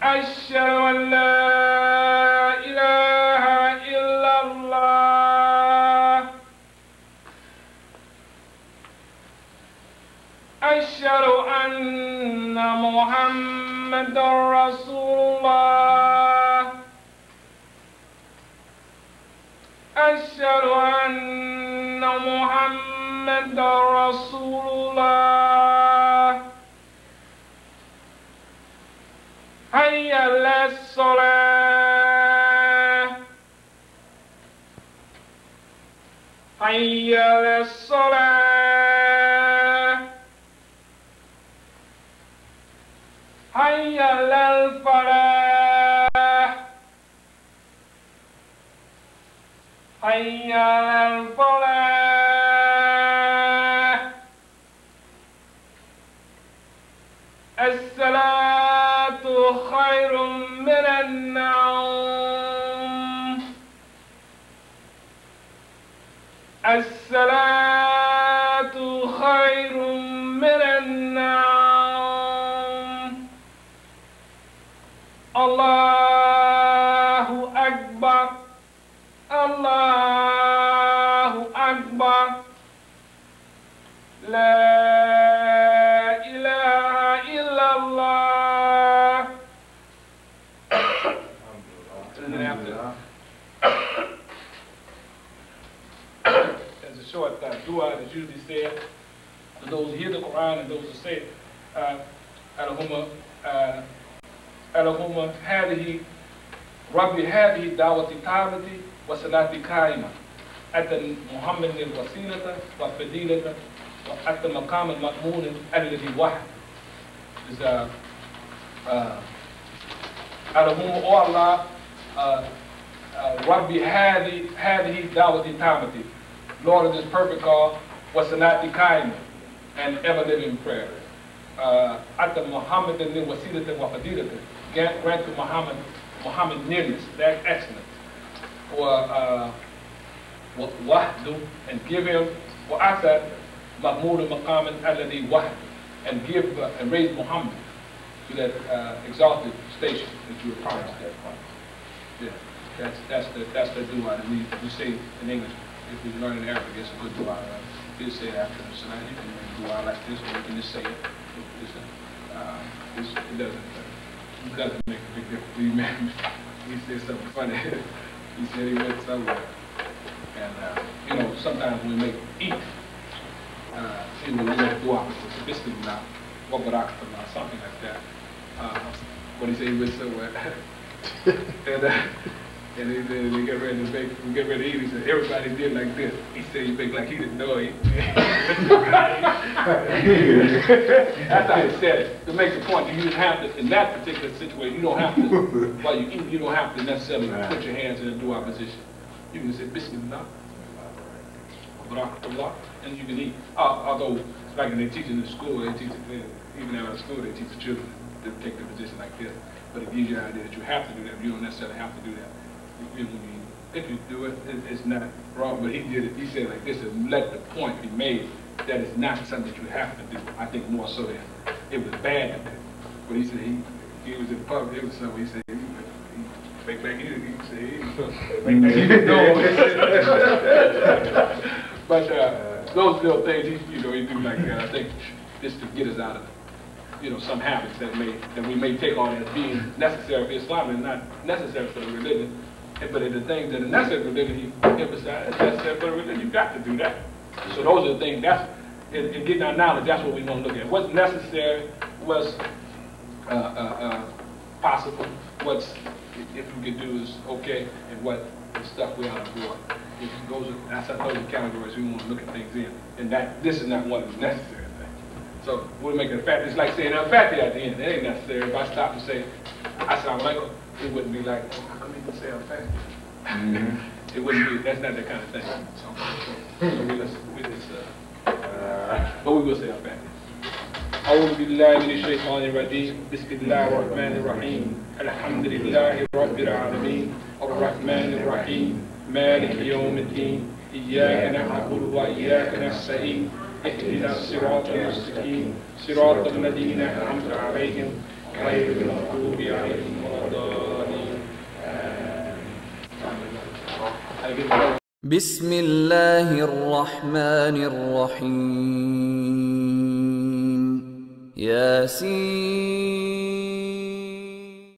Ashhadu an la ilaha illallah. Ashhadu anna Muhammadan Rasulullah. Ashhadu anna Muhammadan Rasulullah. Hayya ala salah. Hayya ala salah. Hayya ala falah. Hayya ala falah. As-salatu khayrun min an-nawm. As-salatu khayrun min an-nawm. Allahu Akbar. Allahu Akbar. La ilaha illallah. And then after there's a short dua that's usually said to those who hear the Quran and those who say it. Allahumma hadihi Rabbi hadihi da'wati tamati wa salati qaima at Muhammad al-wasilata wa fadilata wa at maqam al-ma'mun alladhi wahd. Is Allahumma, oh Allah, Rabbi hadihi da'wati tamati, Lord of this perfect call, wa salati qaima, and ever living prayer. At Muhammad al-wasilata wa fadilata, grant to Muhammad nearness, that excellence, or wahdu, and give him, or asad mahmud al-maqam alladhi wahd, and give and raise Muhammad to that exalted station that you were promised at. Yeah, that's the dua that we say in English. If we learn in Arabic, it's a good dua. You say it after the salah. You can make a dua like this, or you can just say it. It doesn't make a big difference. He said something funny. He said he went somewhere. And, sometimes when we make eat, when we make dua, it's a biscuit now, or something like that. What he said, he went somewhere. And he said, we get ready to eat. He said, everybody did like this. He said, he make like he didn't know it. That's how he said it. To make the point, you just have to, in that particular situation, you don't have to, while you eat, you don't have to necessarily put your hands in a dua position. You can say, Bismillah, Barakatullah, and you can eat. Although, like they teach in the school, they teach it, even out of school, they teach the children to take the position like this. But it gives you the idea that you have to do that. You don't necessarily have to do that. If you do it, it's not wrong. But he did it. He said like this: to let the point be made that it's not something that you have to do. I think more so than it was bad to do. But he said he was in public. It was something. He said he make back here. He said he didn't know. But those little things, he do like that. I think just to get us out of some habits that we may take on as being necessary for Islam and not necessary for the religion. But the things that are necessary for religion, he emphasized, necessary for the religion, you got to do that. So those are the things, in getting our knowledge, that's what we want to look at. What's necessary, what's possible, what's, if we could do is okay, and what the stuff we ought to avoid. That's those are categories we want to look at things in. And this is not one of the necessary things. So we're making a fact. It's like saying al-Fatiha at the end. That ain't necessary. If I stop and say, assalamu alaikum, it wouldn't be like, oh, how come you can say al-Fatiha? It wouldn't be, that's not that kind of thing. So but we will say al-Fatiha. أعوذ بالله من الشيطان الرجيم بسم الله الرحمن الرحيم الحمد لله رب العالمين الرحمن الرحيم مالك يوم الدين إياك نعبد وإياك نستعين اهدنا الصراط المستقيم صراط الذين أنعمت عليهم غير المغضوب عليهم ولا الضالين.
بسم الله الرحمن الرحيم ياسين